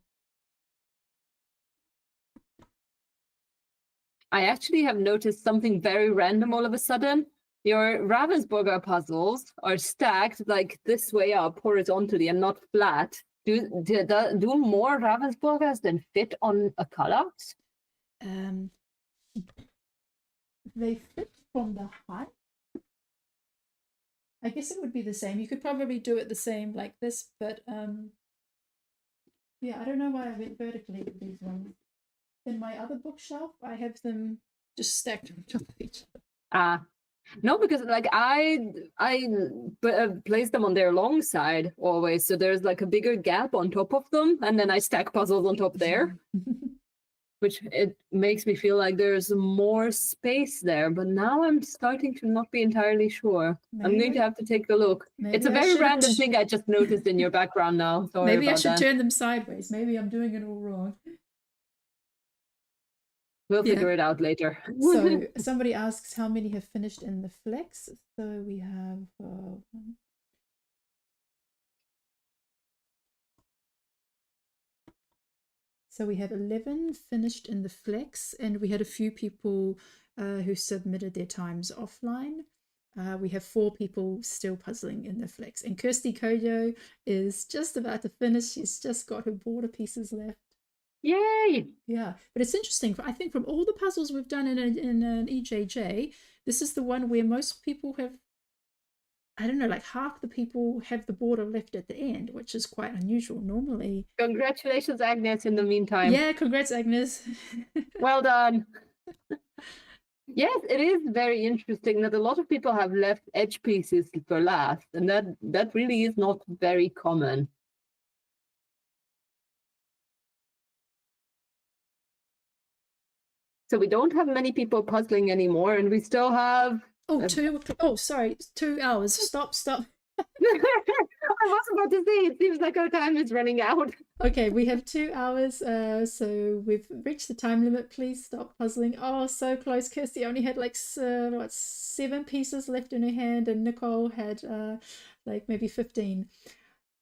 I actually have noticed something very random all of a sudden. Your Ravensburger puzzles are stacked like this way up horizontally and not flat. Do more Ravensburgers than fit on a Kallax? They fit from the height. I guess it would be the same. You could probably do it the same like this, but yeah, I don't know why I went vertically with these ones. In my other bookshelf, I have them just stacked on top of each other. No, because like I place them on their long side always, so there's like a bigger gap on top of them, and then I stack puzzles on top there. which it makes me feel like there's more space there. But now I'm starting to not be entirely sure. I'm going to have to take a look. It's a maybe I very should- random thing I just noticed in your background now. Sorry Maybe I about should that. turn them sideways. Maybe I'm doing it all wrong. We'll Yeah. figure it out later. So somebody asks how many have finished in the flex. So we have so we have 11 finished in the flex, and we had a few people who submitted their times offline. We have 4 people still puzzling in the flex, and Kirsty Koyo is just about to finish. She's just got her border pieces left. Yay! Yeah, but it's interesting. I think from all the puzzles we've done in an EJJ, this is the one where most people have, I don't know, like half the people have the border left at the end, which is quite unusual. Normally, Congratulations, Agnes, in the meantime. yeah, congrats, Agnes. Well done. Yes, it is very interesting that a lot of people have left edge pieces for last, and that really is not very common. So we don't have many people puzzling anymore, and we still have... Oh, 2 hours. Stop. I was about to say, it seems like our time is running out. Okay, we have 2 hours, so we've reached the time limit. Please stop puzzling. Oh, so close. Kirsty only had like 7 pieces left in her hand, and Nicole had like maybe 15.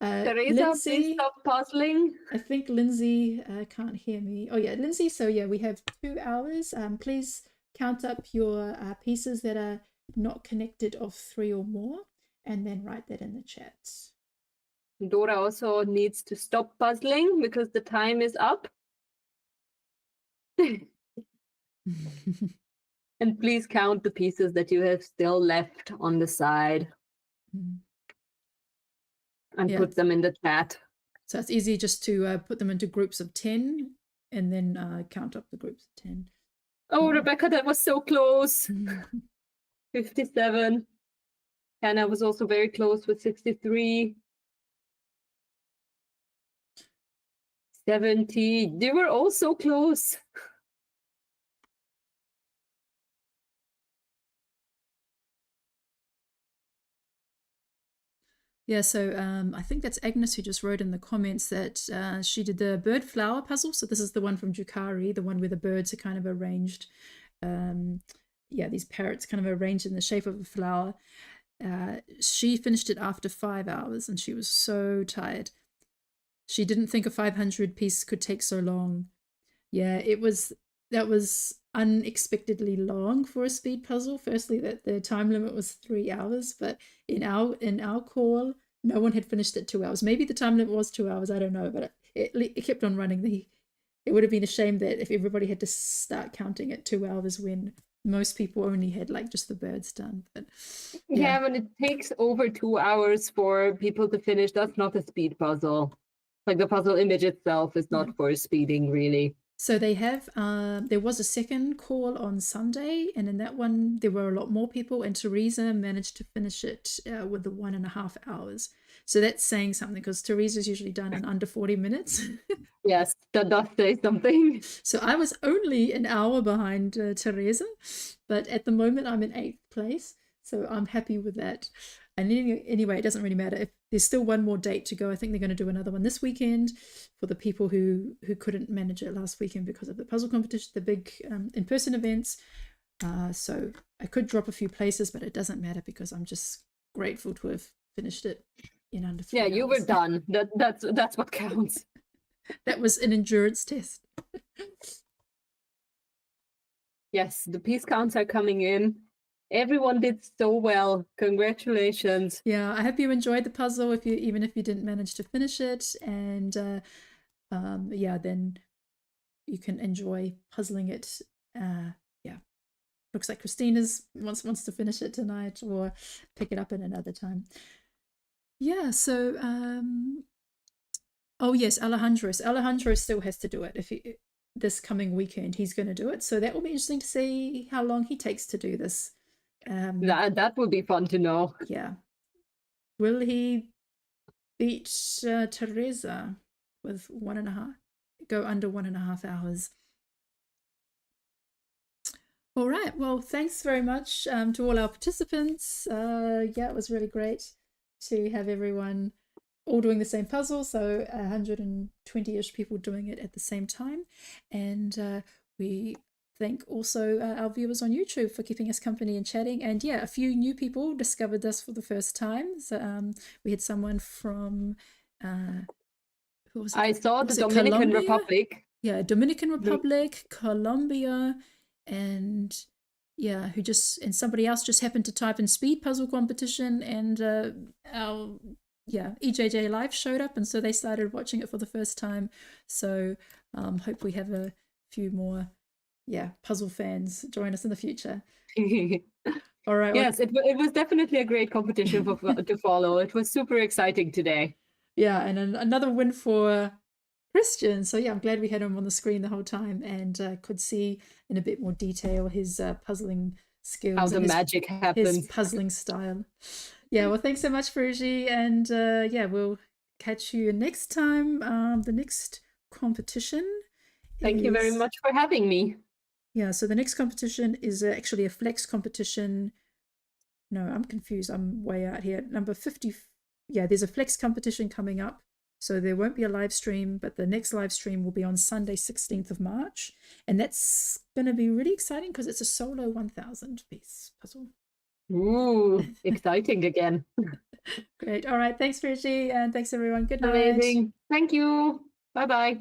Teresa, Lindsay, please stop puzzling. I think Lindsay can't hear me. Oh yeah, Lindsay. So yeah, we have 2 hours. Please count up your pieces that are not connected of 3 or more, and then write that in the chat. Dora also needs to stop puzzling because the time is up. And please count the pieces that you have still left on the side and Yeah. put them in the chat. So it's easy just to put them into groups of 10 and then count up the groups of 10. Oh, Rebecca, that was so close. 57. Hannah was also very close with 63. 70. They were all so close. Yeah, so I think that's Agnes who just wrote in the comments that she did the bird flower puzzle. So this is the one from Jukari, the one where the birds are kind of arranged. Yeah, these parrots kind of arranged in the shape of a flower. She finished it after 5 hours and she was so tired. She didn't think a 500 piece could take so long. Yeah, that was unexpectedly long for a speed puzzle. Firstly, that the time limit was 3 hours, but in our call, no one had finished at 2 hours. Maybe the time limit was 2 hours, I don't know, but it kept on running. It would have been a shame that if everybody had to start counting at 2 hours when most people only had like just the birds done. But yeah, when it takes over 2 hours for people to finish, that's not a speed puzzle. Like the puzzle image itself is not for speeding, really. So they have, there was a second call on Sunday, and in that one there were a lot more people, and Teresa managed to finish it with the 1.5 hours. So that's saying something, because Teresa's usually done in under 40 minutes. Yes, that does say something. So I was only an hour behind Teresa, but at the moment I'm in 8th place, so I'm happy with that. And anyway, it doesn't really matter. If there's still one more date to go, I think they're going to do another one this weekend for the people who couldn't manage it last weekend because of the puzzle competition, the big in-person events. So I could drop a few places, but it doesn't matter because I'm just grateful to have finished it in under 3 hours. Yeah, you were done. That's what counts. That was an endurance test. Yes, the piece counts are coming in. Everyone did so well. Congratulations. Yeah, I hope you enjoyed the puzzle, even if you didn't manage to finish it. And yeah, then you can enjoy puzzling it. Yeah, looks like Christina's wants to finish it tonight or pick it up in another time. Yeah, so oh yes, Alejandro still has to do it. This coming weekend he's going to do it, so that will be interesting to see how long he takes to do this. That would be fun to know. Yeah. Will he beat Teresa with 1.5? Go under 1.5 hours? All right. Well, thanks very much to all our participants. Yeah, it was really great to have everyone all doing the same puzzle. So 120-ish people doing it at the same time. And we thank also our viewers on YouTube for keeping us company and chatting. And yeah, a few new people discovered this for the first time. So we had someone from, who was it? I saw the Was it Dominican Colombia? Republic. Yeah, Dominican Republic, Colombia, and yeah, and somebody else just happened to type in speed puzzle competition, and our EJJ Live showed up, and so they started watching it for the first time. So hope we have a few more puzzle fans join us in the future. All right. Yes, it was definitely a great competition to follow. It was super exciting today. Yeah, and another win for Christian. So yeah, I'm glad we had him on the screen the whole time and could see in a bit more detail his puzzling skills. How the magic happens. His puzzling style. Yeah, well, thanks so much, Fuji. And yeah, we'll catch you next time. The next competition. Thank you very much for having me. Yeah, so the next competition is actually a flex competition. No, I'm confused. I'm way out here. Number 50. Yeah, there's a flex competition coming up. So there won't be a live stream, but the next live stream will be on Sunday, 16th of March. And that's going to be really exciting because it's a solo 1,000 piece puzzle. Ooh, exciting again. Great. All right. Thanks, Fuji. And thanks, everyone. Good night. Amazing. Thank you. Bye-bye.